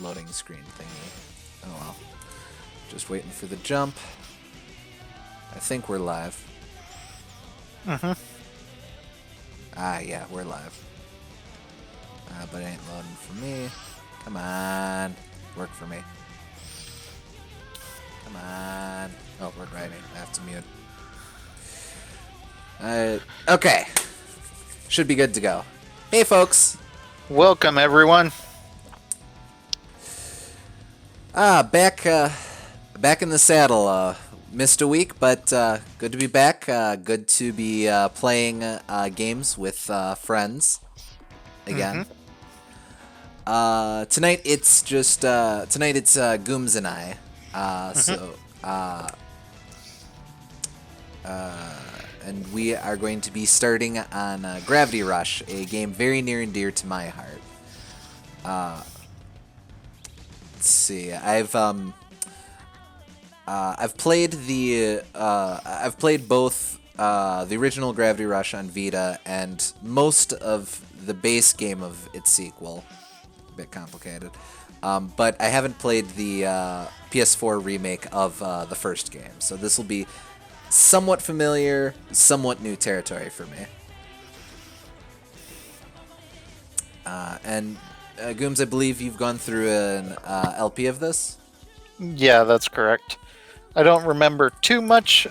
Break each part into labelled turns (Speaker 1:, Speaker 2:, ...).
Speaker 1: loading screen thingy. Oh well. Just waiting for the jump. I think we're live.
Speaker 2: Mm-hmm.
Speaker 1: Ah, yeah, we're live. But it ain't loading for me. Come on. Work for me. Come on. Oh, we're writing. I have to mute. Okay. Should be good to go. Hey, folks.
Speaker 2: Welcome, everyone.
Speaker 1: Back in the saddle. Missed a week, but good to be back. Good to be playing games with friends again.
Speaker 2: Mm-hmm.
Speaker 1: Tonight it's just Gooms and I.
Speaker 2: Mm-hmm.
Speaker 1: And we are going to be starting on Gravity Rush, a game very near and dear to my heart. Let's see. I've played both the original Gravity Rush on Vita and most of the base game of its sequel. A bit complicated. But I haven't played the PS4 remake of the first game, so this will be somewhat familiar, somewhat new territory for me. And Gooms, I believe you've gone through an LP of this?
Speaker 2: Yeah, that's correct. I don't remember too much.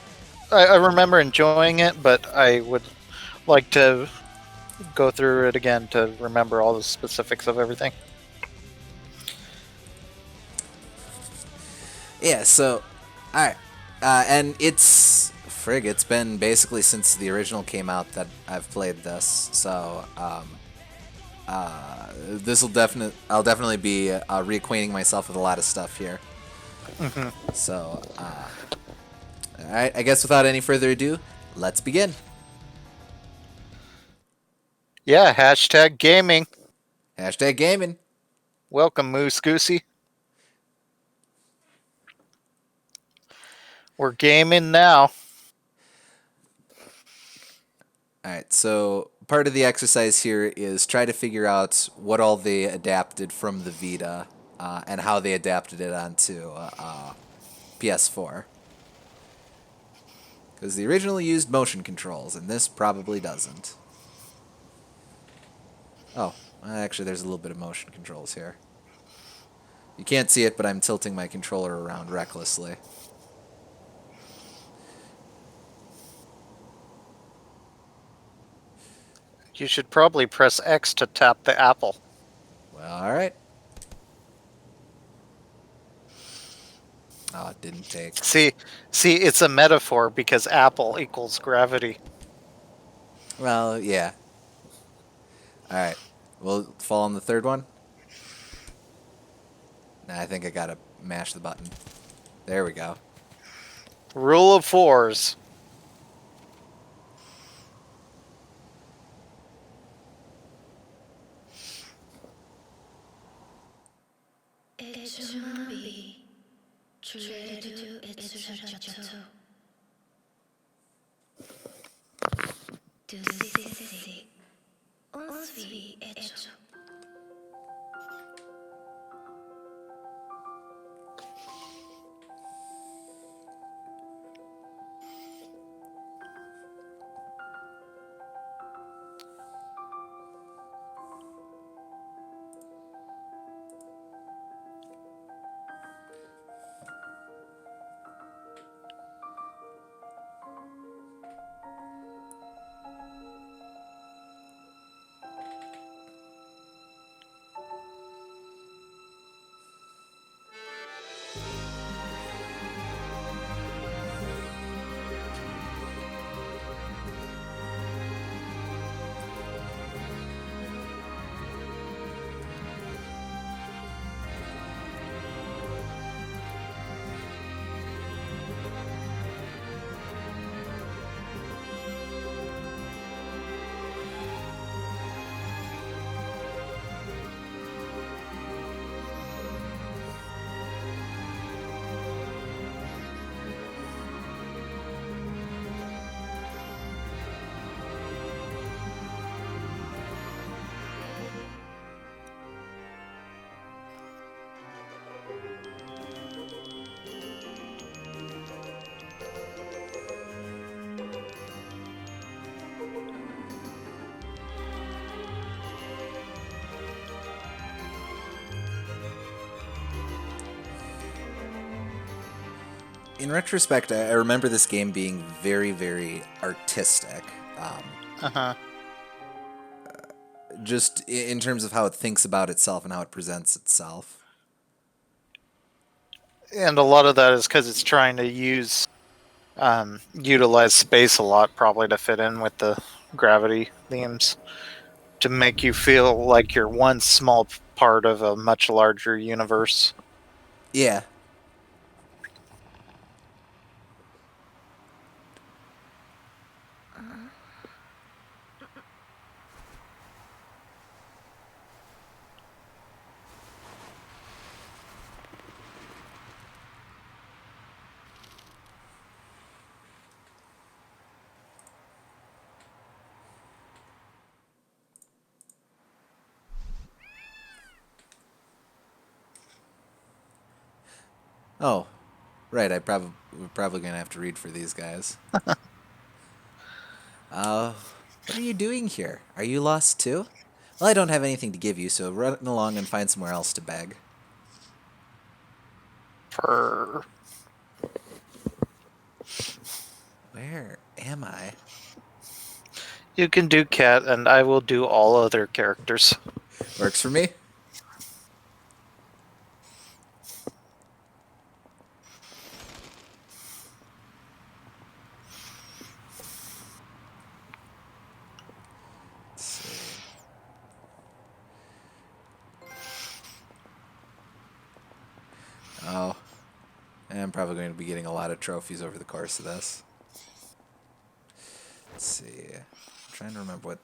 Speaker 2: I remember enjoying it, but I would like to go through it again to remember all the specifics of everything.
Speaker 1: Yeah, so, alright. And it's been basically since the original came out that I've played this, so I'll definitely be reacquainting myself with a lot of stuff here.
Speaker 2: Mm-hmm.
Speaker 1: So, alright, I guess without any further ado, let's begin.
Speaker 2: Yeah, hashtag gaming.
Speaker 1: Hashtag gaming.
Speaker 2: Welcome, Moose Goosey. We're gaming now.
Speaker 1: Alright, so part of the exercise here is try to figure out what all they adapted from the Vita and how they adapted it onto PS4. Because the original used motion controls, and this probably doesn't. Oh, actually, there's a little bit of motion controls here. You can't see it, but I'm tilting my controller around recklessly.
Speaker 2: You should probably press X to tap the apple.
Speaker 1: Well, alright. Oh, it didn't take.
Speaker 2: See, it's a metaphor because apple equals gravity.
Speaker 1: Well, yeah. Alright. We'll fall on the third one. Nah, I think I gotta mash the button. There we go.
Speaker 2: Rule of fours.
Speaker 1: in retrospect, I remember this game being very, very artistic.
Speaker 2: Uh-huh.
Speaker 1: Just in terms of how it thinks about itself and how it presents itself.
Speaker 2: And a lot of that is because it's trying to utilize space a lot, probably to fit in with the gravity themes, to make you feel like you're one small part of a much larger universe.
Speaker 1: Yeah. Oh, right. We're probably gonna have to read for these guys. What are you doing here? Are you lost too? Well, I don't have anything to give you, so run along and find somewhere else to beg.
Speaker 2: Per
Speaker 1: Where am I?
Speaker 2: You can do Cat, and I will do all other characters.
Speaker 1: Works for me. Let's see. Oh, I'm probably going to be getting a lot of trophies over the course of this. Let's see. I'm trying to remember what.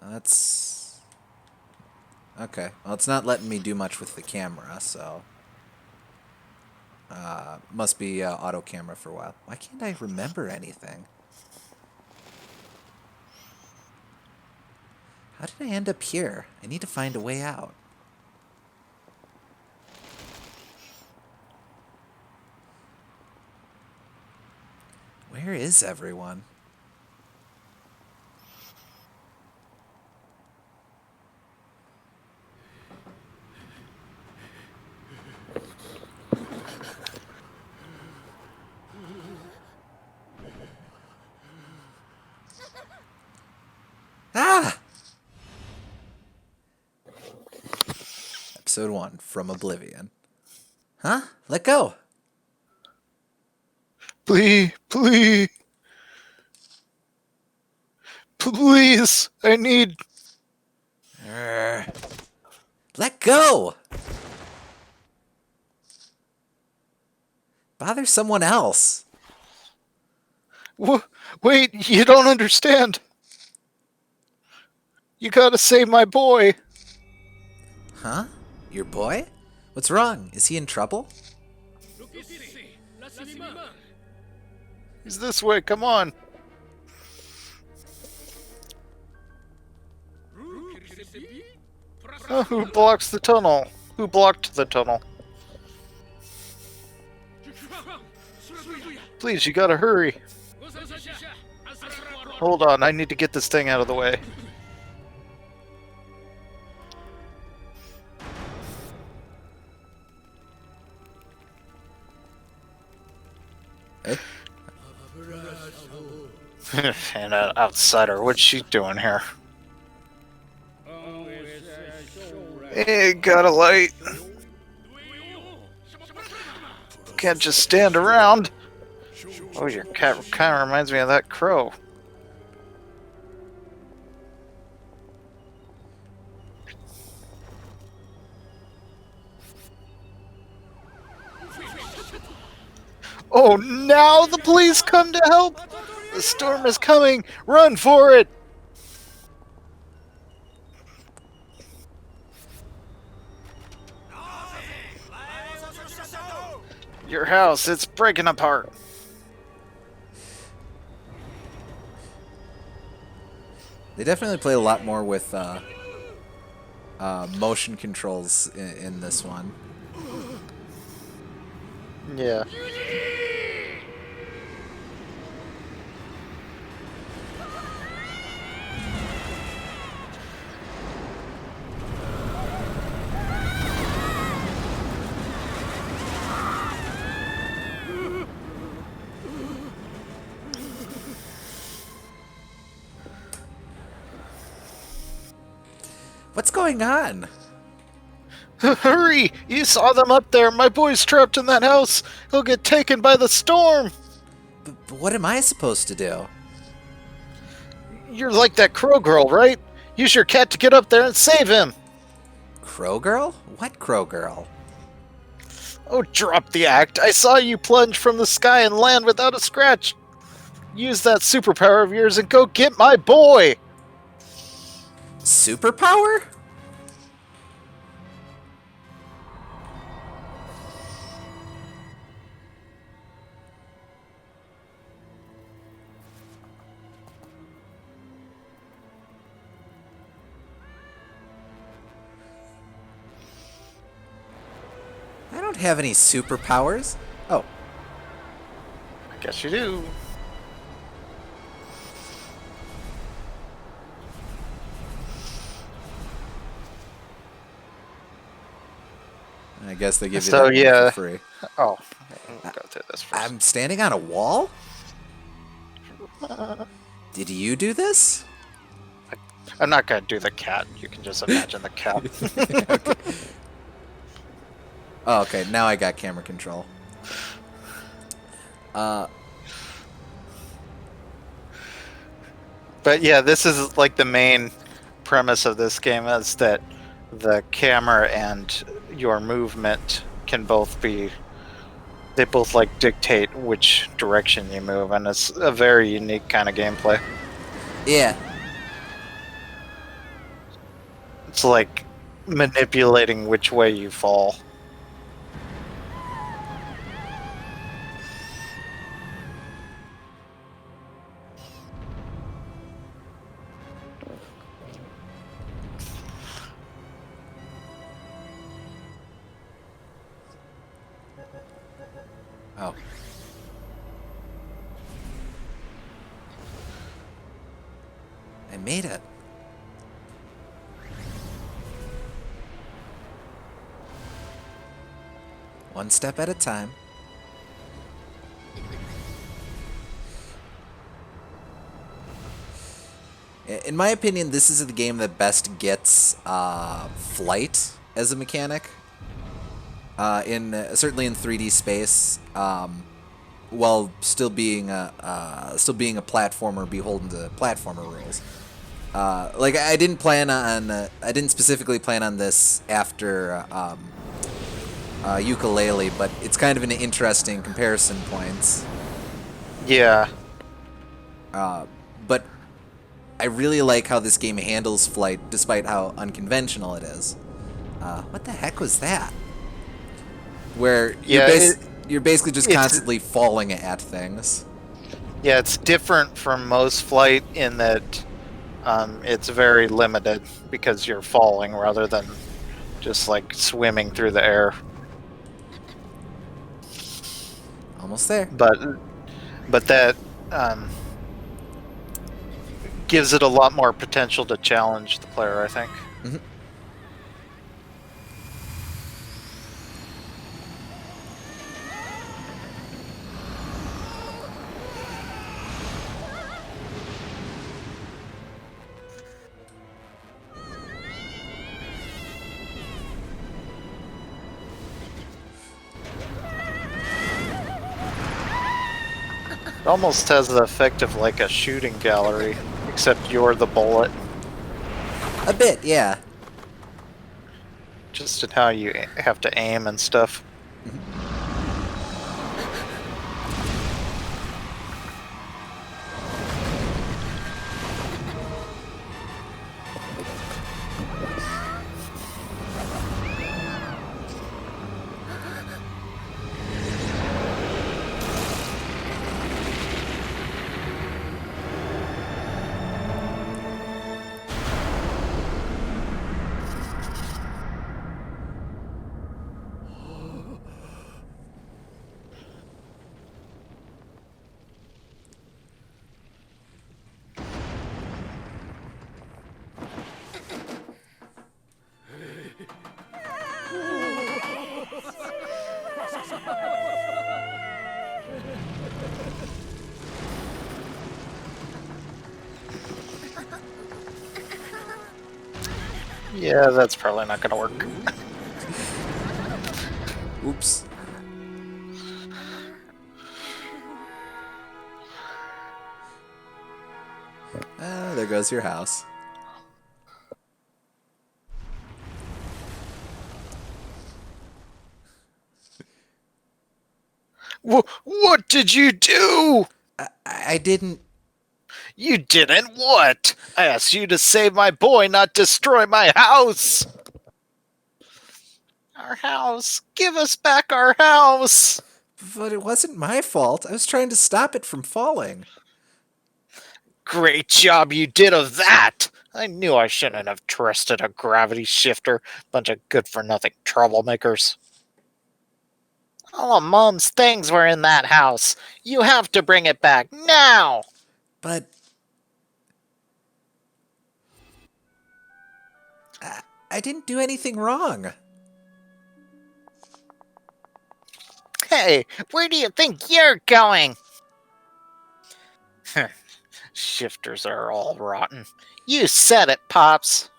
Speaker 1: That's okay. Well, it's not letting me do much with the camera, so must be auto camera for a while. Why can't I remember anything? How did I end up here? I need to find a way out. Where is everyone? Ah! Episode 1, From Oblivion. Huh? Let go!
Speaker 2: Please, please, please! I need.
Speaker 1: Let go! Bother someone else.
Speaker 2: Wait, you don't understand. You gotta save my boy.
Speaker 1: Huh? Your boy? What's wrong? Is he in trouble?
Speaker 2: He's this way, come on. Oh, who blocks the tunnel? Who blocked the tunnel? Please, you gotta hurry. Hold on, I need to get this thing out of the way.
Speaker 1: Eh?
Speaker 2: And an outsider, what's she doing here? Hey, got a light. Can't just stand around. Oh, your cat kind of reminds me of that crow. Oh, now the police come to help! The storm is coming! Run for it! Your house, it's breaking apart.
Speaker 1: They definitely play a lot more with motion controls in this one.
Speaker 2: Yeah.
Speaker 1: What's going on?
Speaker 2: Hurry! You saw them up there. My boy's trapped in that house. He'll get taken by the storm.
Speaker 1: But what am I supposed to do?
Speaker 2: You're like that crow girl, right? Use your cat to get up there and save him.
Speaker 1: Crow girl? What crow girl?
Speaker 2: Oh, drop the act. I saw you plunge from the sky and land without a scratch. Use that superpower of yours and go get my boy.
Speaker 1: Superpower? I don't have any superpowers. Oh.
Speaker 2: I guess you do.
Speaker 1: I guess they give you
Speaker 2: So,
Speaker 1: that
Speaker 2: yeah.
Speaker 1: one for free.
Speaker 2: Oh, we'll go through this first.
Speaker 1: I'm standing on a wall? Did you do this?
Speaker 2: I'm not gonna do the cat. You can just imagine the cat.
Speaker 1: Okay. Oh, okay. Now I got camera control.
Speaker 2: But yeah, this is like the main premise of this game is that the camera and your movement can both be, they both like dictate which direction you move, and it's a very unique kind of gameplay.
Speaker 1: Yeah.
Speaker 2: It's like manipulating which way you fall.
Speaker 1: Oh. I made it. One step at a time. In my opinion, this is the game that best gets flight as a mechanic. Certainly in 3D space, while still being a platformer beholden to platformer rules. Like I didn't specifically plan on this after Ukulele, but it's kind of an interesting comparison points.
Speaker 2: Yeah.
Speaker 1: But I really like how this game handles flight, despite how unconventional it is. What the heck was that? Where you're basically just constantly falling at things.
Speaker 2: Yeah, it's different from most flight in that it's very limited because you're falling rather than just like swimming through the air.
Speaker 1: Almost there.
Speaker 2: But that gives it a lot more potential to challenge the player, I think.
Speaker 1: Mm-hmm.
Speaker 2: It almost has the effect of like a shooting gallery, except you're the bullet.
Speaker 1: A bit, yeah.
Speaker 2: Just in how you have to aim and stuff. Yeah, that's probably not gonna work.
Speaker 1: Oops. There goes your house.
Speaker 2: What did you do?
Speaker 1: I didn't.
Speaker 2: You didn't what? I asked you to save my boy, not destroy my house. Our house. Give us back our house.
Speaker 1: But it wasn't my fault. I was trying to stop it from falling.
Speaker 2: Great job you did of that. I knew I shouldn't have trusted a gravity shifter. Bunch of good-for-nothing troublemakers. All of Mom's things were in that house. You have to bring it back now.
Speaker 1: But I didn't do anything wrong.
Speaker 2: Hey, where do you think you're going? Shifters are all rotten. You said it, Pops.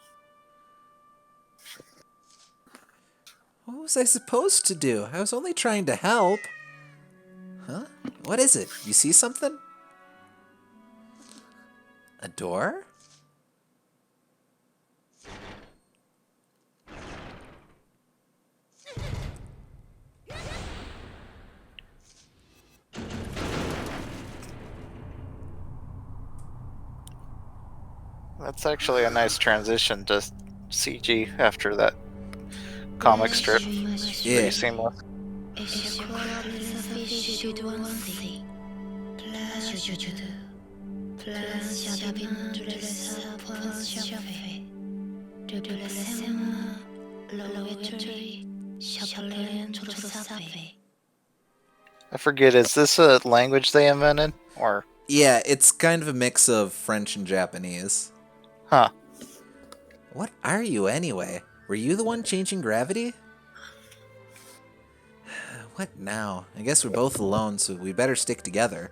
Speaker 1: What was I supposed to do? I was only trying to help. Huh? What is it? You see something? A door?
Speaker 2: That's actually a nice transition to CG after that comic strip.
Speaker 1: Yeah.
Speaker 2: Pretty seamless. I forget, is this a language they invented? Or,
Speaker 1: Yeah, it's kind of a mix of French and Japanese.
Speaker 2: huh?
Speaker 1: What are you anyway? Were you the one changing gravity? What now? I guess we're both alone, so we better stick together.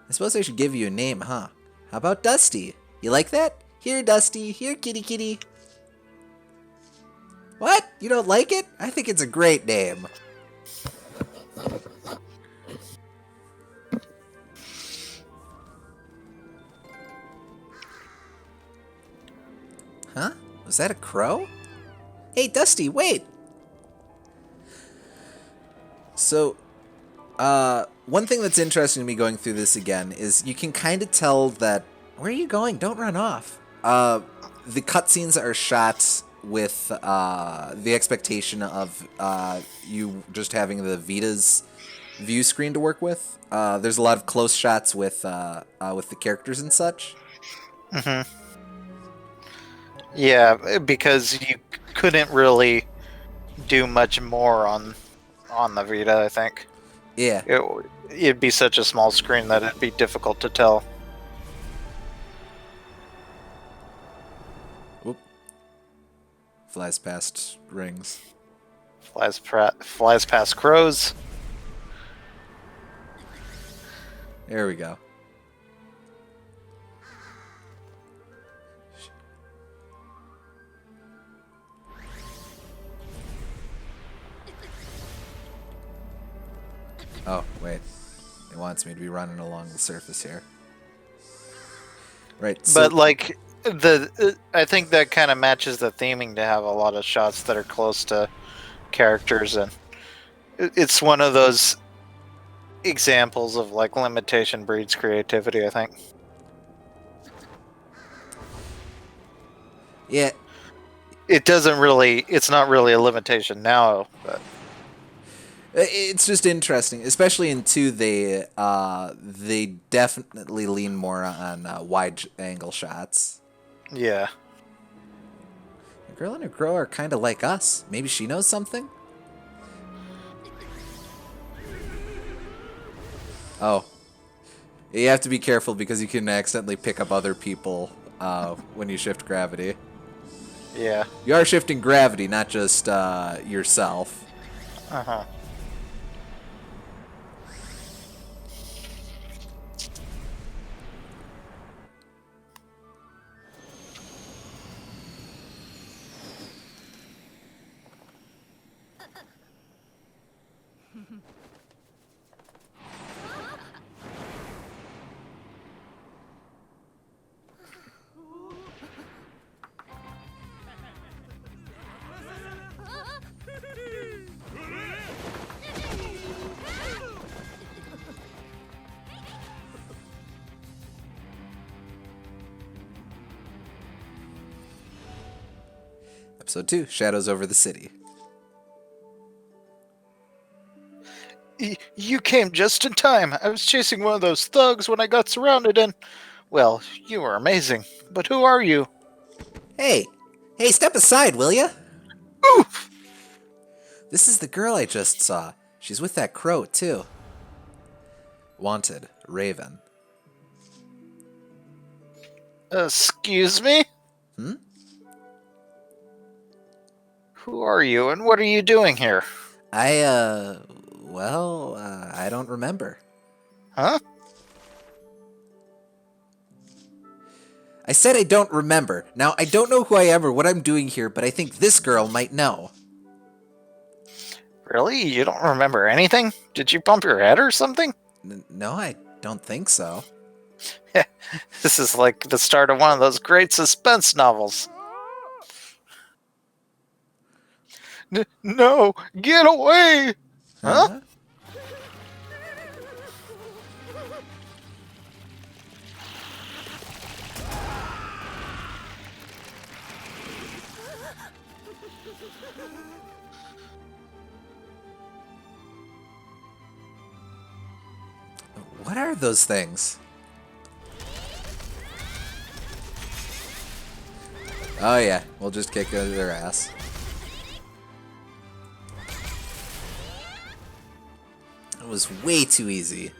Speaker 1: I suppose I should give you a name, huh? How about Dusty? You like that? Here, Dusty. Here, kitty kitty. What? You don't like it? I think it's a great name. Huh? Was that a crow? Hey, Dusty, wait! So, one thing that's interesting to me going through this again is you can kind of tell that... Where are you going? Don't run off. The cutscenes are shot with the expectation of you just having the Vita's view screen to work with. There's a lot of close shots with the characters and such.
Speaker 2: Mm-hmm. Yeah, because you couldn't really do much more on the Vita, I think.
Speaker 1: Yeah.
Speaker 2: It'd be such a small screen that it'd be difficult to tell.
Speaker 1: Whoop. Flies past rings.
Speaker 2: Flies past crows.
Speaker 1: There we go. Oh, wait. It wants me to be running along the surface here. Right. So,
Speaker 2: But like I think that kind of matches the theming to have a lot of shots that are close to characters, and it's one of those examples of like limitation breeds creativity, I think.
Speaker 1: yeah,
Speaker 2: It's not really a limitation now, but
Speaker 1: it's just interesting, especially in 2. They definitely lean more on wide angle shots.
Speaker 2: yeah.
Speaker 1: The girl and her crow are kind of like us. Maybe she knows something. Oh, you have to be careful because you can accidentally pick up other people when you shift gravity.
Speaker 2: Yeah.
Speaker 1: You are shifting gravity, not just yourself.
Speaker 2: Uh-huh.
Speaker 1: Episode 2, Shadows Over the City.
Speaker 2: You came just in time. I was chasing one of those thugs when I got surrounded and... Well, you were amazing. But who are you?
Speaker 1: Hey! Hey, step aside, will ya?
Speaker 2: Oof!
Speaker 1: This is the girl I just saw. She's with that crow, too. Wanted, Raven.
Speaker 2: Excuse me?
Speaker 1: Hmm?
Speaker 2: Who are you and what are you doing here?
Speaker 1: I don't remember.
Speaker 2: Huh?
Speaker 1: I said I don't remember. Now, I don't know who I am or what I'm doing here, but I think this girl might know.
Speaker 2: Really? You don't remember anything? Did you bump your head or something?
Speaker 1: No, I don't think so.
Speaker 2: This is like the start of one of those great suspense novels. No! Get away! Huh?
Speaker 1: Huh? What are those things? Oh yeah, we'll just kick their ass. It was way too easy.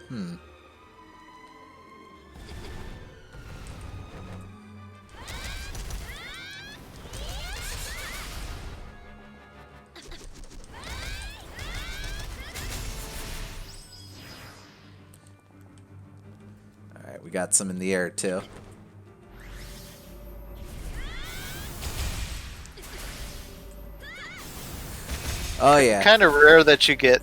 Speaker 1: Alright, we got some in the air too. Oh yeah.
Speaker 2: Kind of rare that you get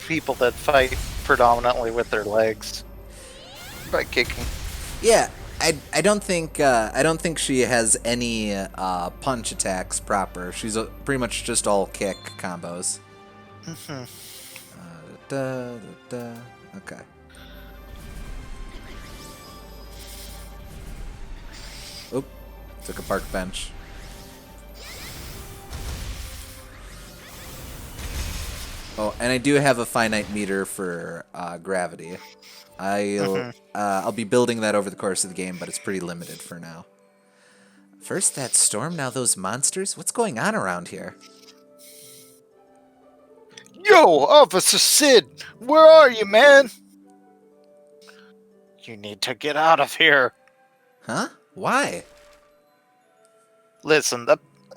Speaker 2: people that fight predominantly with their legs by kicking.
Speaker 1: Yeah, I don't think she has any punch attacks proper. She's pretty much just all kick combos. Okay. Oop, took a park bench. Oh, and I do have a finite meter for gravity. I'll be building that over the course of the game, but it's pretty limited for now. First that storm, now those monsters. What's going on around here?
Speaker 2: Yo, Officer Sid! Where are you, man? You need to get out of here.
Speaker 1: Huh? Why?
Speaker 2: Listen,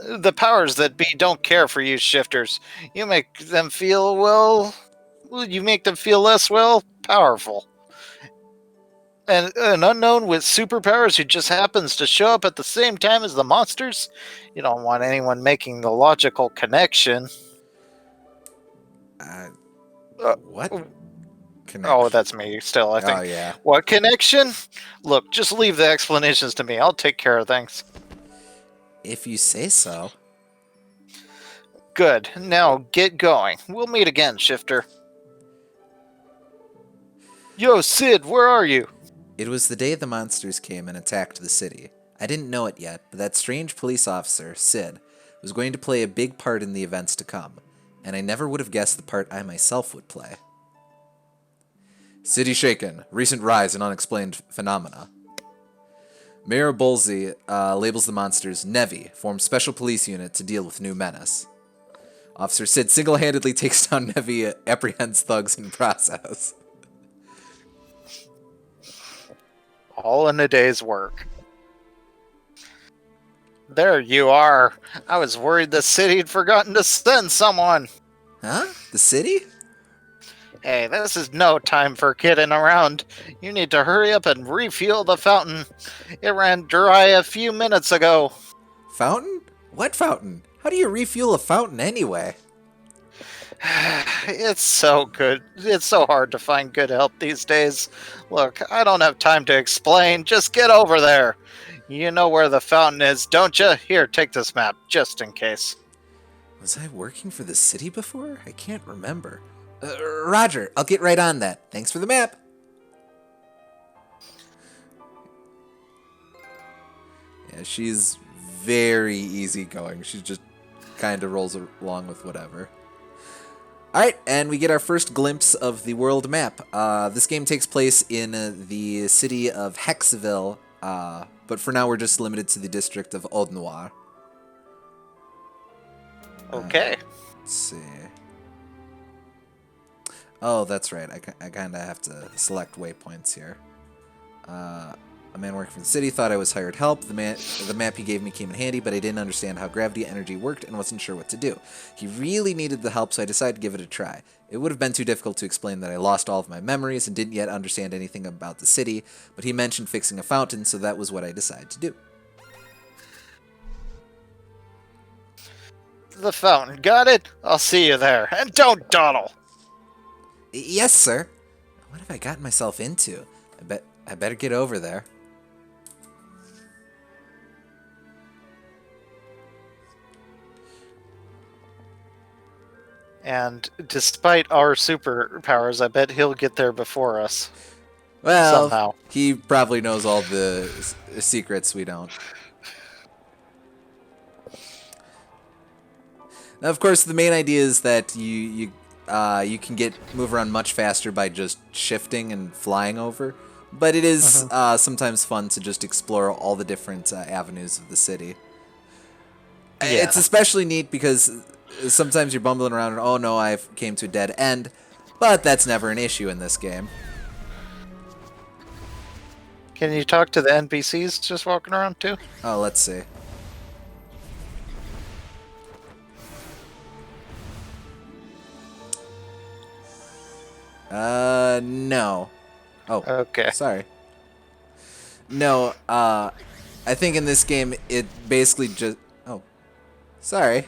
Speaker 2: the powers that be don't care for you shifters. You make them feel, well, you make them feel less, well, powerful. And an unknown with superpowers who just happens to show up at the same time as the monsters? You don't want anyone making the logical connection.
Speaker 1: What? Connection?
Speaker 2: Oh, that's me still, I think.
Speaker 1: Oh, yeah.
Speaker 2: What connection? Look, just leave the explanations to me. I'll take care of things.
Speaker 1: If you say so.
Speaker 2: Good. Now get going. We'll meet again, Shifter. Yo, Sid, where are you?
Speaker 1: It was the day the monsters came and attacked the city. I didn't know it yet, but that strange police officer, Sid, was going to play a big part in the events to come, and I never would have guessed the part I myself would play. City shaken. Recent rise in unexplained phenomena. Mayor Bolsey labels the monsters Nevi, forms special police unit to deal with new menace. Officer Sid single-handedly takes down Nevi, apprehends thugs in process.
Speaker 2: All in a day's work. There you are. I was worried the city had forgotten to send someone.
Speaker 1: Huh? The city?
Speaker 2: Hey, this is no time for kidding around. You need to hurry up and refuel the fountain. It ran dry a few minutes ago.
Speaker 1: Fountain? What fountain? How do you refuel a fountain anyway?
Speaker 2: It's so good. It's so hard to find good help these days. Look, I don't have time to explain. Just get over there. You know where the fountain is, don't you? Here, take this map, just in case.
Speaker 1: Was I working for the city before? I can't remember. Roger, I'll get right on that. Thanks for the map. Yeah, she's very easygoing. She's just kind of rolls along with whatever. Alright, and we get our first glimpse of the world map. This game takes place in the city of Hexville, but for now we're just limited to the district of Old Noir.
Speaker 2: Okay.
Speaker 1: Let's see. Oh, that's right. I kind of have to select waypoints here. A man working for the city thought I was hired help. The map he gave me came in handy, but I didn't understand how gravity energy worked and wasn't sure what to do. He really needed the help, so I decided to give it a try. It would have been too difficult to explain that I lost all of my memories and didn't yet understand anything about the city, but he mentioned fixing a fountain, so that was what I decided to do.
Speaker 2: The fountain. Got it? I'll see you there. And don't dawdle.
Speaker 1: Yes, sir. What have I gotten myself into? I better get over there.
Speaker 2: And despite our superpowers, I bet he'll get there before us.
Speaker 1: Well,
Speaker 2: somehow.
Speaker 1: He probably knows all the secrets we don't. Now, of course, the main idea is that you can move around much faster by just shifting and flying over. But it is sometimes fun to just explore all the different avenues of the city. Yeah. It's especially neat because sometimes you're bumbling around and, oh no, I came to a dead end. But that's never an issue in this game.
Speaker 2: Can you talk to the NPCs just walking around too?
Speaker 1: Oh, let's see. No. Oh,
Speaker 2: okay.
Speaker 1: Sorry. No, I think in this game it basically just... Oh, sorry.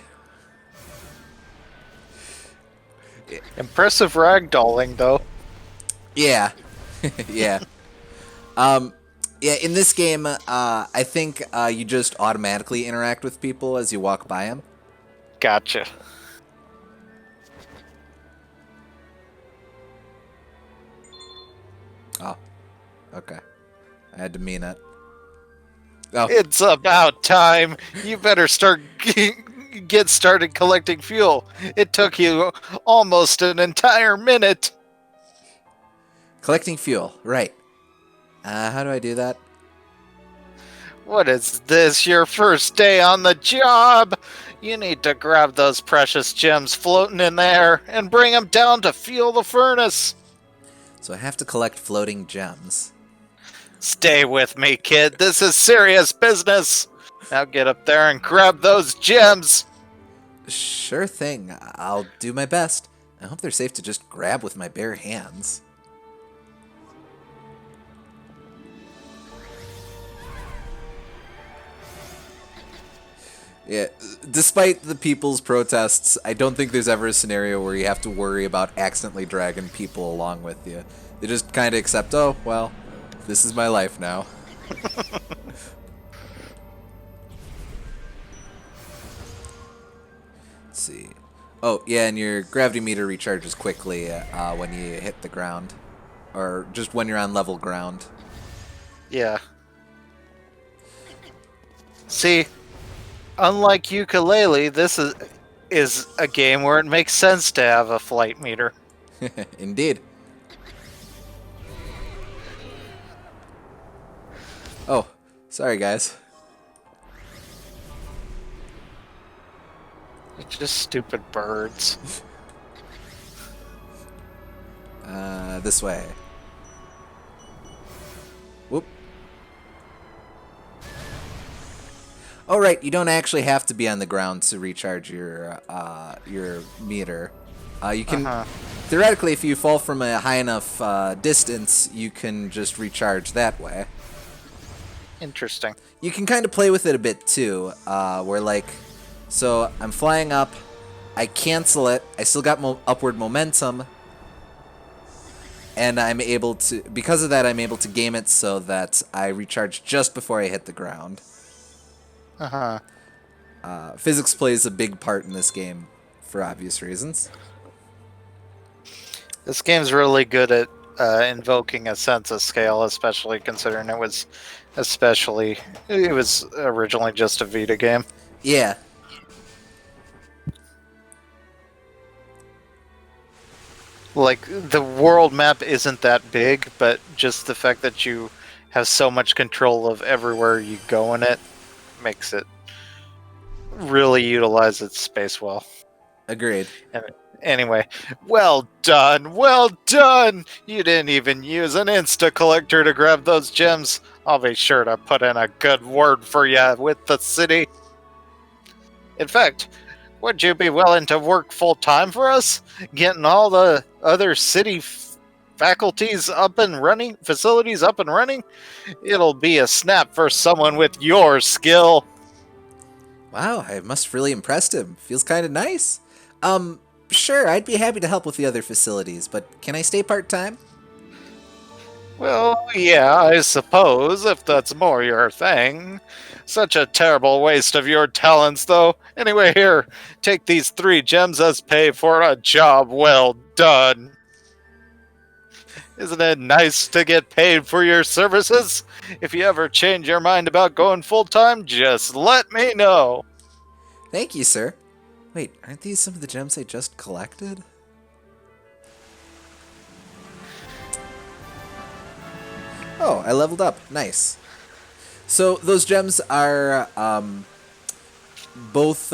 Speaker 2: Impressive ragdolling, though.
Speaker 1: Yeah. Yeah. Yeah, in this game, I think you just automatically interact with people as you walk by them.
Speaker 2: Gotcha.
Speaker 1: Oh, okay. I had to mean it. Oh.
Speaker 2: It's about time. You better get started collecting fuel. It took you almost an entire minute.
Speaker 1: Collecting fuel, right. How do I do that?
Speaker 2: What is this, your first day on the job? You need to grab those precious gems floating in there and bring them down to fuel the furnace.
Speaker 1: So I have to collect floating gems.
Speaker 2: Stay with me, kid. This is serious business. Now get up there and grab those gems.
Speaker 1: Sure thing. I'll do my best. I hope they're safe to just grab with my bare hands. Yeah, despite the people's protests, I don't think there's ever a scenario where you have to worry about accidentally dragging people along with you. They just kind of accept, oh, well, this is my life now. Let's see. Oh, yeah, and your gravity meter recharges quickly when you hit the ground. Or just when you're on level ground.
Speaker 2: Yeah. See, unlike Ukulele, this is a game where it makes sense to have a flight meter.
Speaker 1: Indeed. Oh, sorry guys.
Speaker 2: It's just stupid birds.
Speaker 1: This way. Whoop. Oh, right, you don't actually have to be on the ground to recharge your meter. You can theoretically, if you fall from a high enough distance, you can just recharge that way.
Speaker 2: Interesting.
Speaker 1: You can kind of play with it a bit too, where like, so I'm flying up, I cancel it, I still got upward momentum, and I'm able to, because of that, I'm able to game it so that I recharge just before I hit the ground. Physics plays a big part in this game for obvious reasons.
Speaker 2: This game's really good at invoking a sense of scale, especially considering it was originally just a Vita game.
Speaker 1: Yeah.
Speaker 2: Like, the world map isn't that big, but just the fact that you have so much control of everywhere you go in it makes it really utilize its space well.
Speaker 1: Agreed.
Speaker 2: And anyway, well done, well done! You didn't even use an Insta collector to grab those gems. I'll be sure to put in a good word for you with the city. In fact, would you be willing to work full time for us? Getting all the other city faculties up and running, facilities up and running? It'll be a snap for someone with your skill.
Speaker 1: Wow, I must have really impressed him. Feels kind of nice. Sure, I'd be happy to help with the other facilities, but can I stay part-time?
Speaker 2: Well, yeah, I suppose, if that's more your thing. Such a terrible waste of your talents, though. Anyway, here, take these 3 gems as pay for a job well done. Isn't it nice to get paid for your services? If you ever change your mind about going full time, just let me know.
Speaker 1: Thank you, sir. Wait, aren't these some of the gems I just collected? Oh, I leveled up. Nice. So those gems are both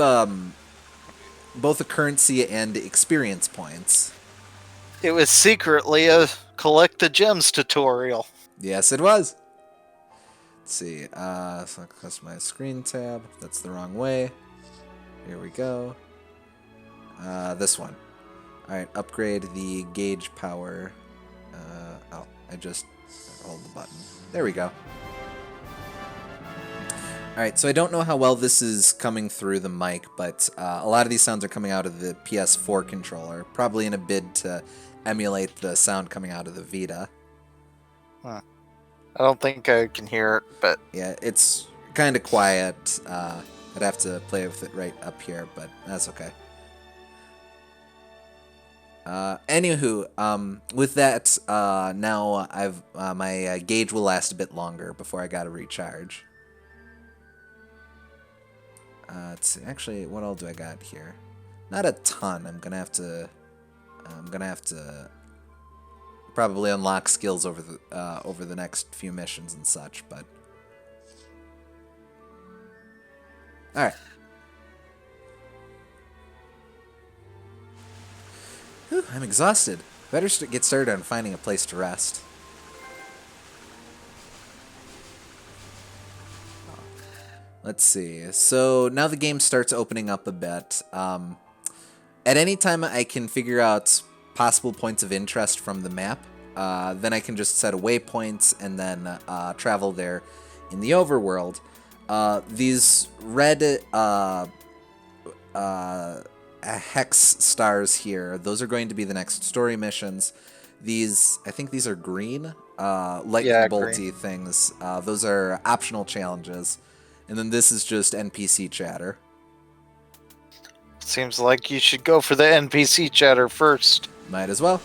Speaker 1: both a currency and experience points.
Speaker 2: It was secretly a collect the gems tutorial.
Speaker 1: Yes, it was. Let's see. So customize screen tab. That's the wrong way. Here we go. This one. All right. Upgrade the gauge power. Oh, I just hold the button. There we go. Alright, so I don't know how well this is coming through the mic, but a lot of these sounds are coming out of the PS4 controller, probably in a bid to emulate the sound coming out of the Vita.
Speaker 2: Huh. I don't think I can hear it, but
Speaker 1: Yeah, it's kind of quiet. I'd have to play with it right up here, but that's okay. Anywho, with that, now I've my gauge will last a bit longer before I gotta recharge. Let's see. Actually, what all do I got here? Not a ton. I'm gonna have to probably unlock skills over the next few missions and such. But all right. Whew, I'm exhausted. Better get started on finding a place to rest. Let's see. So now the game starts opening up a bit. At any time I can figure out possible points of interest from the map. Then I can just set a waypoint and then travel there in the overworld. These red hex stars here, those are going to be the next story missions. These, I think these are green, lightning bolty
Speaker 2: green.
Speaker 1: things. Those are optional challenges. And then this is just NPC chatter.
Speaker 2: seems like you should go for the NPC chatter first.
Speaker 1: Might as well.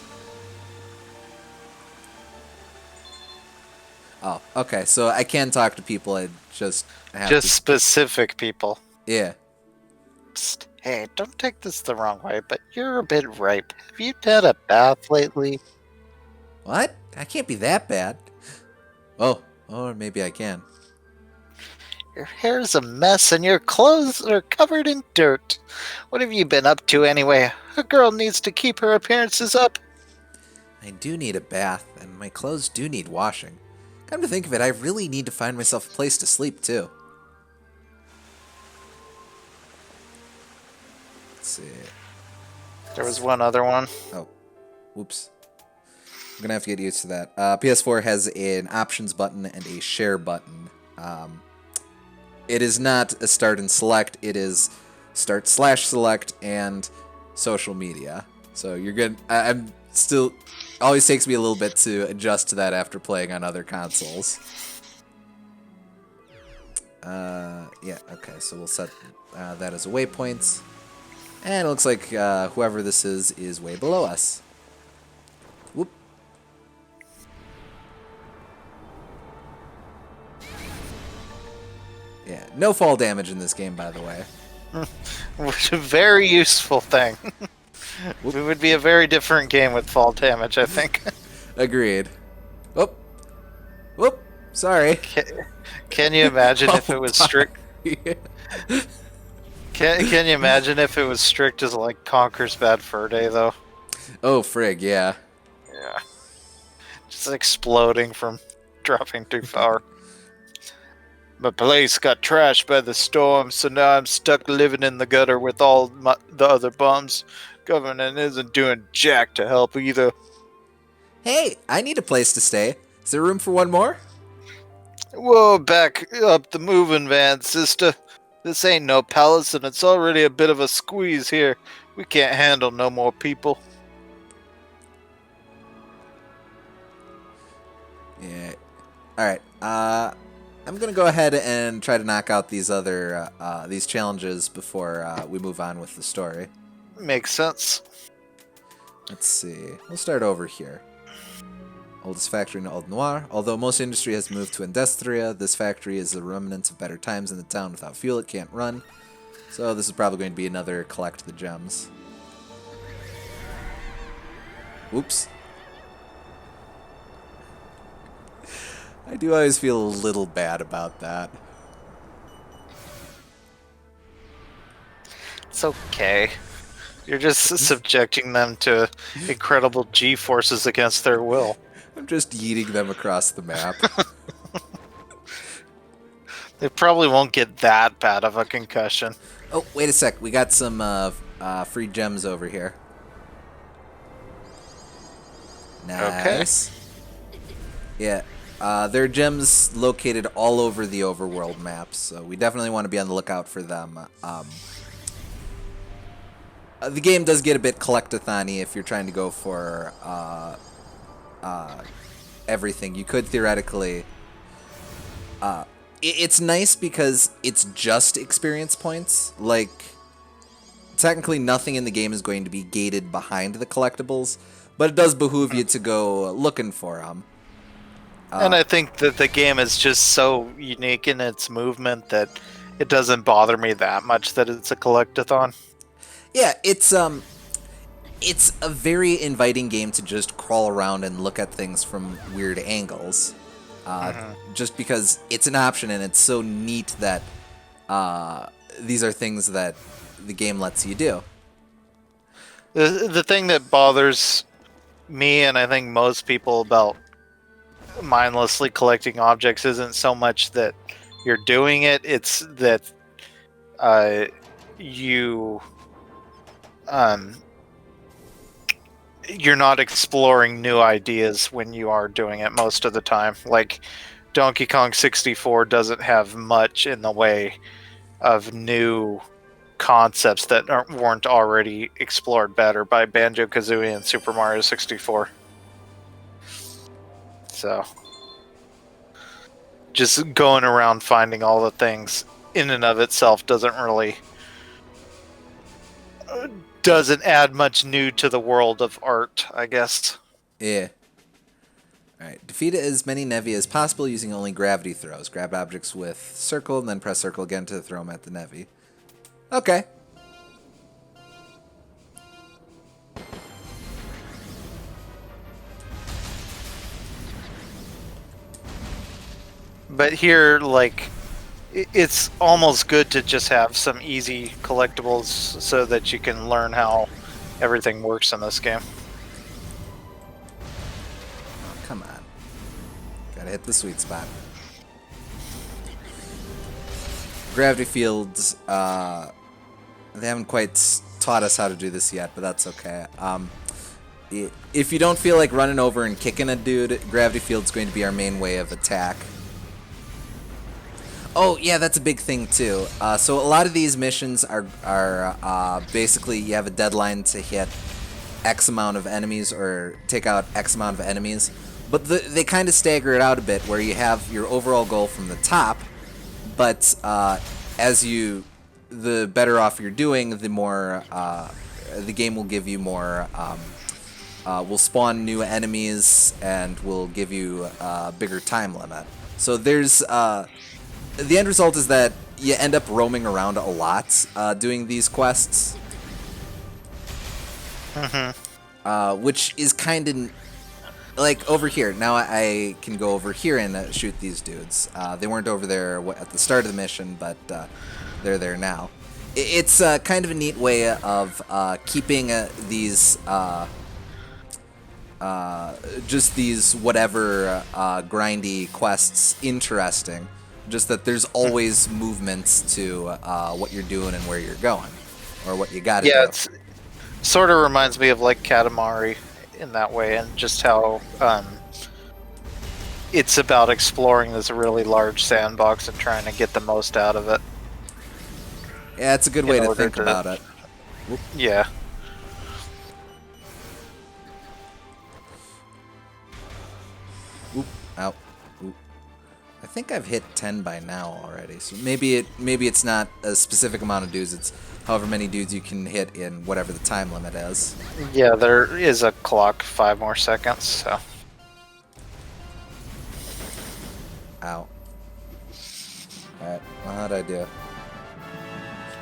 Speaker 1: Oh, okay. So I can talk to people. I just have
Speaker 2: Just
Speaker 1: to.
Speaker 2: specific people.
Speaker 1: Yeah.
Speaker 2: Psst. Hey, don't take this the wrong way, but you're a bit ripe. Have you had a bath lately?
Speaker 1: What? I can't be that bad. Oh, or maybe I can.
Speaker 2: Your hair's a mess and your clothes are covered in dirt. What have you been up to anyway? A girl needs to keep her appearances up.
Speaker 1: I do need a bath, and my clothes do need washing. Come to think of it, I really need to find myself a place to sleep, too. Let's see.
Speaker 2: There was one other one.
Speaker 1: Oh, whoops. I'm gonna have to get used to that. PS4 has an options button and a share button. It is not a start and select. It is start/select and social media. So you're good. I'm still. Always takes me a little bit to adjust to that after playing on other consoles. Yeah. Okay. So we'll set that as a waypoint. And it looks like whoever this is way below us. Whoop. Yeah, no fall damage in this game, by the way.
Speaker 2: Which is a very useful thing. It would be a very different game with fall damage, I think.
Speaker 1: Agreed. Whoop. Whoop. Sorry.
Speaker 2: Can you imagine if it was strict?
Speaker 1: Yeah.
Speaker 2: Can you imagine if it was strict as like Conker's Bad Fur Day though?
Speaker 1: Oh, frig, yeah.
Speaker 2: Yeah. Just exploding from dropping too far. My place got trashed by the storm, so now I'm stuck living in the gutter with all the other bums. Government isn't doing jack to help either.
Speaker 1: Hey, I need a place to stay. Is there room for one more?
Speaker 2: Whoa, back up the moving van, sister. This ain't no palace, and it's already a bit of a squeeze here. We can't handle no more people.
Speaker 1: Yeah. Alright, I'm gonna go ahead and try to knock out these other, these challenges before, we move on with the story.
Speaker 2: Makes sense.
Speaker 1: Let's see. We'll start over here. Oldest factory in Old Noir. Although most industry has moved to Industria, this factory is a remnant of better times in the town. Without fuel, it can't run. So this is probably going to be another collect the gems. Oops. I do always feel a little bad about that.
Speaker 2: It's okay. You're just subjecting them to incredible G-forces against their will.
Speaker 1: I'm just yeeting them across the map.
Speaker 2: They probably won't get that bad of a concussion.
Speaker 1: Oh, wait a sec. We got some free gems over here. Nice. Okay. Yeah. There are gems located all over the overworld maps, so we definitely want to be on the lookout for them. The game does get a bit collectathon-y if you're trying to go for everything. You could theoretically... it's nice because it's just experience points. Like, technically nothing in the game is going to be gated behind the collectibles, but it does behoove you to go looking for them.
Speaker 2: And I think that the game is just so unique in its movement that it doesn't bother me that much that it's a collectathon.
Speaker 1: Yeah, it's a very inviting game to just crawl around and look at things from weird angles. Just because it's an option and it's so neat that these are things that the game lets you do.
Speaker 2: The thing that bothers me and I think most people about mindlessly collecting objects isn't so much that you're doing it, it's that you're not exploring new ideas when you are doing it most of the time. Like Donkey Kong 64 doesn't have much in the way of new concepts that weren't already explored better by Banjo-Kazooie and Super Mario 64. So just going around finding all the things in and of itself doesn't add much new to the world of art, I guess.
Speaker 1: Yeah. Alright, defeat as many Nevi as possible using only gravity throws. Grab objects with circle and then press circle again to throw them at the Nevi. Okay.
Speaker 2: But here, like, it's almost good to just have some easy collectibles so that you can learn how everything works in this game.
Speaker 1: Oh, come on. Gotta hit the sweet spot. Gravity fields, they haven't quite taught us how to do this yet, but that's okay. If you don't feel like running over and kicking a dude, gravity field's going to be our main way of attack. Oh, yeah, that's a big thing, too. So a lot of these missions are basically you have a deadline to hit X amount of enemies or take out X amount of enemies. But they kind of stagger it out a bit where you have your overall goal from the top, but the better off you're doing, the more the game will give you more, will spawn new enemies and will give you a bigger time limit. So there's... the end result is that you end up roaming around a lot doing these quests. which is kind of like over here. Now I can go over here and shoot these dudes. They weren't over there at the start of the mission, but they're there now. It's kind of a neat way of keeping these just these whatever grindy quests interesting. Just that there's always movements to what you're doing and where you're going, or what you got to do.
Speaker 2: Yeah, it's sort of reminds me of like Katamari in that way, and just how it's about exploring this really large sandbox and trying to get the most out of it.
Speaker 1: Yeah, it's a good way to think about it.
Speaker 2: Yeah.
Speaker 1: Oop, out. Oop. I think I've hit 10 by now already, so maybe it's not a specific amount of dudes. It's however many dudes you can hit in whatever the time limit is.
Speaker 2: Yeah, there is a clock, 5 more seconds. So.
Speaker 1: Ow. Alright, well, how'd I do?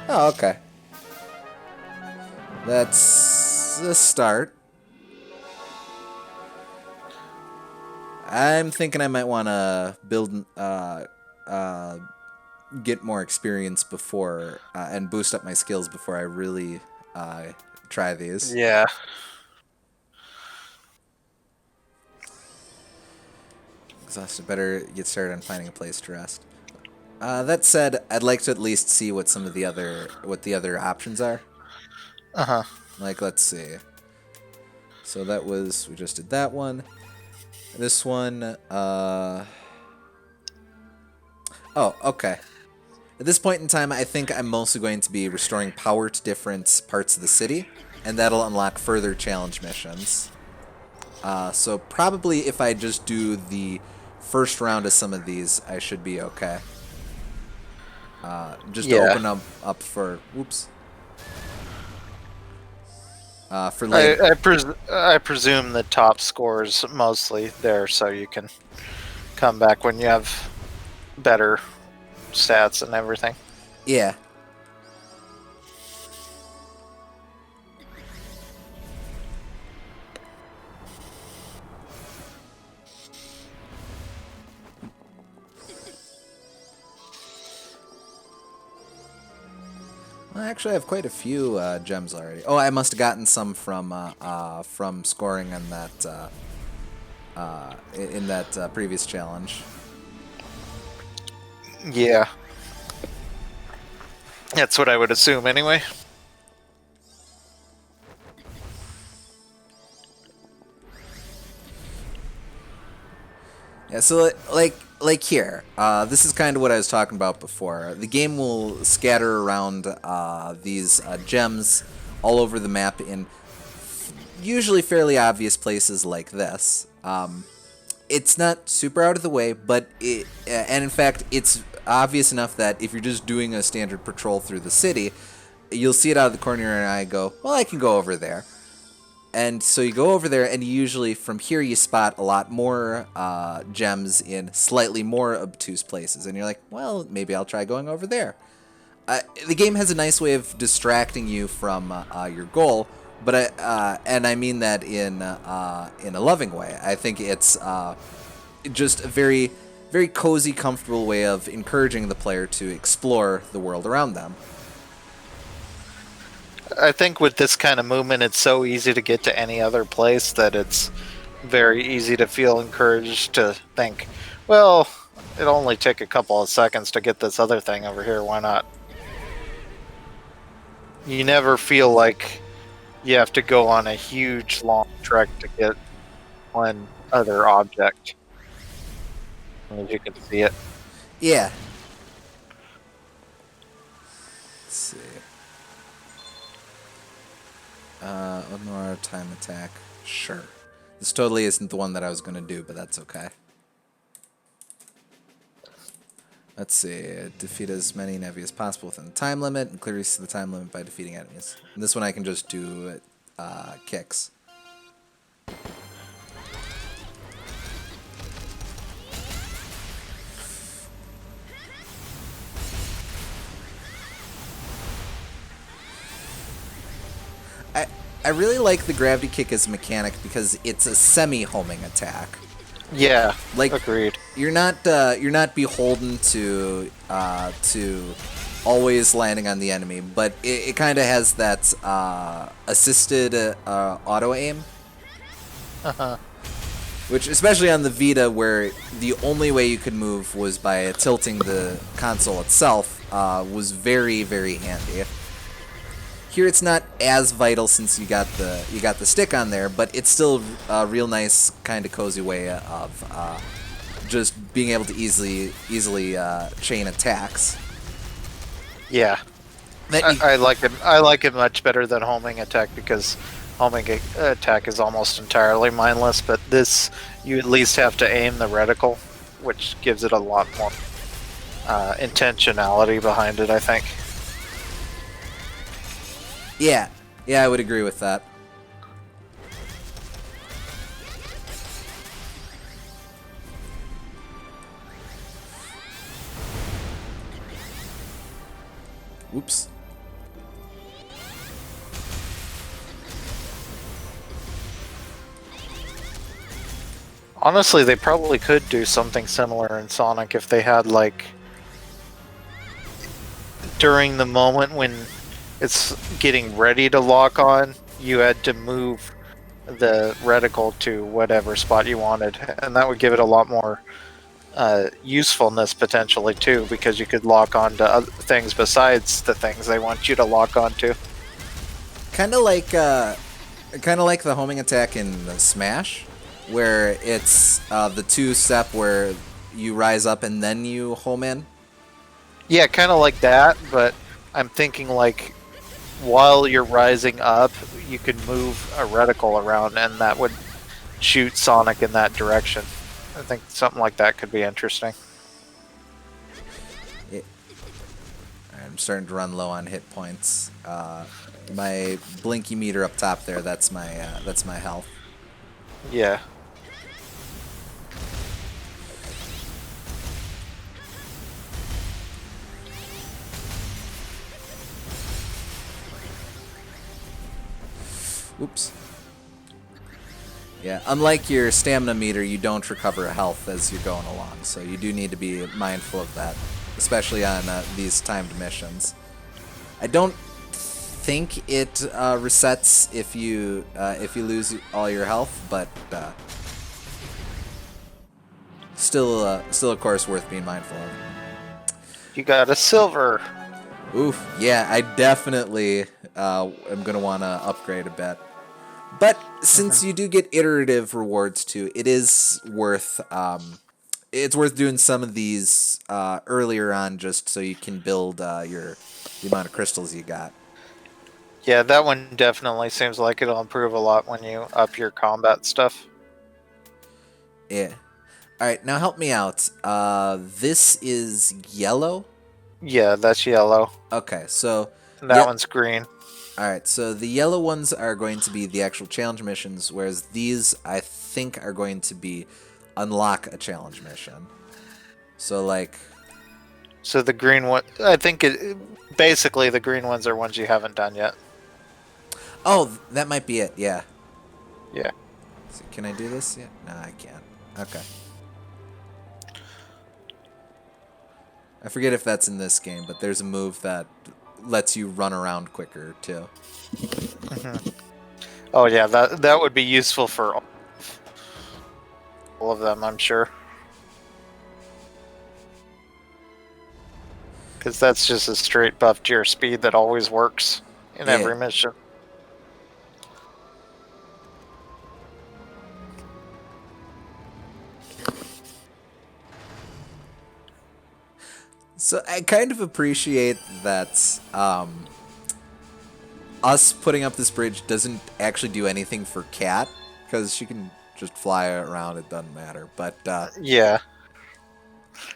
Speaker 1: Oh, okay. That's a start. I'm thinking I might want to build, get more experience before, and boost up my skills before I really try these.
Speaker 2: Yeah.
Speaker 1: Exhausted. Better get started on finding a place to rest. That said, I'd like to at least see what some of the other options are. Like, let's see. So that was, we just did that one. This one, oh, okay. At this point in time, I think I'm mostly going to be restoring power to different parts of the city, and that'll unlock further challenge missions. So probably if I just do the first round of some of these, I should be okay. Just to open up for, whoops. For later.
Speaker 2: I presume the top scores mostly there, so you can come back when you have better stats and everything.
Speaker 1: Yeah. Well, actually, I have quite a few gems already. Oh, I must have gotten some from scoring in that previous challenge.
Speaker 2: Yeah. That's what I would assume anyway.
Speaker 1: Yeah, so like here, this is kind of what I was talking about before. The game will scatter around these gems all over the map in usually fairly obvious places like this. It's not super out of the way, but and in fact, it's obvious enough that if you're just doing a standard patrol through the city, you'll see it out of the corner of your eye and go, well, I can go over there. And so you go over there, and usually from here you spot a lot more gems in slightly more obtuse places. And you're like, well, maybe I'll try going over there. The game has a nice way of distracting you from your goal, but and I mean that in a loving way. I think it's just a very, very cozy, comfortable way of encouraging the player to explore the world around them.
Speaker 2: I think with this kind of movement, it's so easy to get to any other place that it's very easy to feel encouraged to think, well, it'll only take a couple of seconds to get this other thing over here, why not? You never feel like you have to go on a huge, long trek to get one other object. As you can see it.
Speaker 1: Yeah. Let's see. One more time attack. Sure. This totally isn't the one that I was going to do, but that's okay. Let's see. Defeat as many Nevi as possible within the time limit, and clear the time limit by defeating enemies. And this one I can just do kicks. I really like the gravity kick as a mechanic because it's a semi-homing attack.
Speaker 2: Yeah,
Speaker 1: Like,
Speaker 2: agreed.
Speaker 1: you're not beholden to always landing on the enemy, but it kind of has that assisted auto aim,
Speaker 2: Uh-huh.
Speaker 1: which especially on the Vita, where the only way you could move was by tilting the console itself, was very very handy. Here it's not as vital since you got the stick on there, but it's still a real nice kind of cozy way of just being able to easily chain attacks.
Speaker 2: Yeah, I like it. I like it much better than homing attack because homing attack is almost entirely mindless. But this, you at least have to aim the reticle, which gives it a lot more intentionality behind it, I think.
Speaker 1: Yeah, I would agree with that. Oops.
Speaker 2: Honestly, they probably could do something similar in Sonic if they had, like, during the moment when it's getting ready to lock on, you had to move the reticle to whatever spot you wanted, and that would give it a lot more usefulness potentially too, because you could lock on to other things besides the things they want you to lock onto.
Speaker 1: Kind of like the homing attack in the Smash, where it's the two-step where you rise up and then you home in.
Speaker 2: Yeah, kind of like that, but I'm thinking like while you're rising up, you can move a reticle around, and that would shoot Sonic in that direction. I think something like that could be interesting.
Speaker 1: I'm starting to run low on hit points. My blinky meter up top there, that's my health.
Speaker 2: Yeah.
Speaker 1: Oops. Yeah, unlike your stamina meter, you don't recover health as you're going along, so you do need to be mindful of that, especially on these timed missions. I don't think it resets if you lose all your health, but still of course worth being mindful of.
Speaker 2: You got a silver.
Speaker 1: Oof, yeah, I definitely am gonna want to upgrade a bit. But since you do get iterative rewards too, it is worth it's worth doing some of these earlier on just so you can build the amount of crystals you got.
Speaker 2: Yeah, that one definitely seems like it'll improve a lot when you up your combat stuff.
Speaker 1: Yeah. All right, now help me out. This is yellow.
Speaker 2: Yeah, that's yellow.
Speaker 1: Okay, so
Speaker 2: And that one's green.
Speaker 1: All right, so the yellow ones are going to be the actual challenge missions, whereas these I think are going to be unlock a challenge mission. So like,
Speaker 2: So the green one, I think basically the green ones are ones you haven't done yet.
Speaker 1: oh, that might be it. Yeah.
Speaker 2: Yeah.
Speaker 1: So can I do this? Yeah. No, I can't. Okay. I forget if that's in this game, but there's a move that lets you run around quicker too.
Speaker 2: Oh yeah, that would be useful for all of them, I'm sure. Because that's just a straight buff to your speed that always works in every mission.
Speaker 1: So I kind of appreciate that us putting up this bridge doesn't actually do anything for Kat, because she can just fly around, it doesn't matter. But
Speaker 2: yeah.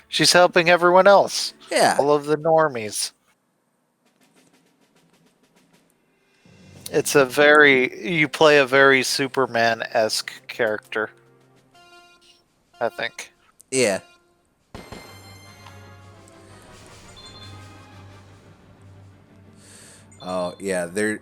Speaker 2: She's helping everyone else.
Speaker 1: yeah.
Speaker 2: All of the normies. It's you play a very Superman-esque character, I think.
Speaker 1: Yeah. Oh, yeah, they're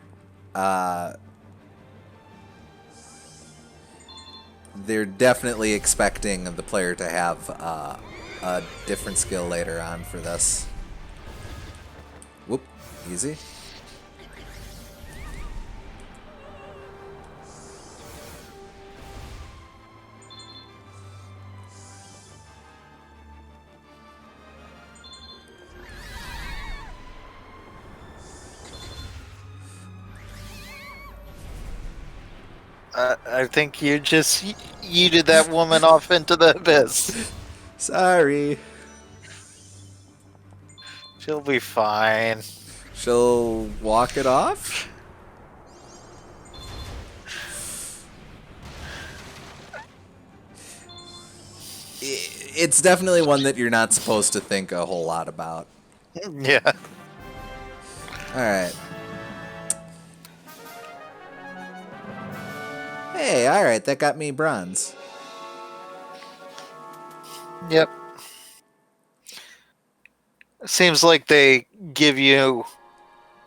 Speaker 1: they're definitely expecting the player to have a different skill later on for this. Whoop, easy.
Speaker 2: I think you just yeeted that woman off into the abyss.
Speaker 1: Sorry.
Speaker 2: She'll be fine.
Speaker 1: She'll walk it off? It's definitely one that you're not supposed to think a whole lot about.
Speaker 2: Yeah.
Speaker 1: Alright. Hey, alright, that got me bronze.
Speaker 2: Yep. Seems like they give you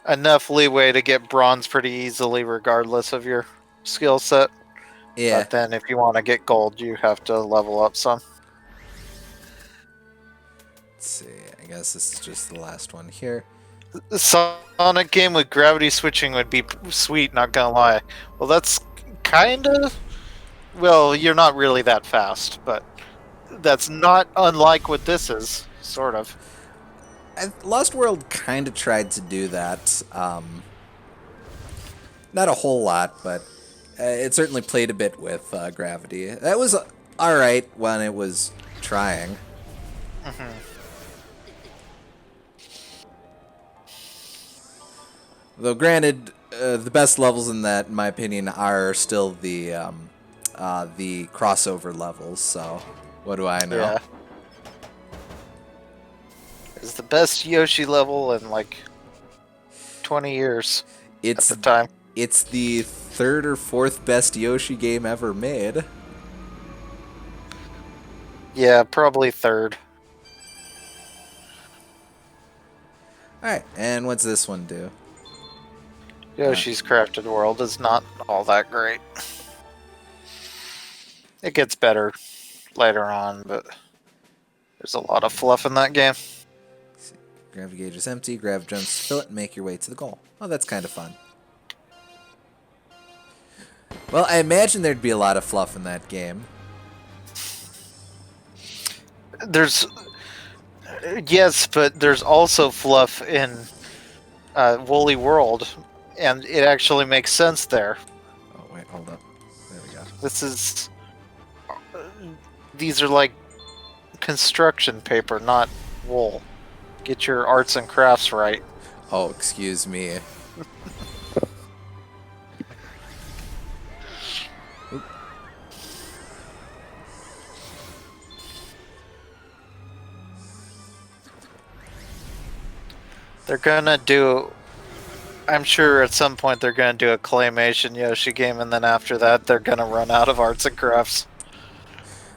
Speaker 2: enough leeway to get bronze pretty easily, regardless of your skill set.
Speaker 1: Yeah.
Speaker 2: But then, if you want to get gold, you have to level up some.
Speaker 1: Let's see. I guess this is just the last one here.
Speaker 2: The Sonic game with gravity switching would be sweet, not gonna lie. Well, that's kind of. Well, you're not really that fast, but that's not unlike what this is, sort of.
Speaker 1: Lost World kind of tried to do that. Not a whole lot, but it certainly played a bit with gravity. That was alright when it was trying.
Speaker 2: Mm-hmm.
Speaker 1: Though, granted, the best levels in that, in my opinion, are still the crossover levels. So, what do I know?
Speaker 2: Yeah. It's the best Yoshi level in like 20 years
Speaker 1: It's
Speaker 2: at the time.
Speaker 1: It's the third or fourth best Yoshi game ever made.
Speaker 2: Yeah, probably third.
Speaker 1: Alright, and what's this one do?
Speaker 2: Yoshi's Crafted World is not all that great. It gets better later on, but there's a lot of fluff in that game.
Speaker 1: Gravity gauge is empty, grab jumps, fill it, and make your way to the goal. Oh, that's kind of fun. Well, I imagine there'd be a lot of fluff in that game.
Speaker 2: There's... Yes, but there's also fluff in Woolly World, and it actually makes sense there.
Speaker 1: Oh, wait, hold up. There we go.
Speaker 2: This is... These are like construction paper, not wool. Get your arts and crafts right.
Speaker 1: Oh, excuse me. Oop.
Speaker 2: They're gonna do... I'm sure at some point they're gonna do a claymation Yoshi game, and then after that they're gonna run out of arts and crafts.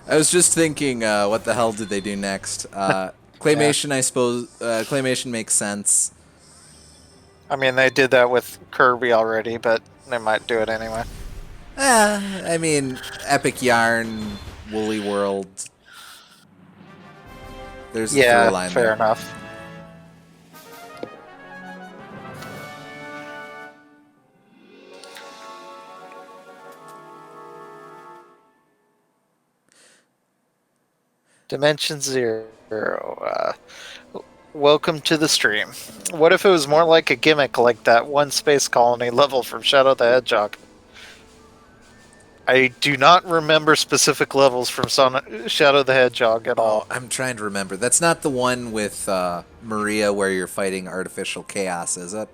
Speaker 1: I was just thinking, what the hell did they do next? Claymation, yeah. I suppose. Claymation makes sense.
Speaker 2: I mean, they did that with Kirby already, but they might do it anyway.
Speaker 1: I mean, Epic Yarn, Woolly World. There's a through line
Speaker 2: fair
Speaker 1: there.
Speaker 2: enough. Dimension Zero. Welcome to the stream. What if it was more like a gimmick like that one Space Colony level from Shadow the Hedgehog? I do not remember specific levels from Shadow the Hedgehog at all.
Speaker 1: I'm trying to remember. That's not the one with Maria where you're fighting artificial chaos, is it?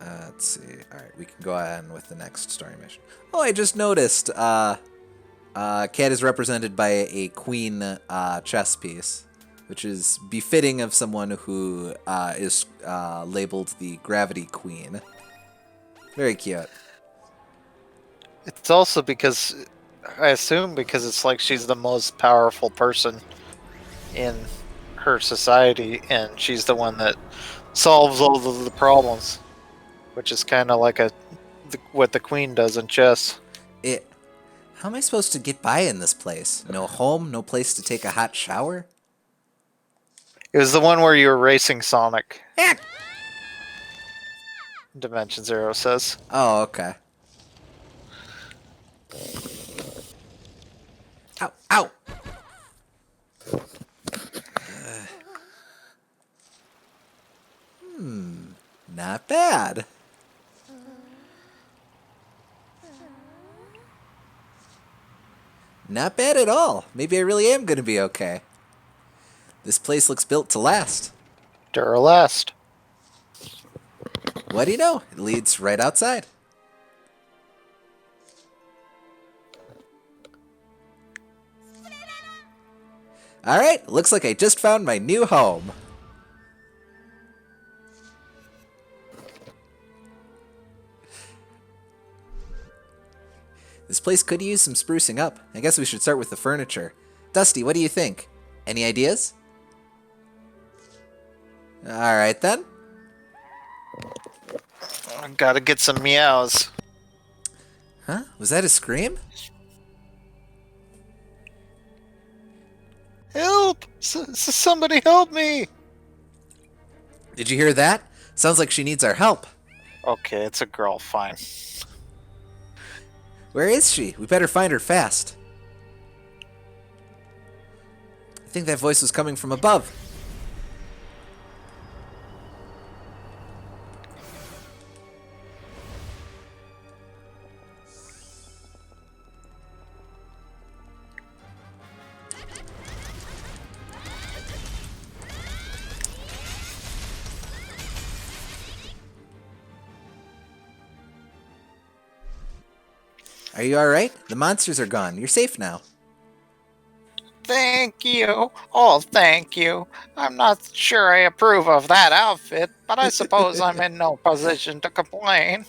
Speaker 1: Let's see. Alright, we can go on with the next story mission. Oh, I just noticed Cat is represented by a queen chess piece, which is befitting of someone who is labeled the Gravity Queen. Very cute.
Speaker 2: It's also because, I assume because it's like she's the most powerful person in her society, and she's the one that solves all of the problems. which is kind of like what the queen does in chess.
Speaker 1: It. How am I supposed to get by in this place? No home, no place to take a hot shower?
Speaker 2: It was the one where you were racing Sonic.
Speaker 1: Heck!
Speaker 2: Dimension Zero says.
Speaker 1: Oh, okay. Ow, ow! Not bad. Not bad at all. Maybe I really am going to be okay. This place looks built to last.
Speaker 2: Duralast.
Speaker 1: What do you know? It leads right outside. Alright, looks like I just found my new home. This place could use some sprucing up. I guess we should start with the furniture. Dusty, what do you think? Any ideas? Alright then.
Speaker 2: I gotta get some meows.
Speaker 1: Huh? Was that a scream?
Speaker 2: Help! Somebody help me!
Speaker 1: Did you hear that? Sounds like she needs our help.
Speaker 2: Okay, it's a girl, fine.
Speaker 1: Where is she? We better find her fast. I think that voice was coming from above. Are you alright? The monsters are gone. You're safe now.
Speaker 2: Thank you. Oh, thank you. I'm not sure I approve of that outfit, but I suppose I'm in no position to complain.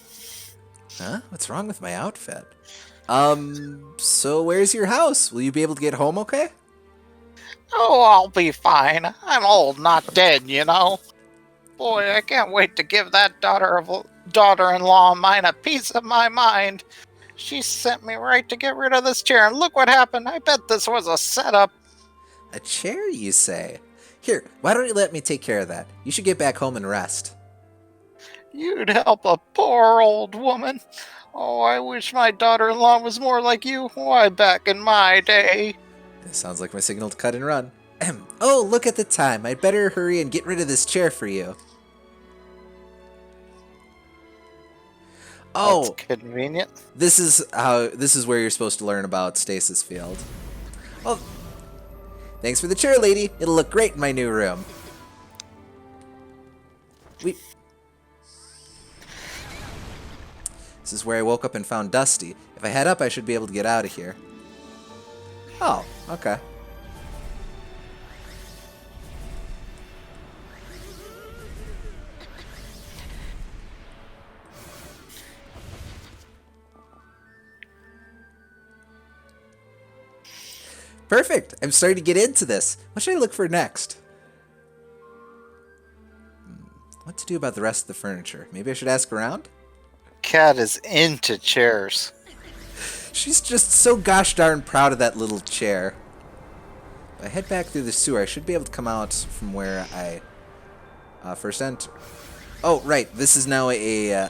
Speaker 1: Huh? What's wrong with my outfit? So where's your house? Will you be able to get home okay?
Speaker 2: Oh, I'll be fine. I'm old, not dead, you know. Boy, I can't wait to give that daughter-in-law of mine a piece of my mind. She sent me right to get rid of this chair, and look what happened. I bet this was a setup.
Speaker 1: A chair, you say? Here, why don't you let me take care of that? You should get back home and rest.
Speaker 2: You'd help a poor old woman. Oh, I wish my daughter-in-law was more like you. Why, back in my day.
Speaker 1: This sounds like my signal to cut and run. Oh, look at the time. I'd better hurry and get rid of this chair for you. Oh,
Speaker 2: That's convenient.
Speaker 1: this is where you're supposed to learn about stasis field. Oh, thanks for the chair, lady. It'll look great in my new room. This is where I woke up and found Dusty. If I head up, I should be able to get out of here. Oh, okay. Perfect. I'm starting to get into this. What should I look for next? What to do about the rest of the furniture? Maybe I should ask around?
Speaker 2: Cat is into chairs.
Speaker 1: She's just so gosh darn proud of that little chair. If I head back through the sewer, I should be able to come out from where I first entered. Oh, right. This is now a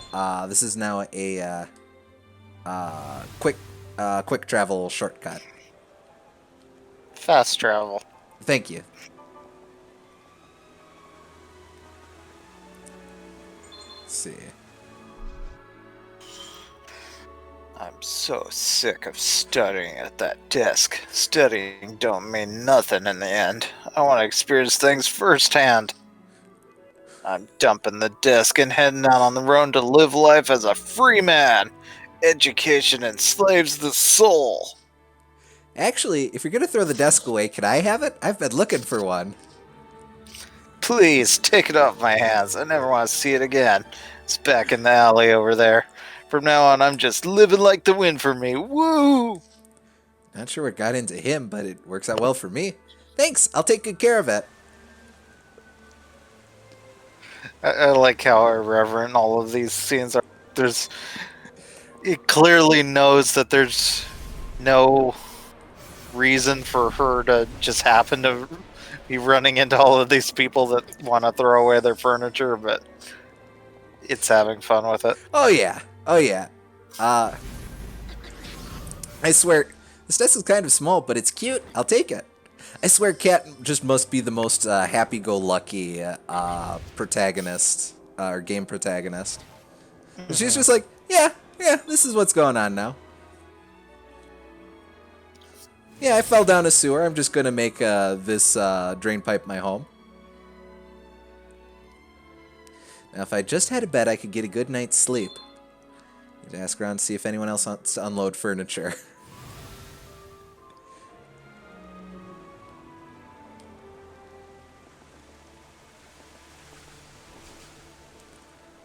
Speaker 1: quick travel shortcut.
Speaker 2: Fast travel.
Speaker 1: Thank you. Let's see.
Speaker 2: I'm so sick of studying at that desk. Studying don't mean nothing in the end. I want to experience things firsthand. I'm dumping the desk and heading out on the road to live life as a free man. Education enslaves the soul.
Speaker 1: Actually, if you're going to throw the desk away, can I have it? I've been looking for one.
Speaker 2: Please, take it off my hands. I never want to see it again. It's back in the alley over there. From now on, I'm just living like the wind for me. Woo!
Speaker 1: Not sure what got into him, but it works out well for me. Thanks, I'll take good care of it.
Speaker 2: I like how irreverent all of these scenes are. There's it clearly knows that there's no reason for her to just happen to be running into all of these people that want to throw away their furniture, but it's having fun with it.
Speaker 1: Oh yeah, oh yeah. Uh, I swear, this desk is kind of small, but it's cute. I'll take it. I swear, Cat just must be the most happy-go-lucky protagonist or game protagonist. She's just like, yeah, this is what's going on now. Yeah, I fell down a sewer. I'm just gonna make this drain pipe my home. Now, if I just had a bed, I could get a good night's sleep. Need to ask around to see if anyone else wants to unload furniture.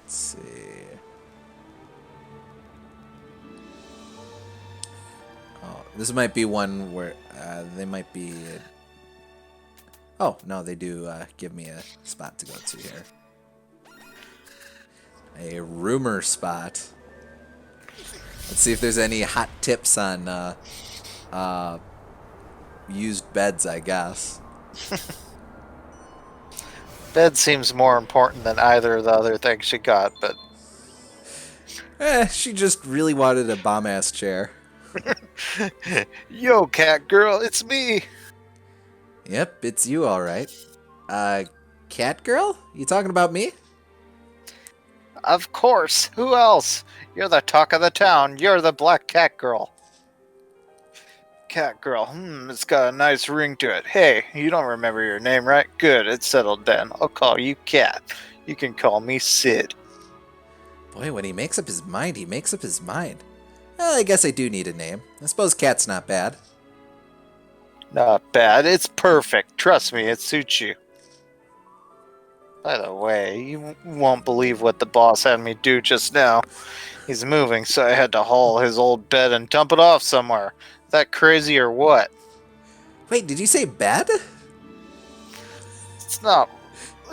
Speaker 1: Let's see. Oh, this might be one where they might be. Oh no, they do give me a spot to go to here. A rumor spot. Let's see if there's any hot tips on used beds, I guess.
Speaker 2: Bed seems more important than either of the other things she got, but
Speaker 1: She just really wanted a bomb-ass chair.
Speaker 2: yo, cat girl, it's me.
Speaker 1: Yep, it's you, all right. Cat girl? You talking about me?
Speaker 2: Of course. Who else? You're the talk of the town. You're the black cat girl. Cat girl. It's got a nice ring to it. Hey, you don't remember your name, right? Good, it's settled then. I'll call you Cat. You can call me Sid.
Speaker 1: Boy, when he makes up his mind, he makes up his mind. Well, I guess I do need a name. I suppose Cat's not bad.
Speaker 2: Not bad. It's perfect. Trust me, it suits you. By the way, you won't believe what the boss had me do just now. He's moving, so I had to haul his old bed and dump it off somewhere. That crazy or what?
Speaker 1: Wait, did you say bed?
Speaker 2: It's not.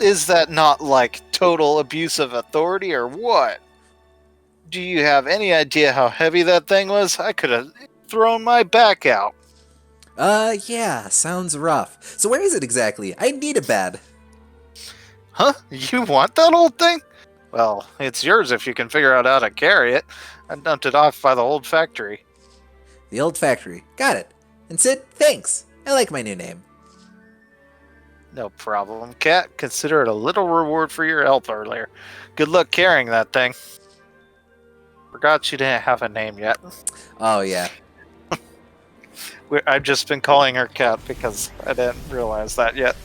Speaker 2: Is that not like total abuse of authority or what? Do you have any idea how heavy that thing was? I could have thrown my back out.
Speaker 1: Yeah, sounds rough. So where is it exactly? I need a bed.
Speaker 2: Huh? You want that old thing? Well, it's yours if you can figure out how to carry it. I dumped it off by the old factory.
Speaker 1: The old factory. Got it. And Sid, thanks. I like my new name.
Speaker 2: No problem, Cat. Consider it a little reward for your help earlier. Good luck carrying that thing. Forgot she didn't have a name yet.
Speaker 1: Oh, yeah.
Speaker 2: I've just been calling her Cat because I didn't realize that yet.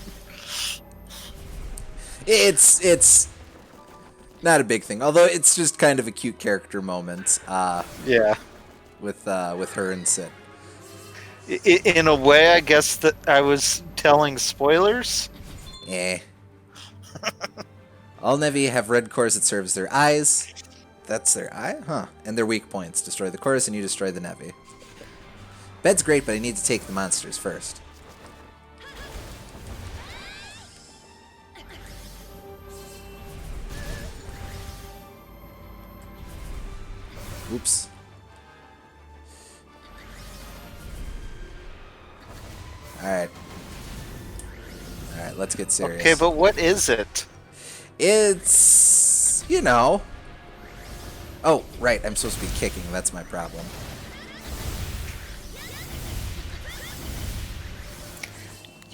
Speaker 1: It's not a big thing, although it's just kind of a cute character moment.
Speaker 2: Yeah.
Speaker 1: With her and Sid.
Speaker 2: In a way, I guess that I was telling spoilers.
Speaker 1: Eh. All Nevi have red cores that serve as their eyes. That's their eye? Huh. And their weak points. Destroy the chorus and you destroy the Nevi. Bed's great, but I need to take the monsters first. Oops. Alright. Alright, let's get serious.
Speaker 2: Okay, but what is it?
Speaker 1: It's... you know... Oh, right, I'm supposed to be kicking. That's my problem.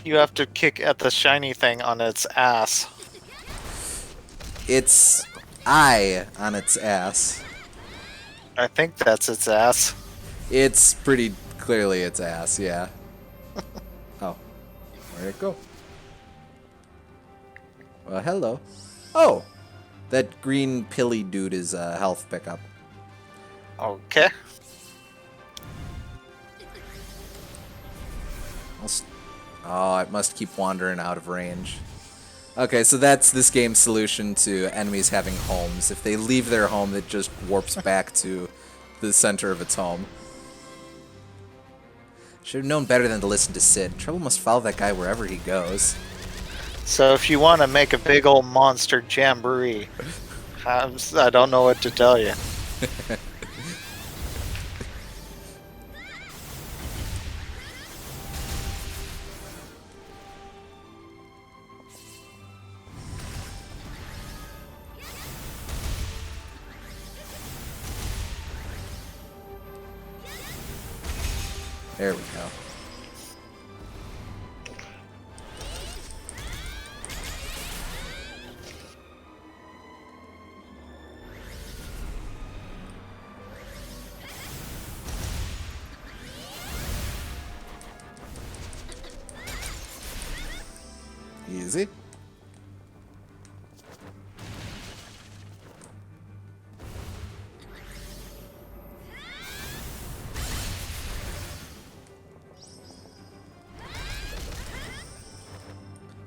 Speaker 2: You have to kick at the shiny thing on its ass.
Speaker 1: It's eye on its ass.
Speaker 2: I think that's its ass.
Speaker 1: It's pretty clearly its ass, yeah. Oh, where'd it go? Well, hello. Oh, that green pilly dude is a health pickup.
Speaker 2: Okay.
Speaker 1: Oh, it must keep wandering out of range. Okay, so that's this game's solution to enemies having homes. If they leave their home, it just warps back to the center of its home. Should have known better than to listen to Sid. Trouble must follow that guy wherever he goes.
Speaker 2: So if you want to make a big old monster jamboree, I don't know what to tell you.
Speaker 1: There we go. Easy.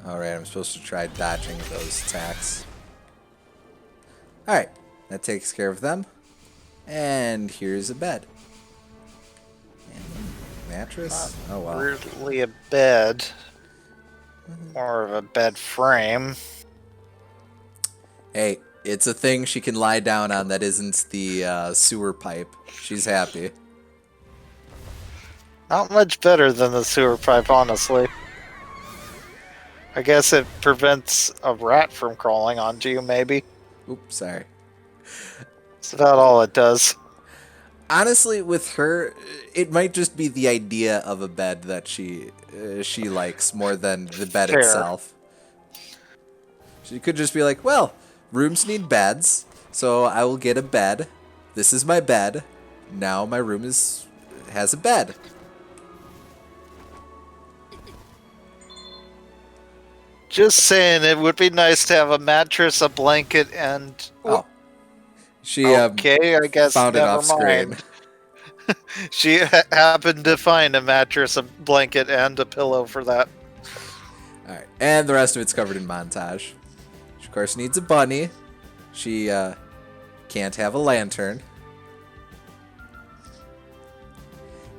Speaker 1: Alright, I'm supposed to try dodging those attacks. Alright, that takes care of them. And here's a bed. And a mattress? Oh, wow.
Speaker 2: Really a bed. More of a bed frame.
Speaker 1: Hey, it's a thing she can lie down on that isn't the sewer pipe. She's happy.
Speaker 2: Not much better than the sewer pipe, honestly. I guess it prevents a rat from crawling onto you, maybe.
Speaker 1: Oops, sorry.
Speaker 2: That's about all it does.
Speaker 1: Honestly, with her, it might just be the idea of a bed that she likes more than the bed
Speaker 2: Fair.
Speaker 1: itself. She could just be like, well, rooms need beds, so I will get a bed. This is my bed. Now my room has a bed.
Speaker 2: Just saying, it would be nice to have a mattress, a blanket, and...
Speaker 1: Oh. She
Speaker 2: okay, I guess
Speaker 1: found it
Speaker 2: never
Speaker 1: off screen.
Speaker 2: mind. She happened to find a mattress, a blanket, and a pillow for that.
Speaker 1: Alright, and the rest of it's covered in montage. She, of course, needs a bunny. She can't have a lantern.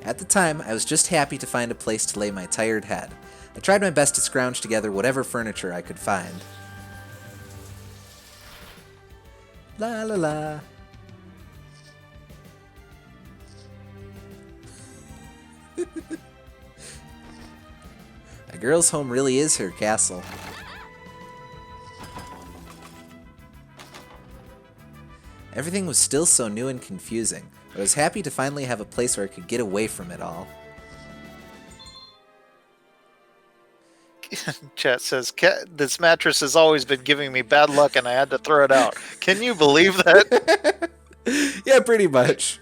Speaker 1: At the time, I was just happy to find a place to lay my tired head. I tried my best to scrounge together whatever furniture I could find. La la la. A girl's home really is her castle. Everything was still so new and confusing. I was happy to finally have a place where I could get away from it all.
Speaker 2: Chat says, this mattress has always been giving me bad luck and I had to throw it out. Can you believe that?
Speaker 1: Yeah, pretty much.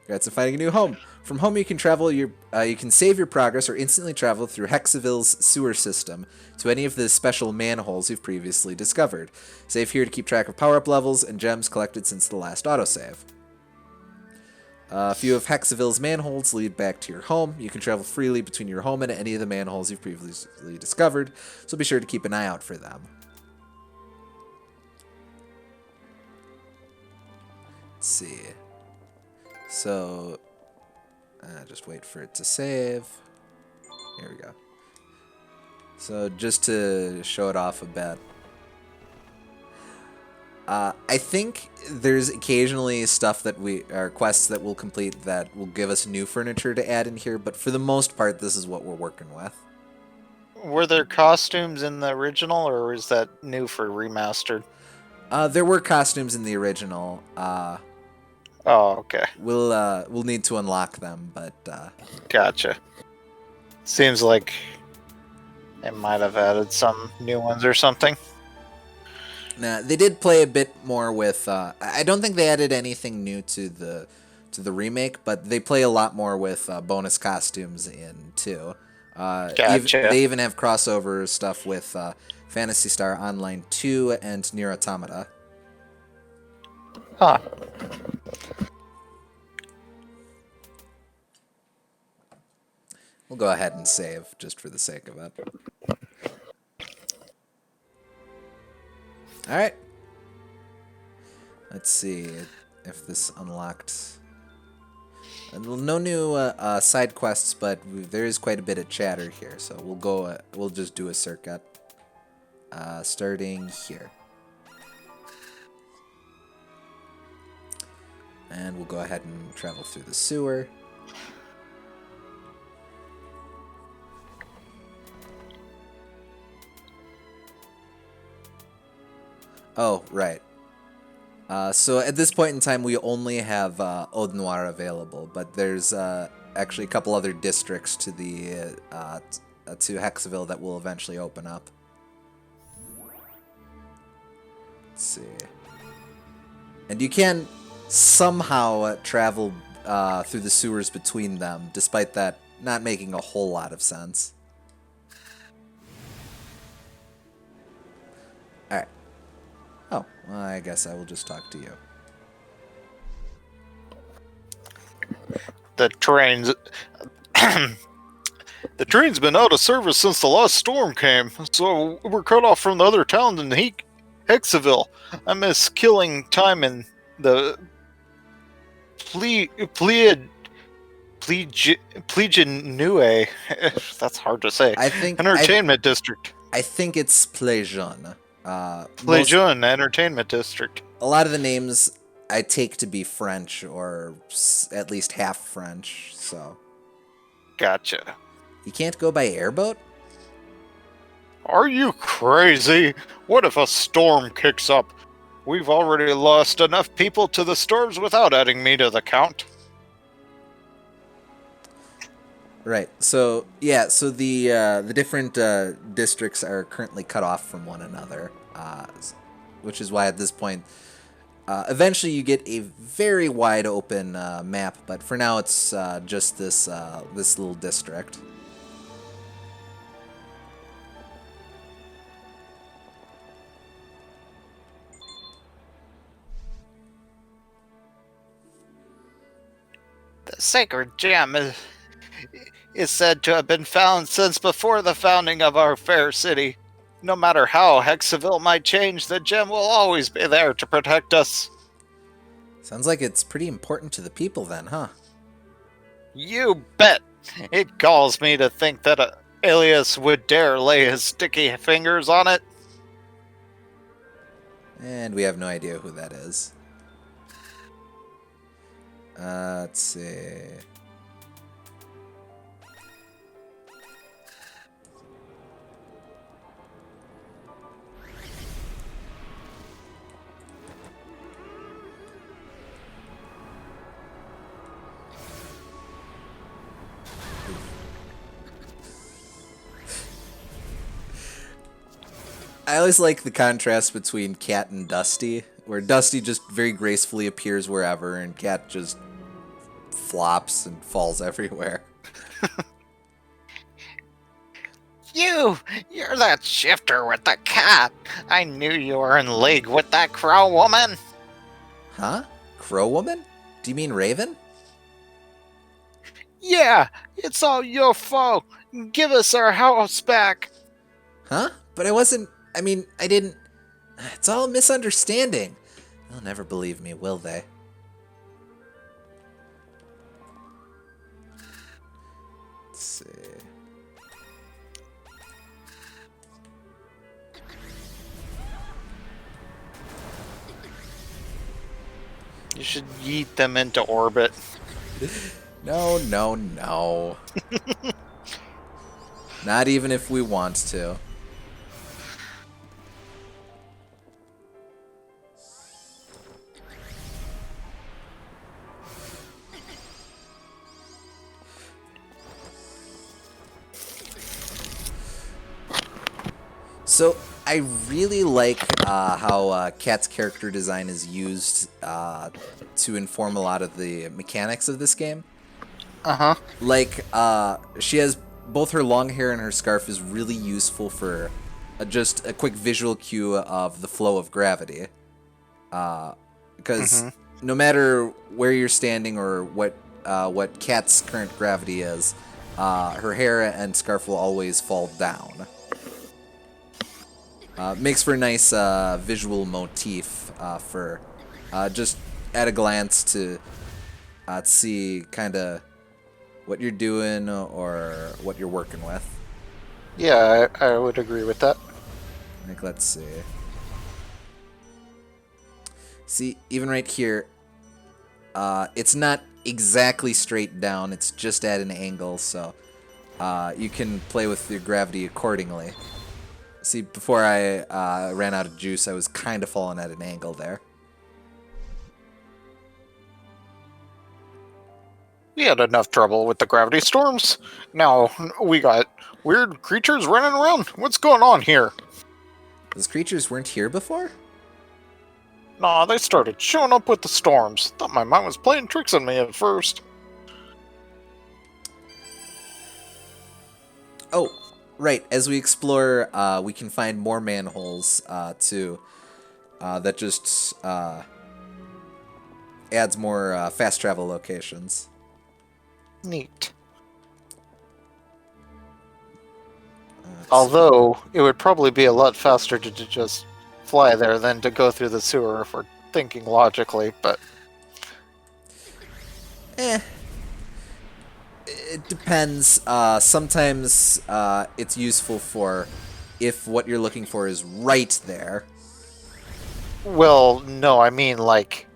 Speaker 1: Congrats on finding a new home. From home, you can travel you can save your progress or instantly travel through Hexaville's sewer system to any of the special manholes you've previously discovered. Save here to keep track of power-up levels and gems collected since the last autosave. A few of Hexaville's manholes lead back to your home. You can travel freely between your home and any of the manholes you've previously discovered, so be sure to keep an eye out for them. Let's see. So, just wait for it to save. Here we go. So, just to show it off a bit. I think there's occasionally stuff that quests that we'll complete that will give us new furniture to add in here, but for the most part, this is what we're working with.
Speaker 2: Were there costumes in the original, or is that new for remastered?
Speaker 1: There were costumes in the original.
Speaker 2: Oh, okay.
Speaker 1: We'll need to unlock them, but
Speaker 2: Gotcha. Seems like it might have added some new ones or something.
Speaker 1: nah, they did play a bit more with. I don't think they added anything new to the remake, but they play a lot more with bonus costumes in too.
Speaker 2: Gotcha.
Speaker 1: They even have crossover stuff with Phantasy Star Online 2 and Nier Automata.
Speaker 2: Huh.
Speaker 1: We'll go ahead and save just for the sake of it. Alright. Let's see if this unlocked No new side quests, but there is quite a bit of chatter here, so we'll go. We'll just do a circuit, starting here, and we'll go ahead and travel through the sewer. Oh, right. So at this point in time, we only have Eau Noire available, but there's actually a couple other districts to the to Hexaville that will eventually open up. Let's see. And you can somehow travel through the sewers between them, despite that not making a whole lot of sense. Alright. Oh, well, I guess I will just talk to you.
Speaker 2: The train's the train's been out of service since the last storm came, so we're cut off from the other towns in Hexaville. I miss killing time in the Plejanue. That's hard to say.
Speaker 1: I think
Speaker 2: Entertainment District.
Speaker 1: I think it's Plejeune.
Speaker 2: Plejeune Entertainment District.
Speaker 1: A lot of the names I take to be French or at least half French, so.
Speaker 2: Gotcha.
Speaker 1: You can't go by airboat?
Speaker 2: Are you crazy? What if a storm kicks up? We've already lost enough people to the storms without adding me to the count.
Speaker 1: Right. So yeah. So the different districts are currently cut off from one another, which is why at this point, eventually you get a very wide open map. But for now, it's just this this little district.
Speaker 2: The sacred gem is said to have been found since before the founding of our fair city. No matter how Hexaville might change, the gem will always be there to protect us.
Speaker 1: Sounds like it's pretty important to the people then, huh?
Speaker 2: You bet! It galls me to think that Alias would dare lay his sticky fingers on it.
Speaker 1: And we have no idea who that is. Let's see. I always like the contrast between Cat and Dusty, where Dusty just very gracefully appears wherever, and Cat just flops and falls everywhere.
Speaker 2: You're that shifter with the cat. I knew you were in league with that crow woman.
Speaker 1: Huh? Crow Woman? Do you mean Raven?
Speaker 2: Yeah, it's all your fault. Give us our house back.
Speaker 1: Huh? But I wasn't. I mean, I didn't. It's all a misunderstanding. They'll never believe me, will they? Let's see.
Speaker 2: You should yeet them into orbit.
Speaker 1: No, no, no. Not even if we want to. So I really like how Kat's character design is used to inform a lot of the mechanics of this game.
Speaker 2: Uh-huh.
Speaker 1: Like, she has both her long hair and her scarf is really useful for just a quick visual cue of the flow of gravity. Because no matter where you're standing or what Kat's current gravity is, her hair and scarf will always fall down. Makes for a nice visual motif for just at a glance to to see kind of what you're doing or what you're working with.
Speaker 2: Yeah, I would agree with that.
Speaker 1: Like, let's see. See, even right here, it's not exactly straight down. It's just at an angle, so you can play with your gravity accordingly. See, before I ran out of juice, I was kind of falling at an angle there.
Speaker 2: We had enough trouble with the gravity storms. Now we got weird creatures running around. What's going on here?
Speaker 1: Those creatures weren't here before?
Speaker 2: Nah, they started showing up with the storms. Thought my mind was playing tricks on me at first.
Speaker 1: Oh, right. As we explore, we can find more manholes, too. That just adds more fast travel locations.
Speaker 2: Neat. Although, it would probably be a lot faster to just fly there than to go through the sewer if we're thinking logically, but...
Speaker 1: It depends. Sometimes it's useful for if what you're looking for is right there.
Speaker 2: Well, no, I mean, like...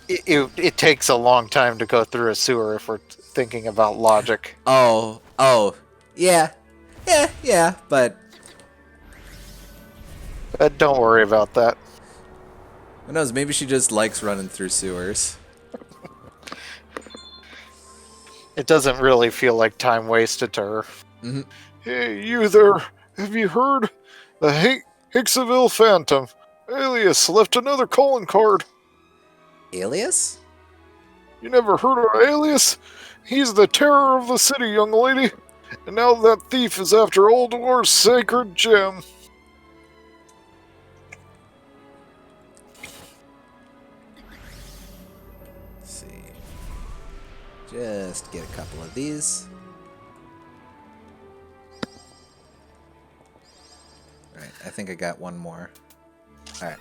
Speaker 2: It takes a long time to go through a sewer if we're thinking about logic.
Speaker 1: Oh, yeah, but
Speaker 2: Don't worry about that.
Speaker 1: who knows, maybe she just likes running through sewers.
Speaker 2: It doesn't really feel like time wasted to her.
Speaker 1: Mm-hmm.
Speaker 2: Hey, you there. Have you heard? The Hicksville Phantom. Alias left another calling card.
Speaker 1: Alias?
Speaker 2: You never heard of Alias? He's the terror of the city, young lady. And now that thief is after Old War's sacred gem.
Speaker 1: Let's see. Just get a couple of these. Alright, I think I got one more. Alright.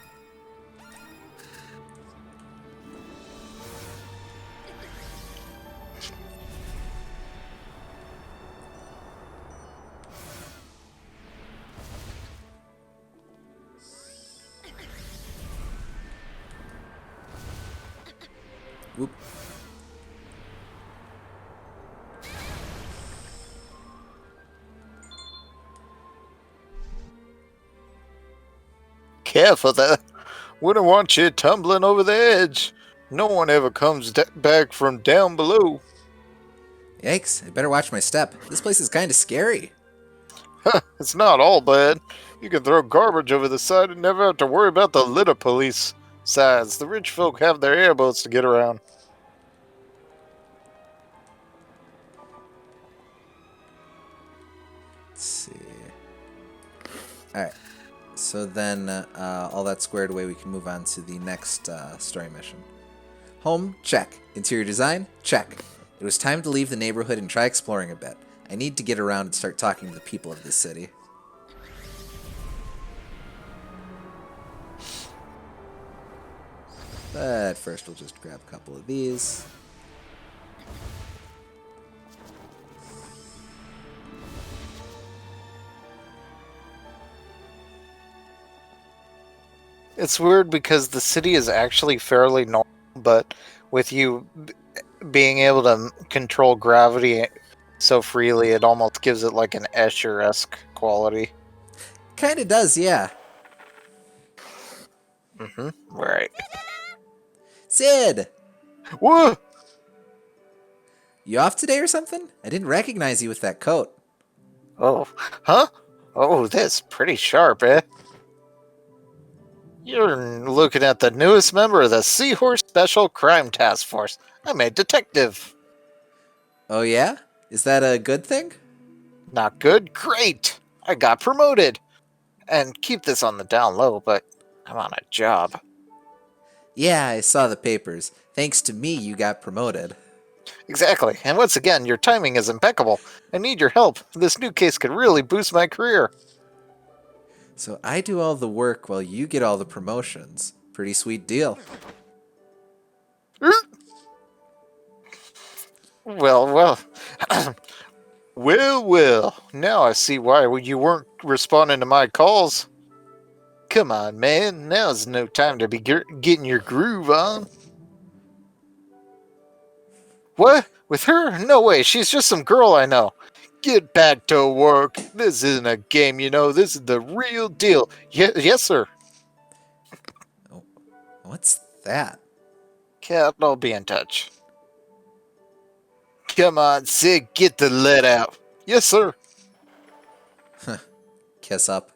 Speaker 1: Whoop.
Speaker 2: Careful there. Wouldn't want you tumbling over the edge. No one ever comes back from down below.
Speaker 1: Yikes, I better watch my step. This place is kind of scary.
Speaker 2: It's not all bad. You can throw garbage over the side and never have to worry about the litter police. Besides, the rich folk have their airboats to get around.
Speaker 1: Let's see. Alright. So then, all that squared away, we can move on to the next story mission. Home, check. Interior design, check. It was time to leave the neighborhood and try exploring a bit. I need to get around and start talking to the people of this city. But first, we'll just grab a couple of these.
Speaker 2: It's weird because the city is actually fairly normal, but with you being able to control gravity so freely, it almost gives it like an Escher-esque quality.
Speaker 1: Kinda does, yeah.
Speaker 2: Mm-hmm. Right.
Speaker 1: Sid!
Speaker 2: Whoa!
Speaker 1: You off today or something? I didn't recognize you with that coat.
Speaker 2: Oh. Huh? Oh, that's pretty sharp, eh? You're looking at the newest member of the Seahorse Special Crime Task Force. I'm a detective.
Speaker 1: Oh yeah? Is that a good thing?
Speaker 2: Not good? Great! I got promoted. And keep this on the down low, but I'm on a job.
Speaker 1: Yeah, I saw the papers. Thanks to me, you got promoted.
Speaker 2: Exactly. And once again, your timing is impeccable. I need your help. This new case could really boost my career.
Speaker 1: So I do all the work while you get all the promotions. Pretty sweet deal.
Speaker 2: Well, well. Well. Now I see why you weren't responding to my calls. Come on, man. Now's no time to be getting your groove on. What? With her? No way. She's just some girl I know. Get back to work. This isn't a game, you know. This is the real deal. Yes, sir.
Speaker 1: Oh, what's that?
Speaker 2: Cat, I'll be in touch. Come on, Sid, get the lead out. Yes, sir.
Speaker 1: Kiss up.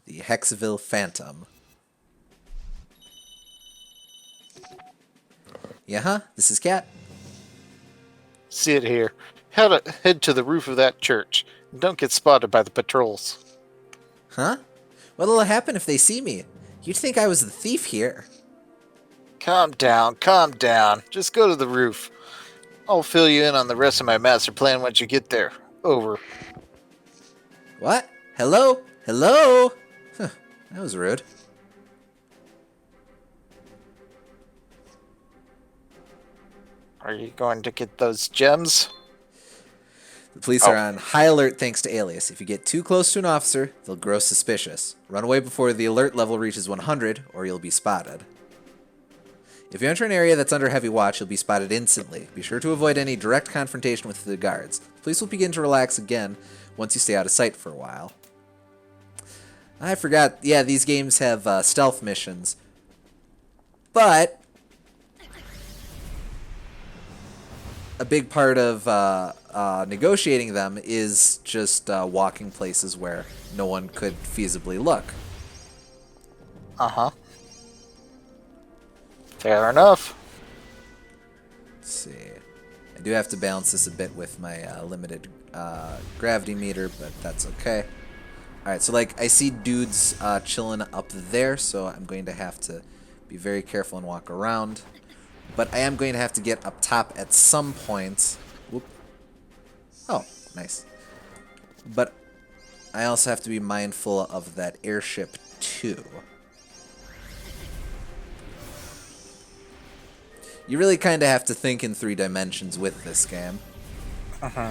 Speaker 1: The Hexaville Phantom. Yeah, this is Cat.
Speaker 2: Sid here. Head to the roof of that church. Don't get spotted by the patrols.
Speaker 1: Huh? What'll happen if they see me? You'd think I was the thief here.
Speaker 2: Calm down, calm down. Just go to the roof. I'll fill you in on the rest of my master plan once you get there. Over.
Speaker 1: What? Hello? Hello? Huh, that was rude.
Speaker 2: Are you going to get those gems?
Speaker 1: The police are on high alert thanks to Alias. If you get too close to an officer, they'll grow suspicious. Run away before the alert level reaches 100, or you'll be spotted. If you enter an area that's under heavy watch, you'll be spotted instantly. Be sure to avoid any direct confrontation with the guards. Police will begin to relax again once you stay out of sight for a while. I forgot, yeah, these games have stealth missions. But a big part of negotiating them is just walking places where no one could feasibly look.
Speaker 2: Uh-huh. Fair enough.
Speaker 1: Let's see. I do have to balance this a bit with my limited gravity meter, but that's okay. Alright, so like I see dudes chilling up there, so I'm going to have to be very careful and walk around. But I am going to have to get up top at some point. Whoop. Oh, nice. But I also have to be mindful of that airship too. You really kind of have to think in 3 dimensions with this game.
Speaker 2: Uh-huh.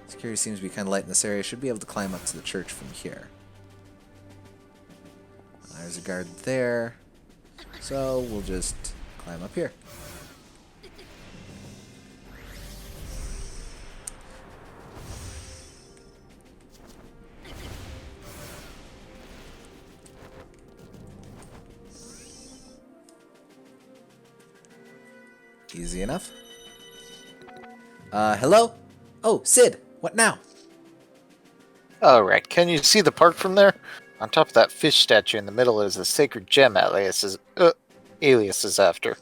Speaker 1: Security seems to be kind of light in this area. Should be able to climb up to the church from here. There's a guard there. So we'll just climb up here. Easy enough. Hello? Oh, Sid, what now?
Speaker 2: Alright, can you see the park from there? On top of that fish statue in the middle is the sacred gem Alias is after.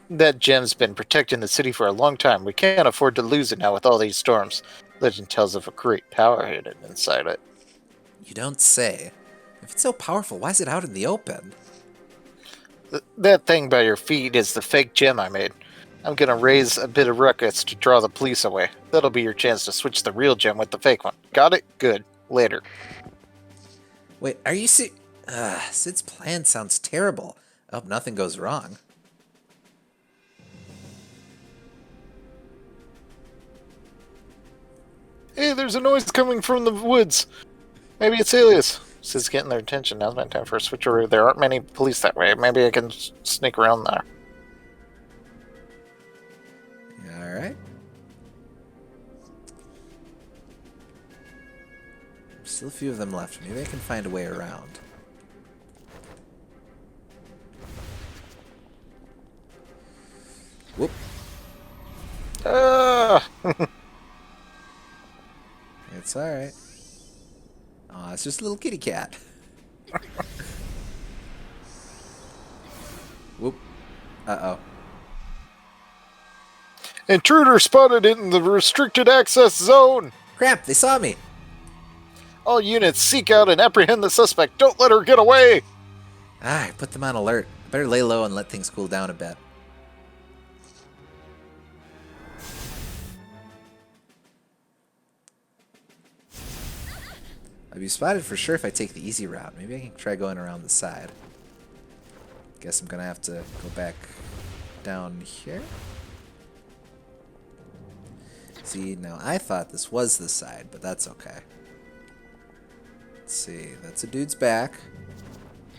Speaker 2: That gem's been protecting the city for a long time. We can't afford to lose it now with all these storms. Legend tells of a great power hidden inside it.
Speaker 1: You don't say. If it's so powerful, why is it out in the open?
Speaker 2: That thing by your feet is the fake gem I made. I'm gonna raise a bit of ruckus to draw the police away. That'll be your chance to switch the real gem with the fake one. Got it? Good. Later.
Speaker 1: Wait, are you Sid's plan sounds terrible. I hope nothing goes wrong.
Speaker 2: Hey, there's a noise coming from the woods. Maybe it's Alias. Sid's getting their attention. Now's my time for a switcheroo. There aren't many police that way. Maybe I can sneak around there.
Speaker 1: Alright. Still a few of them left. Maybe I can find a way around. Whoop. It's alright. Aw, it's just a little kitty cat. Whoop. Uh-oh.
Speaker 2: Intruder spotted in the restricted access zone.
Speaker 1: Crap, they saw me.
Speaker 2: All units seek out and apprehend the suspect. Don't let her get away.
Speaker 1: Ah, I put them on alert. Better lay low and let things cool down a bit. I'd be spotted for sure if I take the easy route. Maybe I can try going around the side. Guess I'm gonna have to go back down here. See, now I thought this was the side, but that's okay. Let's see, that's a dude's back.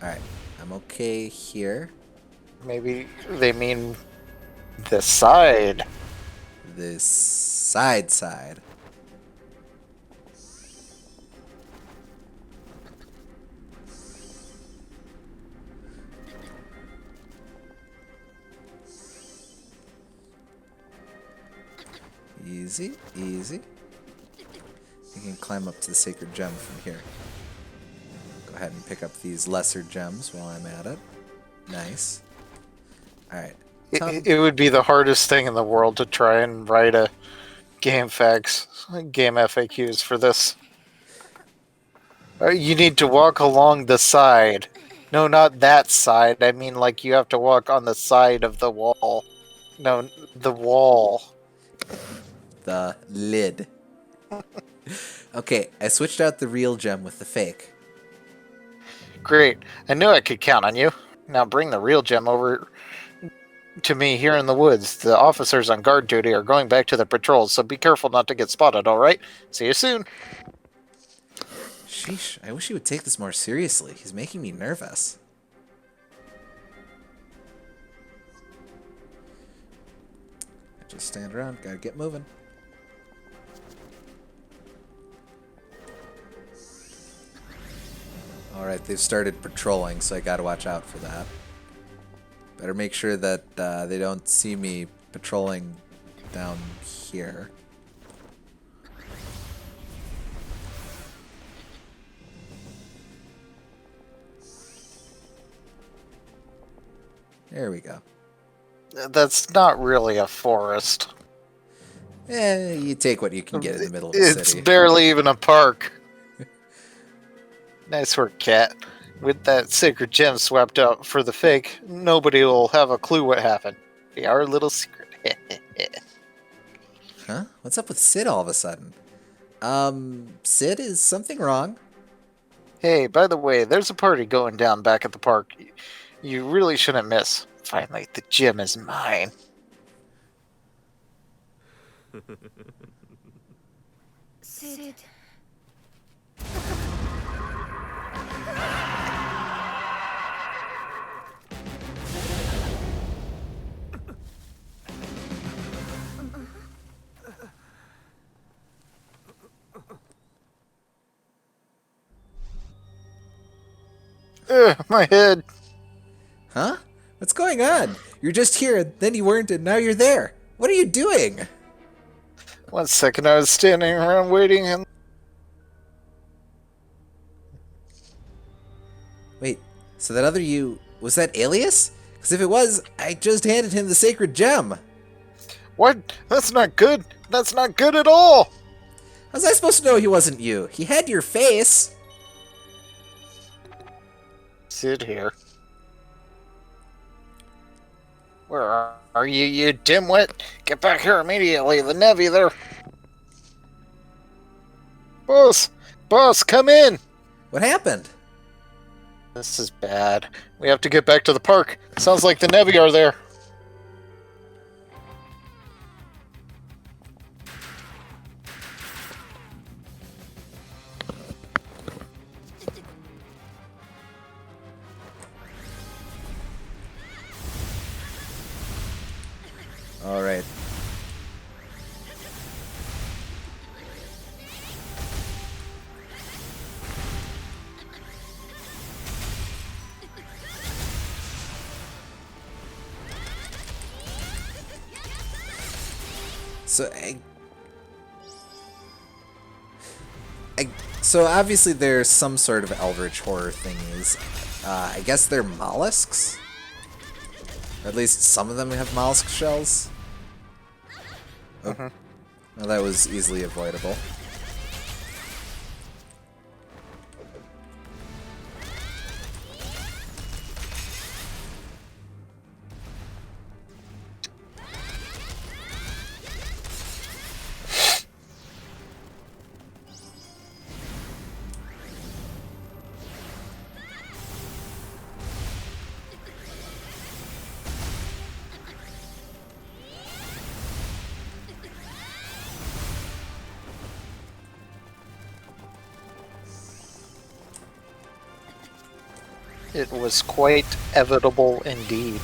Speaker 1: Alright, I'm okay here.
Speaker 2: Maybe they mean the side.
Speaker 1: This side. Easy, easy. You can climb up to the sacred gem from here. Go ahead and pick up these lesser gems while I'm at it. Nice. Alright.
Speaker 2: It would be the hardest thing in the world to try and write a game FAQs for this. You need to walk along the side. No, not that side. I mean, like, you have to walk on the side of the wall. No, the wall.
Speaker 1: The lid. Okay, I switched out the real gem with the fake.
Speaker 2: Great. I knew I could count on you. Now bring the real gem over to me here in the woods. The officers on guard duty are going back to their patrols, so be careful not to get spotted, alright? See you soon.
Speaker 1: Sheesh, I wish he would take this more seriously. He's making me nervous. I just stand around, gotta get moving. Alright, they've started patrolling, so I gotta watch out for that. Better make sure that they don't see me patrolling down here. There we go.
Speaker 2: That's not really a forest.
Speaker 1: You take what you can get in the middle of the
Speaker 2: It's
Speaker 1: city.
Speaker 2: barely even a park. Nice work, Cat. With that sacred gem swapped out for the fake, nobody will have a clue what happened. Be our little secret.
Speaker 1: Huh? What's up with Sid all of a sudden? Sid, is something wrong?
Speaker 2: Hey, by the way, there's a party going down back at the park. You really shouldn't miss. Finally, the gem is mine.
Speaker 3: Sid.
Speaker 2: My head.
Speaker 1: Huh? What's going on? You're just here, then you weren't, and now you're there. What are you doing?
Speaker 2: 1 second, I was standing around waiting and...
Speaker 1: Wait, so that other you, was that Alias? Because if it was, I just handed him the sacred gem.
Speaker 2: What? That's not good. That's not good at all.
Speaker 1: How was I supposed to know he wasn't you? He had your face.
Speaker 2: Sid here. Where are you, you dimwit? Get back here immediately. The Nevi there. Boss, come in.
Speaker 1: What happened?
Speaker 2: This is bad. We have to get back to the park. Sounds like the Nevi are there.
Speaker 1: All right. So obviously there's some sort of eldritch horror thingies. I guess they're mollusks? Or at least some of them have mollusk shells. Oh. Well, that was easily avoidable.
Speaker 2: It was quite evitable indeed.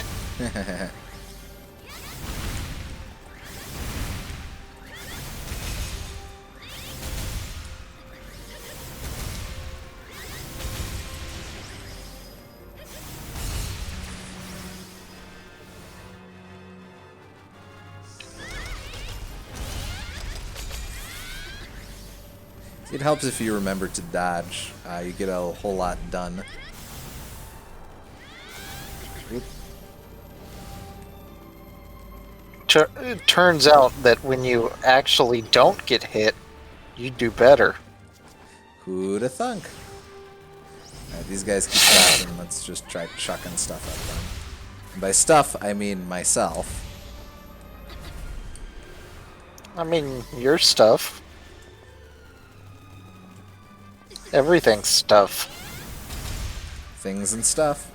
Speaker 1: It helps if you remember to dodge. You get a whole lot done.
Speaker 2: It turns out that when you actually don't get hit, you do better.
Speaker 1: Who'da thunk? Alright, these guys keep talking. Let's just try chucking stuff at them. And by stuff, I mean myself.
Speaker 2: I mean, your stuff. Everything's stuff.
Speaker 1: Things and stuff.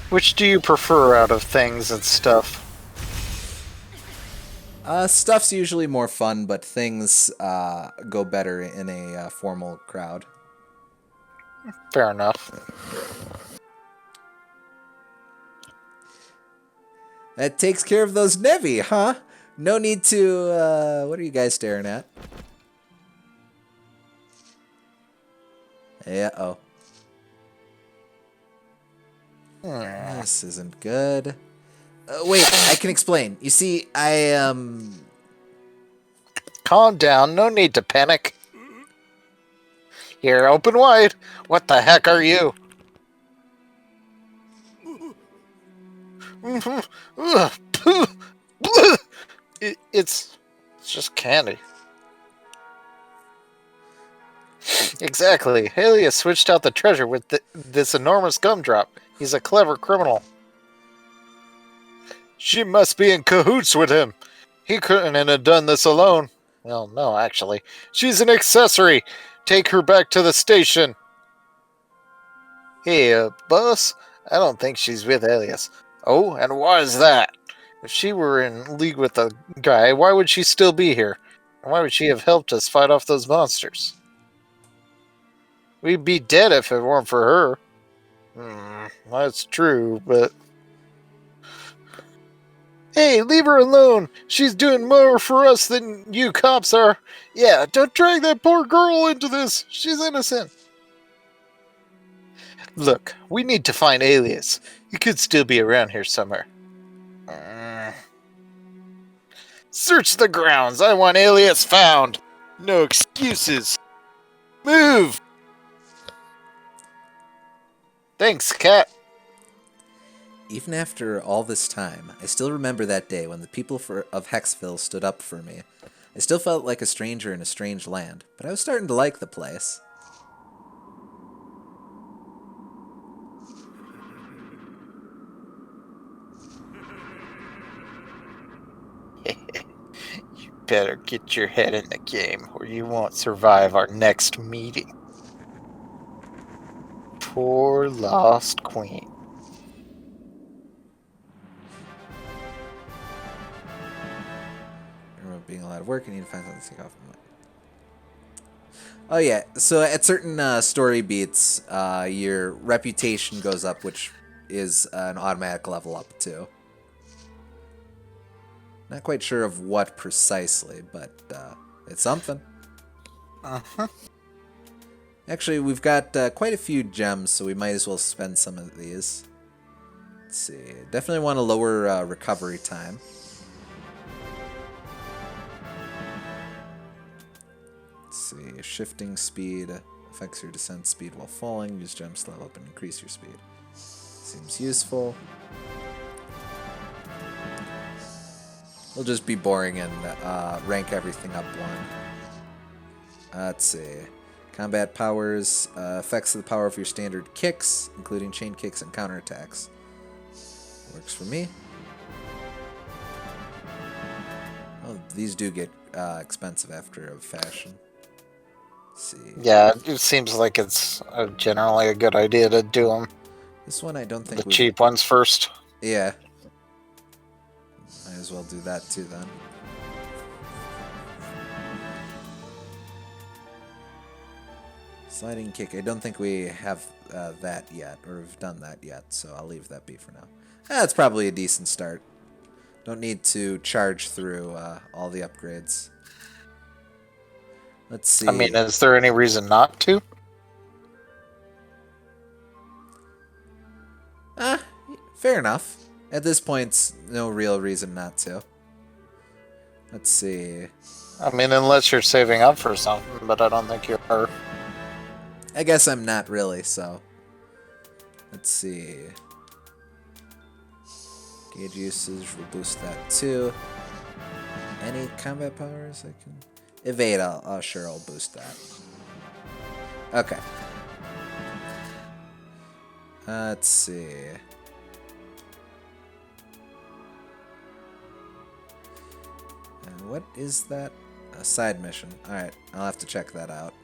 Speaker 2: Which do you prefer out of things and stuff?
Speaker 1: Stuff's usually more fun, but things go better in a formal crowd.
Speaker 2: Fair enough.
Speaker 1: That takes care of those Nevi, huh? No need to, what are you guys staring at? Yeah, oh. This isn't good. Wait, I can explain. You see,
Speaker 2: Calm down, no need to panic. Here, open wide. What the heck are you? It's just candy. Exactly. Alias switched out the treasure with this enormous gumdrop. He's a clever criminal. She must be in cahoots with him. He couldn't have done this alone. Well, no, actually. She's an accessory. Take her back to the station. Hey, boss? I don't think she's with Alias. Oh, and why is that? If she were in league with the guy, why would she still be here? And why would she have helped us fight off those monsters? We'd be dead if it weren't for her. That's true, but... Hey, leave her alone! She's doing more for us than you cops are! Yeah, don't drag that poor girl into this! She's innocent! Look, we need to find Alias. He could still be around here somewhere. Search the grounds! I want Alias found! No excuses! Move! Thanks, Cat.
Speaker 1: even after all this time, I still remember that day when the people of Hexville stood up for me. I still felt like a stranger in a strange land, but I was starting to like the place.
Speaker 2: You better get your head in the game, or you won't survive our next meeting. Poor lost queen.
Speaker 1: Remember being a lot of work, I need to find something to take off my mind. Oh yeah, so at certain story beats, your reputation goes up, which is an automatic level up too. Not quite sure of what precisely, but it's something.
Speaker 2: Uh-huh.
Speaker 1: Actually, we've got quite a few gems, so we might as well spend some of these. Let's see. Definitely want to lower recovery time. Let's see. Shifting speed affects your descent speed while falling. Use gems to level up and increase your speed. Seems useful. We'll just be boring and rank everything up one. Let's see. Combat powers, effects of the power of your standard kicks, including chain kicks and counterattacks. Works for me. Oh, these do get expensive after a fashion. Let's see.
Speaker 2: Yeah, it seems like it's generally a good idea to do them.
Speaker 1: This one I don't think
Speaker 2: the cheap ones first.
Speaker 1: Yeah. Might as well do that too then. Sliding kick. I don't think we have that yet, or have done that yet, so I'll leave that be for now. That's probably a decent start. Don't need to charge through all the upgrades. Let's see.
Speaker 2: I mean, is there any reason not to?
Speaker 1: Fair enough. At this point, no real reason not to. Let's see.
Speaker 2: I mean, unless you're saving up for something, but I don't think you are.
Speaker 1: I guess I'm not really, so. Let's see. Gauge usage will boost that too. Any combat powers I can... Evade, sure, I'll boost that. Okay. Let's see. And what is that? A side mission. Alright, I'll have to check that out.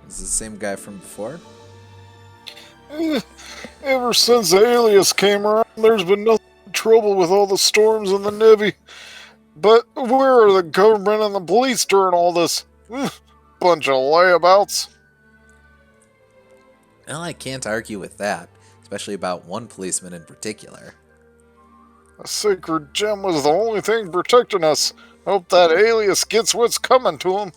Speaker 1: Is it the same guy from before?
Speaker 4: Ever since the Alias came around, there's been nothing but trouble with all the storms in the Navy. But where are the government and the police during all this? Bunch of layabouts.
Speaker 1: Well, I can't argue with that, especially about one policeman in particular.
Speaker 4: The sacred gem was the only thing protecting us. Hope that Alias gets what's coming to him.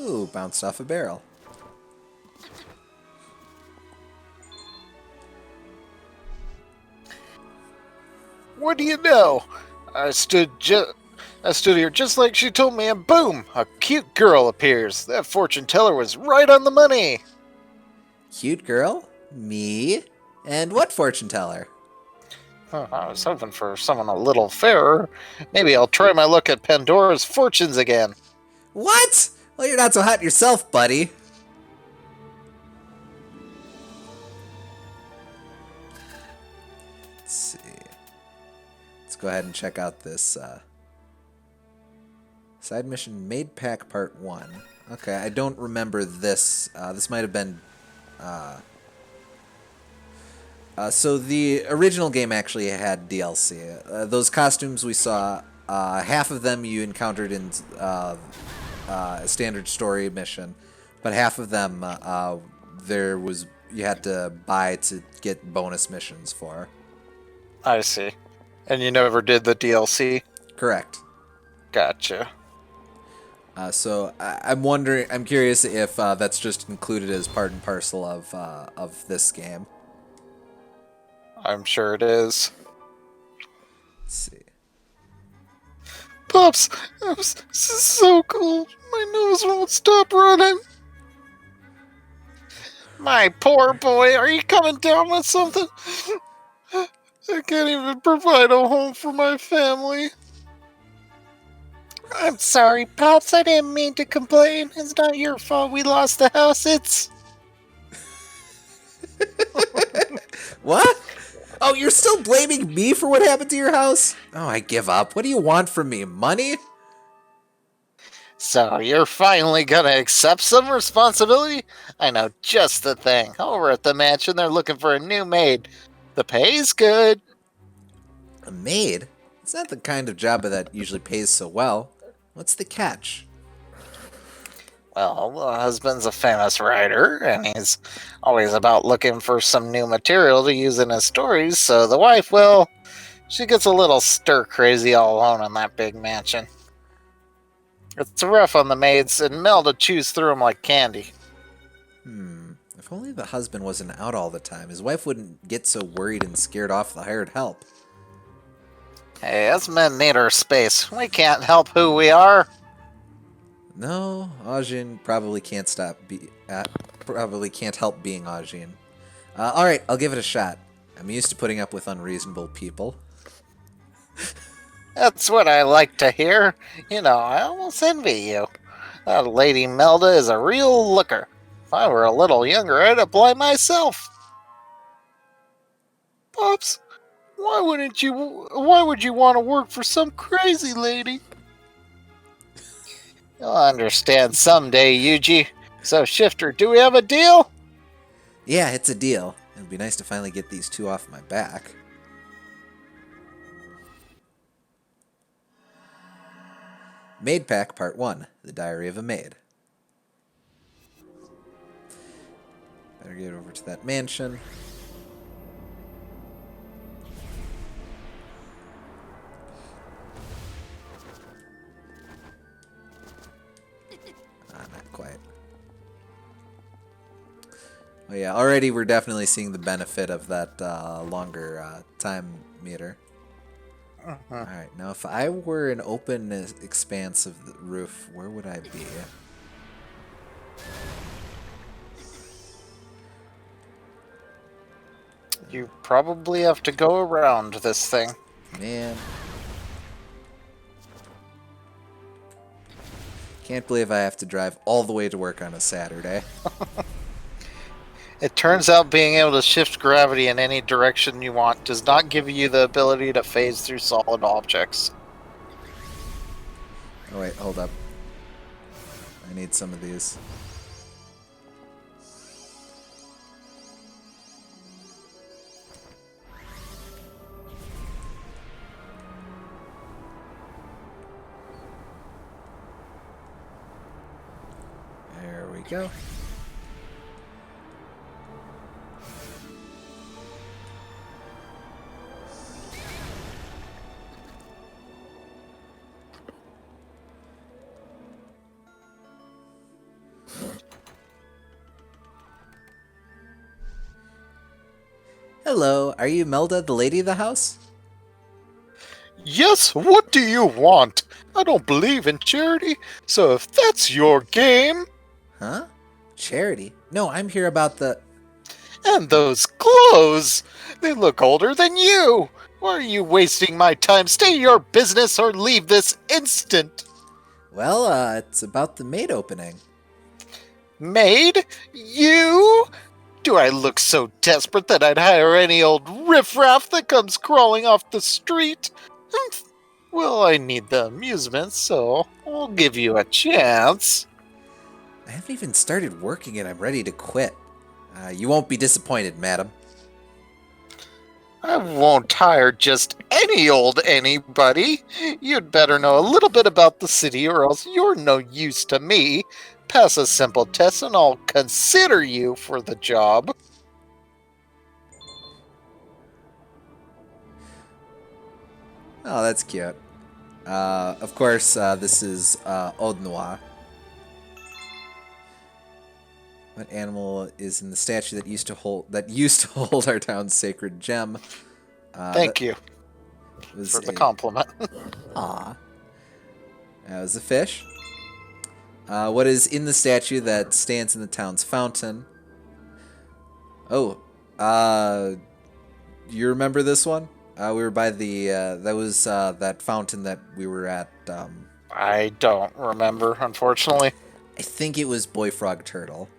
Speaker 1: Ooh, bounced off a barrel.
Speaker 2: What do you know? I stood here just like she told me, and boom! A cute girl appears. That fortune teller was right on the money.
Speaker 1: Cute girl? Me? And what fortune teller?
Speaker 2: I was hoping for someone a little fairer. Maybe I'll try my luck at Pandora's fortunes again.
Speaker 1: What? Well, you're not so hot yourself, buddy. Let's see. Let's go ahead and check out this side mission, Maid Pack Part 1. Okay, I don't remember this. This might have been... so the original game actually had DLC. Those costumes we saw, half of them you encountered in a standard story mission, but half of them you had to buy to get bonus missions for.
Speaker 2: I see. And you never did the DLC?
Speaker 1: Correct.
Speaker 2: Gotcha.
Speaker 1: So I'm curious if that's just included as part and parcel of this game.
Speaker 2: I'm sure it is.
Speaker 1: Let's see.
Speaker 4: Pops, this is so cold. My nose won't stop running.
Speaker 2: My poor boy, are you coming down with something?
Speaker 4: I can't even provide a home for my family.
Speaker 2: I'm sorry, Pops. I didn't mean to complain. It's not your fault we lost the house. It's...
Speaker 1: What? Oh, you're still blaming me for what happened to your house? Oh, I give up. What do you want from me? Money?
Speaker 2: So, you're finally gonna accept some responsibility? I know just the thing. Over at the mansion, they're looking for a new maid. The pay's good.
Speaker 1: A maid? It's not the kind of job that usually pays so well. What's the catch?
Speaker 2: Well, the husband's a famous writer, and he's always about looking for some new material to use in his stories, so the wife, well, she gets a little stir-crazy all alone in that big mansion. It's rough on the maids, and Mel to choose through them like candy.
Speaker 1: If only the husband wasn't out all the time, his wife wouldn't get so worried and scared off the hired help.
Speaker 2: Hey, us men need our space. We can't help who we are.
Speaker 1: No, Ajin probably can't probably can't help being Ajin. All right, I'll give it a shot. I'm used to putting up with unreasonable people.
Speaker 2: That's what I like to hear. I almost envy you. That Lady Melda is a real looker. If I were a little younger, I'd apply myself. Pops, why would you want to work for some crazy lady? You'll understand someday, Yuji. So, Shifter, do we have a deal?
Speaker 1: Yeah, it's a deal. It'll be nice to finally get these two off my back. Maid Pack Part 1, The Diary of a Maid. Better get over to that mansion. Not quite. Oh yeah, already we're definitely seeing the benefit of that longer time meter. Alright, now if I were an open expanse of the roof, where would I be?
Speaker 2: You probably have to go around this thing.
Speaker 1: Man. Can't believe I have to drive all the way to work on a Saturday.
Speaker 2: It turns out being able to shift gravity in any direction you want does not give you the ability to phase through solid objects.
Speaker 1: Oh wait, hold up. I need some of these. There we go. Hello, are you Melda, the lady of the house?
Speaker 2: Yes, what do you want? I don't believe in charity, so if that's your game...
Speaker 1: Huh? Charity? No, I'm here about the...
Speaker 2: And those clothes! They look older than you! Why are you wasting my time? Stay your business or leave this instant!
Speaker 1: Well, it's about the maid opening.
Speaker 2: Maid? You? Do I look so desperate that I'd hire any old riffraff that comes crawling off the street? Humph. Well, I need the amusement, so I'll give you a chance.
Speaker 1: I haven't even started working and I'm ready to quit. You won't be disappointed, madam.
Speaker 2: I won't hire just any old anybody. You'd better know a little bit about the city or else you're no use to me. Pass a simple test and I'll consider you for the job.
Speaker 1: Oh, that's cute. Of course, this is Ode Noir. What animal is in the statue that used to hold our town's sacred gem?
Speaker 2: Thank you
Speaker 1: Was
Speaker 2: for the compliment.
Speaker 1: Aw. That was a fish. What is in the statue that stands in the town's fountain? Oh, you remember this one? We were by the, that was that fountain that we were at.
Speaker 2: I don't remember, unfortunately.
Speaker 1: I think it was Boy Frog Turtle.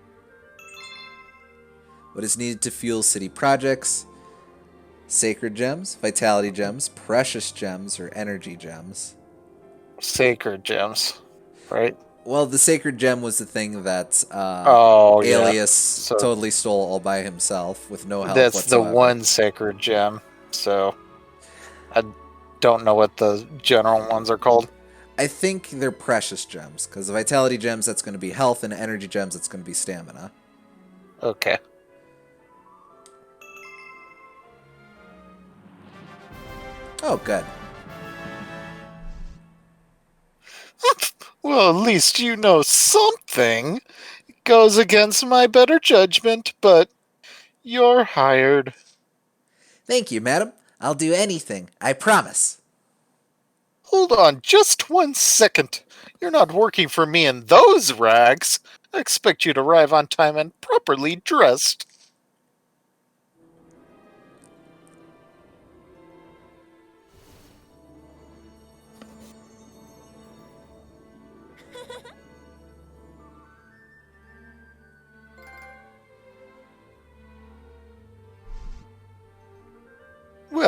Speaker 1: What is needed to fuel city projects? Sacred gems, vitality gems, precious gems, or energy gems?
Speaker 2: Sacred gems, right?
Speaker 1: Well, the sacred gem was the thing that
Speaker 2: Oh, yeah.
Speaker 1: Alias
Speaker 2: So
Speaker 1: totally stole all by himself with no help
Speaker 2: that's
Speaker 1: whatsoever.
Speaker 2: the one sacred gem. So I don't know what the general ones are called.
Speaker 1: I think they're precious gems, because the vitality gems, that's going to be health, and energy gems, that's going to be stamina.
Speaker 2: Okay.
Speaker 1: Oh, good.
Speaker 2: Well, at least you know something. It goes against my better judgment, but you're hired.
Speaker 1: Thank you, madam. I'll do anything. I promise.
Speaker 2: Hold on just 1 second. You're not working for me in those rags. I expect you to arrive on time and properly dressed.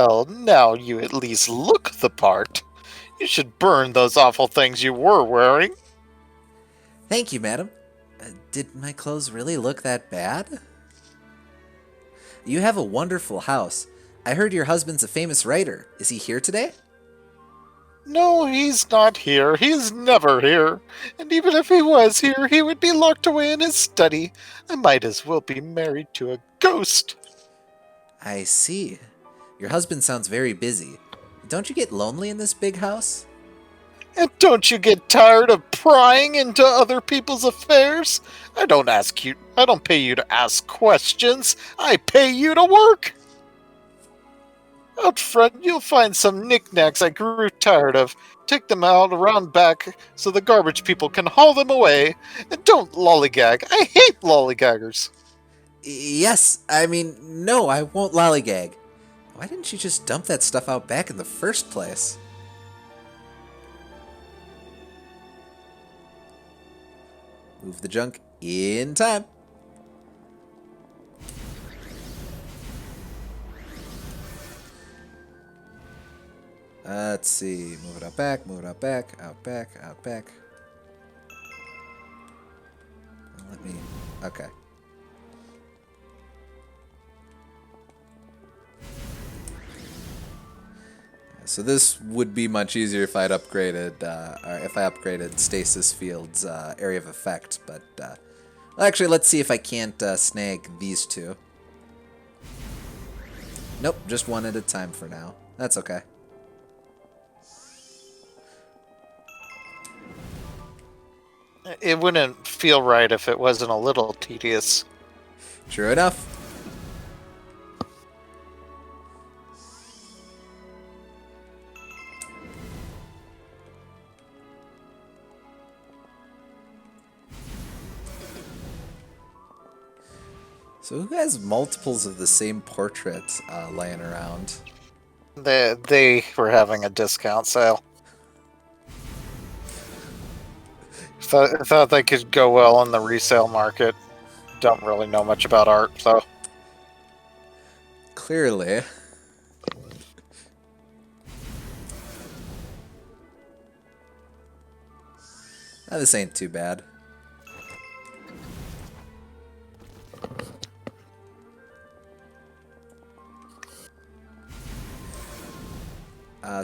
Speaker 2: Well, now you at least look the part. You should burn those awful things you were wearing.
Speaker 1: Thank you, madam. Did my clothes really look that bad? You have a wonderful house. I heard your husband's a famous writer. Is he here today?
Speaker 2: No, he's not here. He's never here. And even if he was here, he would be locked away in his study. I might as well be married to a ghost.
Speaker 1: I see. Your husband sounds very busy. Don't you get lonely in this big house?
Speaker 2: And don't you get tired of prying into other people's affairs? I don't pay you to ask questions. I pay you to work. Out front, you'll find some knickknacks I grew tired of. Take them out around back so the garbage people can haul them away. And don't lollygag. I hate lollygaggers.
Speaker 1: Yes, no, I won't lollygag. Why didn't you just dump that stuff out back in the first place? Move the junk in time. Let's see. Move it out back, out back, out back. Let me... Okay. So this would be much easier if I'd upgraded, or if I upgraded Stasis Field's area of effect, but well, actually, let's see if I can't snag these two. Nope, just one at a time for now. That's okay.
Speaker 2: It wouldn't feel right if it wasn't a little tedious.
Speaker 1: True enough. So who has multiples of the same portrait laying around?
Speaker 2: They were having a discount sale. Thought they could go well in the resale market. Don't really know much about art, so.
Speaker 1: Clearly. This ain't too bad.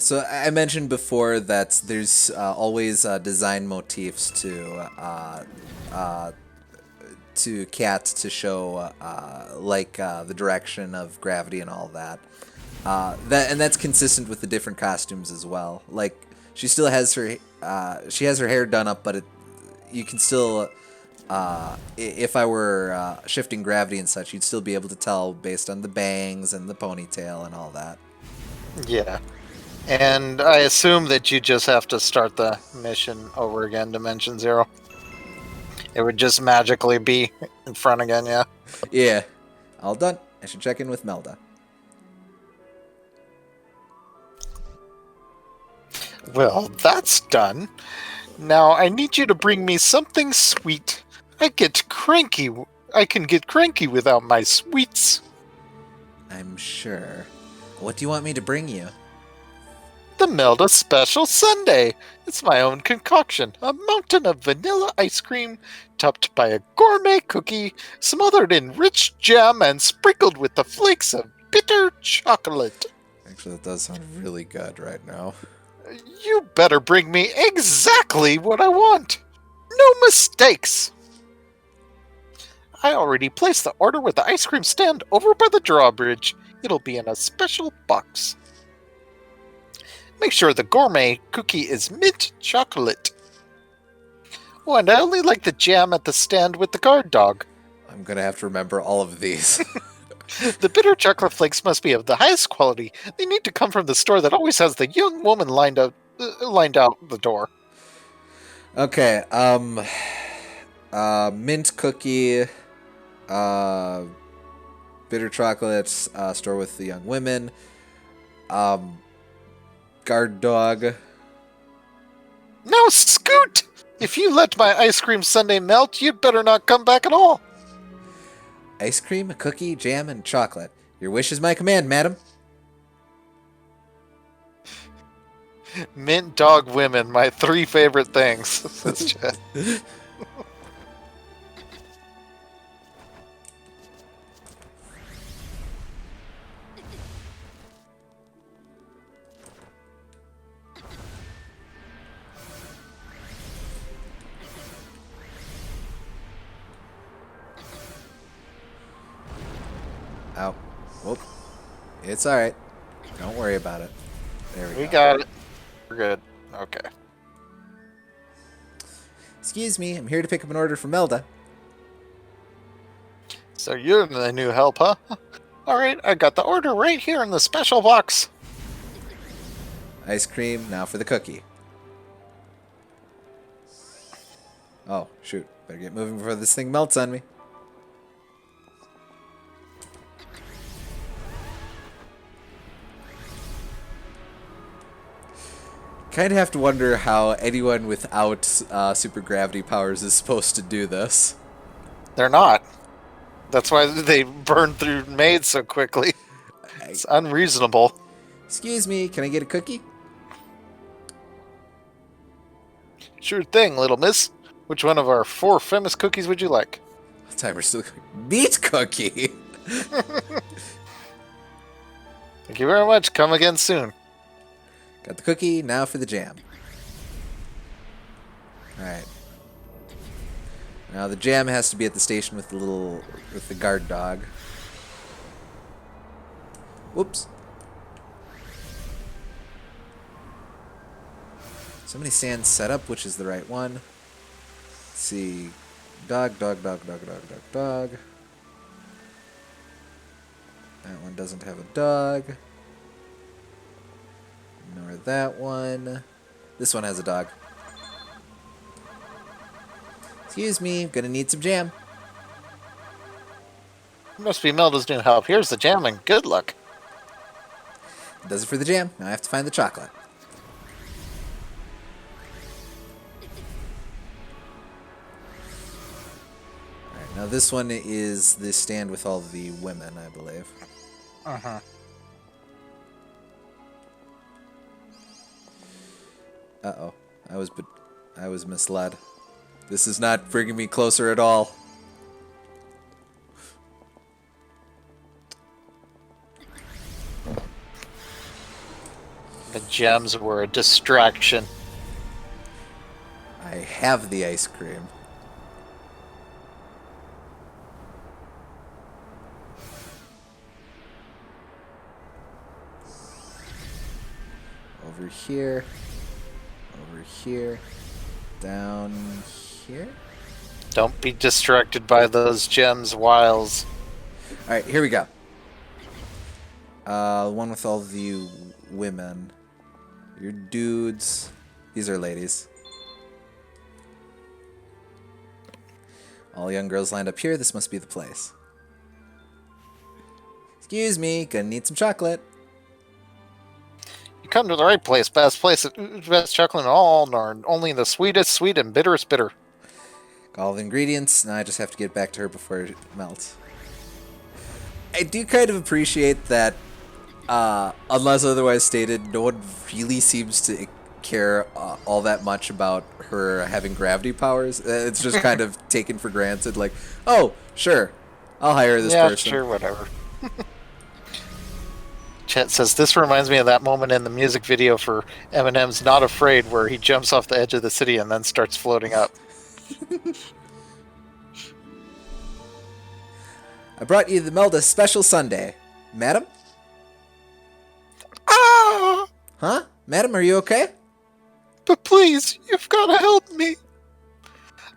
Speaker 1: So I mentioned before that there's always design motifs to Cat to show like the direction of gravity and all that. And that's consistent with the different costumes as well. Like she still has her she has her hair done up, but you can still if I were shifting gravity and such, you'd still be able to tell based on the bangs and the ponytail and all that.
Speaker 2: Yeah. And I assume that you just have to start the mission over again, Dimension Zero. It would just magically be in front again, yeah?
Speaker 1: Yeah. All done. I should check in with Melda.
Speaker 2: Well, that's done. Now I need you to bring me something sweet. I can get cranky without my sweets.
Speaker 1: I'm sure. What do you want me to bring you?
Speaker 2: The Melda Special Sundae. It's my own concoction. A mountain of vanilla ice cream topped by a gourmet cookie smothered in rich jam and sprinkled with the flakes of bitter chocolate.
Speaker 1: Actually, that does sound really good right now.
Speaker 2: You better bring me exactly what I want. No mistakes. I already placed the order with the ice cream stand over by the drawbridge. It'll be in a special box. Make sure the gourmet cookie is mint chocolate. Oh, and I only like the jam at the stand with the guard dog.
Speaker 1: I'm gonna have to remember all of these.
Speaker 2: The bitter chocolate flakes must be of the highest quality. They need to come from the store that always has the young woman lined out the door.
Speaker 1: Okay, mint cookie, bitter chocolate, store with the young women, guard dog.
Speaker 2: Now scoot! If you let my ice cream sundae melt, you'd better not come back at all.
Speaker 1: Ice cream, cookie, jam, and chocolate. Your wish is my command, madam.
Speaker 2: Mint dog women, my 3 favorite things. Says Chet.
Speaker 1: Ow. Whoop. It's alright. Don't worry about it. There we
Speaker 2: We
Speaker 1: go.
Speaker 2: got it. We're good. Okay.
Speaker 1: Excuse me, I'm here to pick up an order from Melda.
Speaker 2: So you're the new help, huh? Alright, I got the order right here in the special box.
Speaker 1: Ice cream, now for the cookie. Oh, shoot. Better get moving before this thing melts on me. Kind of have to wonder how anyone without super gravity powers is supposed to do this.
Speaker 2: They're not. That's why they burn through Maid so quickly. It's unreasonable.
Speaker 1: Excuse me, can I get a cookie?
Speaker 2: Sure thing, little miss. Which one of our 4 famous cookies would you like?
Speaker 1: Timer's still meat cookie.
Speaker 2: Thank you very much. Come again soon.
Speaker 1: Got the cookie, now for the jam. Alright. Now the jam has to be at the station with the guard dog. Whoops. So many sands set up, which is the right one. Let's see. Dog, dog, dog, dog, dog, dog, dog. That one doesn't have a dog. Nor that one. This one has a dog. Excuse me, I'm gonna need some jam.
Speaker 2: You must be Melda's new help. Here's the jam and good luck.
Speaker 1: Does it for the jam. Now I have to find the chocolate. Alright, now this one is the stand with all the women, I believe.
Speaker 2: Uh-huh.
Speaker 1: Uh-oh. I was misled. This is not bringing me closer at all.
Speaker 2: The gems were a distraction.
Speaker 1: I have the ice cream. Over here. Over here. Down here.
Speaker 2: Don't be distracted by those gems, Wiles.
Speaker 1: Alright, here we go. One with all the women. Your dudes. These are ladies. All young girls lined up here. This must be the place. Excuse me, gonna need some chocolate.
Speaker 2: You come to the right place. Best chocolate in all Narn. Only the sweetest sweet and bitterest bitter.
Speaker 1: Got all the ingredients. Now I just have to get back to her before it melts. I do kind of appreciate that, unless otherwise stated, no one really seems to care all that much about her having gravity powers. It's just kind of taken for granted, like, oh, sure, I'll hire this
Speaker 2: Yeah,
Speaker 1: person.
Speaker 2: sure, whatever. Chet says, this reminds me of that moment in the music video for Eminem's Not Afraid where he jumps off the edge of the city and then starts floating up.
Speaker 1: I brought you the Melda special sundae. Madam?
Speaker 2: Ah!
Speaker 1: Huh? Madam, are you okay?
Speaker 2: But please, you've got to help me.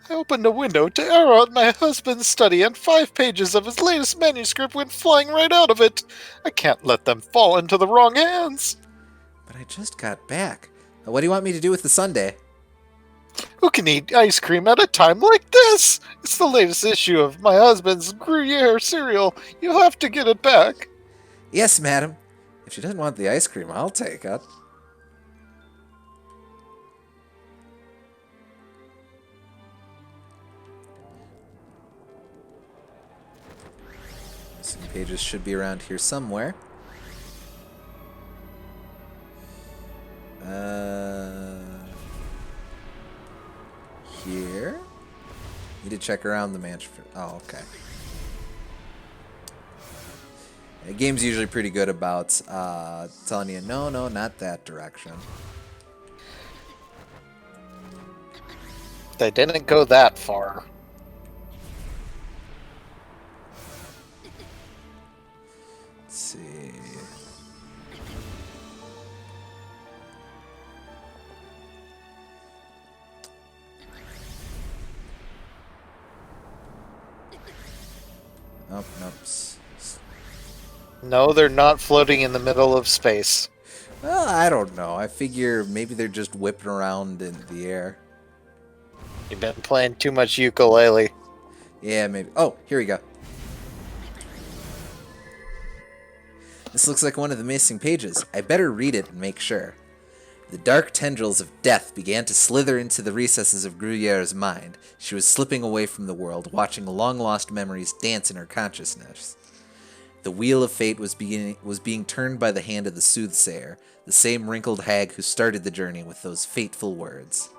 Speaker 2: I opened a window to air out my husband's study, and 5 pages of his latest manuscript went flying right out of it. I can't let them fall into the wrong hands.
Speaker 1: But I just got back. What do you want me to do with the sundae?
Speaker 2: Who can eat ice cream at a time like this? It's the latest issue of my husband's Gruyere cereal. You'll have to get it back.
Speaker 1: Yes, madam. If she doesn't want the ice cream, I'll take it. Some pages should be around here somewhere. check around the mansion. Oh, okay. The game's usually pretty good about telling you, no, not that direction.
Speaker 2: They didn't go that far.
Speaker 1: Let's see. Nope.
Speaker 2: No, they're not floating in the middle of space.
Speaker 1: Well, I don't know. I figure maybe they're just whipping around in the air.
Speaker 2: You've been playing too much ukulele.
Speaker 1: Yeah, maybe. Oh, here we go. This looks like one of the missing pages. I better read it and make sure. The dark tendrils of death began to slither into the recesses of Gruyère's mind. She was slipping away from the world, watching long-lost memories dance in her consciousness. The wheel of fate was being turned by the hand of the soothsayer, the same wrinkled hag who started the journey with those fateful words.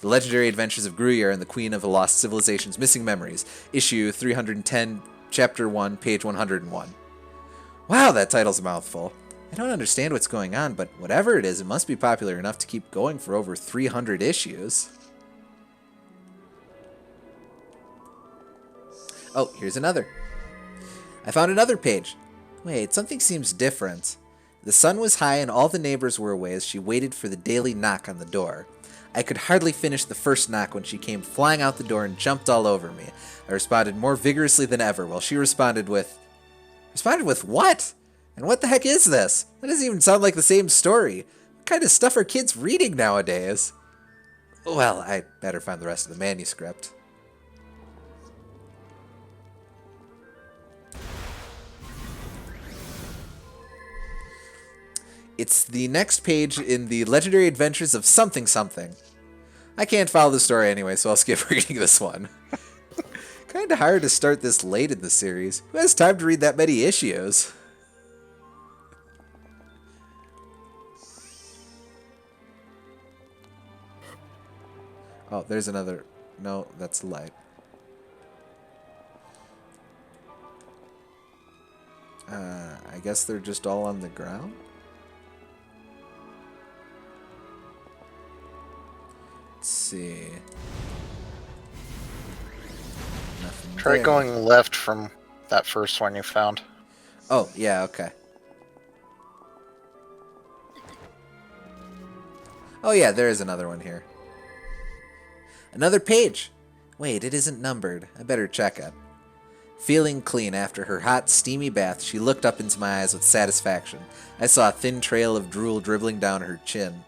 Speaker 1: The Legendary Adventures of Gruyère and the Queen of a Lost Civilization's Missing Memories, issue 310, chapter 1, page 101. Wow, that title's a mouthful. I don't understand what's going on, but whatever it is, it must be popular enough to keep going for over 300 issues. Oh, here's another. I found another page. Wait, something seems different. The sun was high and all the neighbors were away as she waited for the daily knock on the door. I could hardly finish the first knock when she came flying out the door and jumped all over me. I responded more vigorously than ever, while she responded with... Responded with what? And what the heck is this? That doesn't even sound like the same story. What kind of stuff are kids reading nowadays? Well, I'd better find the rest of the manuscript. It's the next page in the Legendary Adventures of something something. I can't follow the story anyway, so I'll skip reading this one. Kinda hard to start this late in the series. Who has time to read that many issues? Oh, there's another. No, that's light. I guess they're just all on the ground? Let's see. Nothing
Speaker 2: Try
Speaker 1: there.
Speaker 2: going left from that first one you found.
Speaker 1: Oh, yeah, okay. Oh, yeah, there is another one here. Another page! Wait, it isn't numbered. I better check it. Feeling clean after her hot, steamy bath, she looked up into my eyes with satisfaction. I saw a thin trail of drool dribbling down her chin.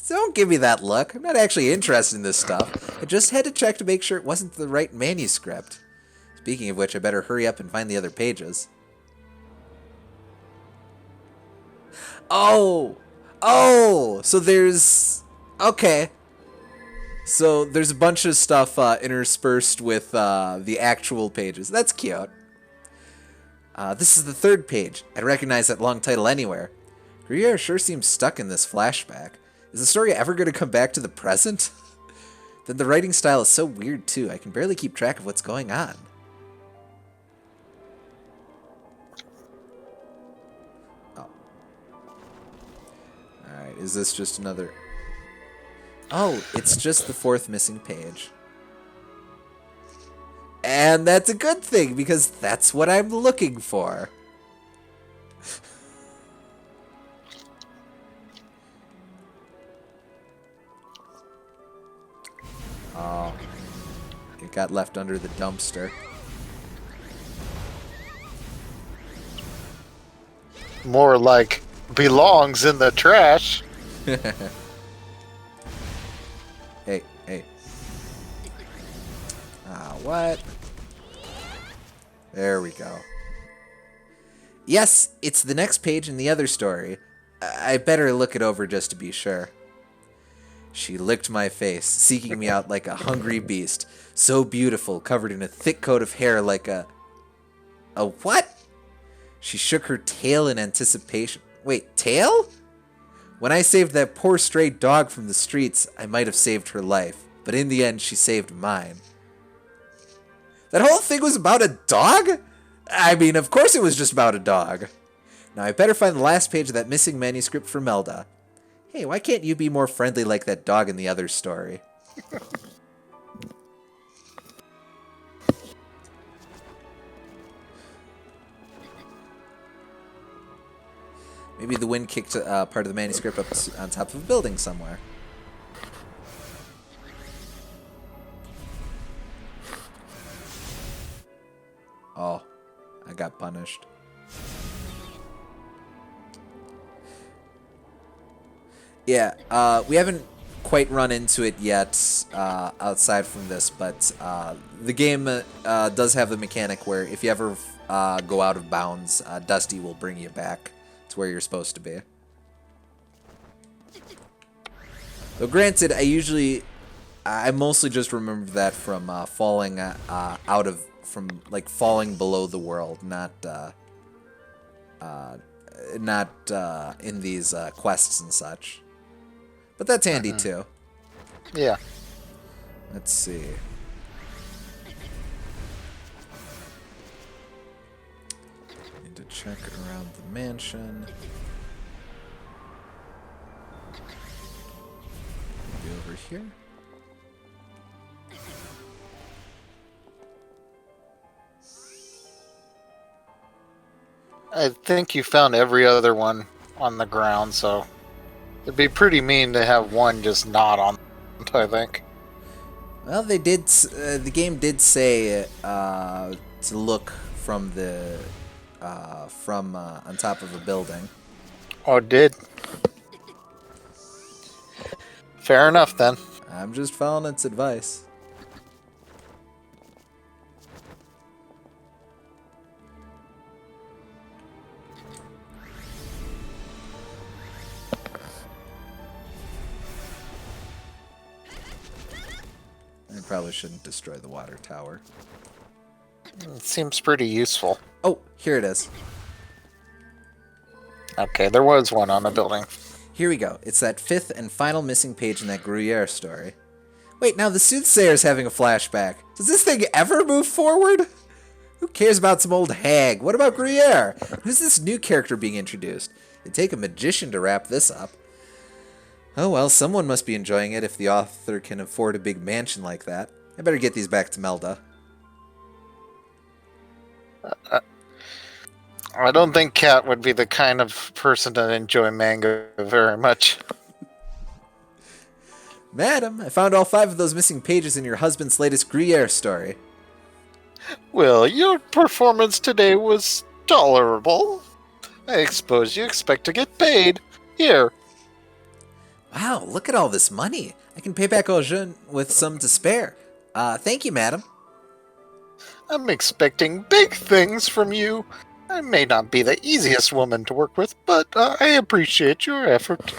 Speaker 1: Don't give me that look. I'm not actually interested in this stuff. I just had to check to make sure it wasn't the right manuscript. Speaking of which, I better hurry up and find the other pages. Oh! Oh! So there's... Okay. So there's a bunch of stuff interspersed with the actual pages. That's cute. This is the third page. I'd recognize that long title anywhere. Gruyère sure seems stuck in this flashback. Is the story ever going to come back to the present? Then the writing style is so weird too. I can barely keep track of what's going on. Oh. Alright, is this just another... Oh, it's just the fourth missing page. And that's a good thing, because that's what I'm looking for. Oh, it got left under the dumpster.
Speaker 2: More like belongs in the trash.
Speaker 1: Hey. What? There we go. Yes, it's the next page in the other story. I better look it over just to be sure. She licked my face, seeking me out like a hungry beast. So beautiful, covered in a thick coat of hair like a... A what? She shook her tail in anticipation. Wait, tail? When I saved that poor stray dog from the streets, I might have saved her life. but in the end she saved mine. That whole thing was about a dog? I mean, of course it was just about a dog. Now I better find the last page of that missing manuscript for Melda. Hey, why can't you be more friendly like that dog in the other story? Maybe the wind kicked part of the manuscript up on top of a building somewhere. Oh, I got punished. Yeah, we haven't quite run into it yet outside from this, but the game does have the mechanic where if you ever go out of bounds, Dusty will bring you back to where you're supposed to be. Though granted, I mostly just remember that from falling falling below the world, not in these quests and such. But that's handy too.
Speaker 2: Yeah.
Speaker 1: Let's see. Need to check around the mansion. Maybe over here.
Speaker 2: I think you found every other one on the ground, so it'd be pretty mean to have one just not on, I think.
Speaker 1: Well, they did. The game did say to look from the on top of a building.
Speaker 2: Oh, it did? Fair enough, then.
Speaker 1: I'm just following its advice. I probably shouldn't destroy the water tower.
Speaker 2: It seems pretty useful.
Speaker 1: Oh, here it is.
Speaker 2: Okay, there was one on the building.
Speaker 1: Here we go. It's that fifth and final missing page in that Gruyere story. Wait, now the soothsayer's having a flashback. Does this thing ever move forward? Who cares about some old hag? What about Gruyere? Who's this new character being introduced? It'd take a magician to wrap this up. Oh well, someone must be enjoying it if the author can afford a big mansion like that. I better get these back to Melda.
Speaker 2: I don't think Kat would be the kind of person to enjoy manga very much.
Speaker 1: Madam, I found all 5 of those missing pages in your husband's latest Gruyere story.
Speaker 2: Well, your performance today was tolerable. I suppose you expect to get paid. Here.
Speaker 1: Wow, look at all this money. I can pay back Aujun with some to spare. Thank you, madam.
Speaker 2: I'm expecting big things from you. I may not be the easiest woman to work with, but I appreciate your effort.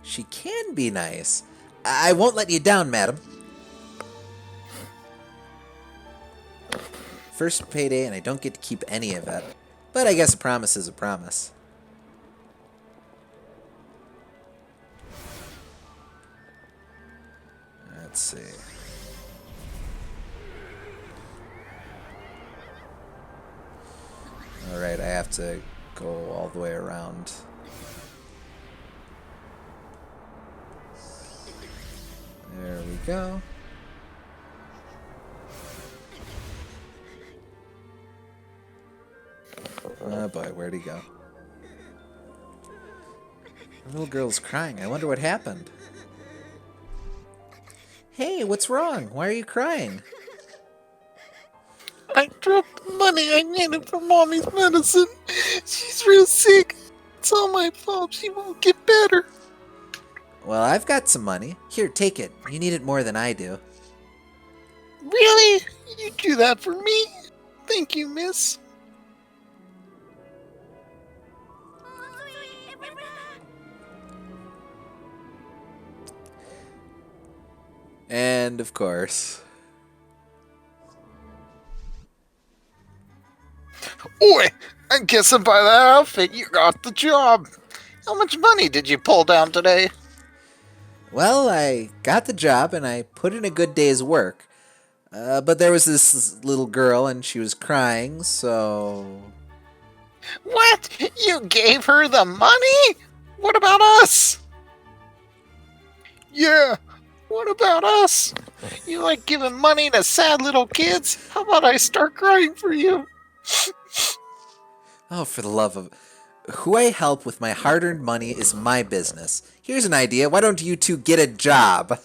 Speaker 1: She can be nice. I won't let you down, madam. First payday and I don't get to keep any of it. But I guess a promise is a promise. Let's see. Alright, I have to go all the way around. There we go. Oh boy, where'd he go? The little girl's crying. I wonder what happened. Hey, what's wrong? Why are you crying?
Speaker 2: I dropped the money I needed for Mommy's medicine. She's real sick. It's all my fault. She won't get better.
Speaker 1: Well, I've got some money. Here, take it. You need it more than I do.
Speaker 2: Really? You do that for me? Thank you, miss.
Speaker 1: And, of course...
Speaker 2: Oi! I guess by that outfit you got the job. How much money did you pull down today?
Speaker 1: Well, I got the job and I put in a good day's work. But there was this little girl and she was crying, so...
Speaker 2: What? You gave her the money? What about us?
Speaker 4: Yeah,
Speaker 2: What about us? You like giving money to sad little kids? How about I start crying for you?
Speaker 1: Oh, for the love of... Who I help with my hard-earned money is my business. Here's an idea. Why don't you two get a job?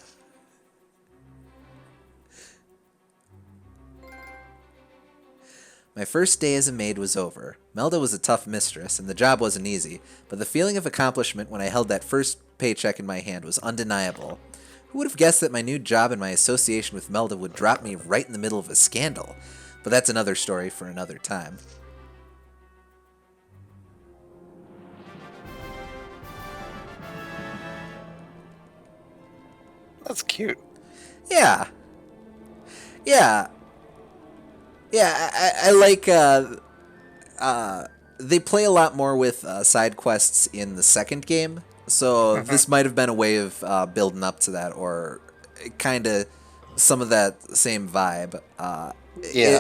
Speaker 1: My first day as a maid was over. Melda was a tough mistress, and the job wasn't easy, but the feeling of accomplishment when I held that first paycheck in my hand was undeniable. Who would have guessed that my new job and my association with Melda would drop me right in the middle of a scandal? But that's another story for another time.
Speaker 2: That's cute.
Speaker 1: Yeah. Yeah. Yeah, I like, they play a lot more with side quests in the second game, so this might have been a way of building up to that, or kind of some of that same vibe.
Speaker 2: Yeah.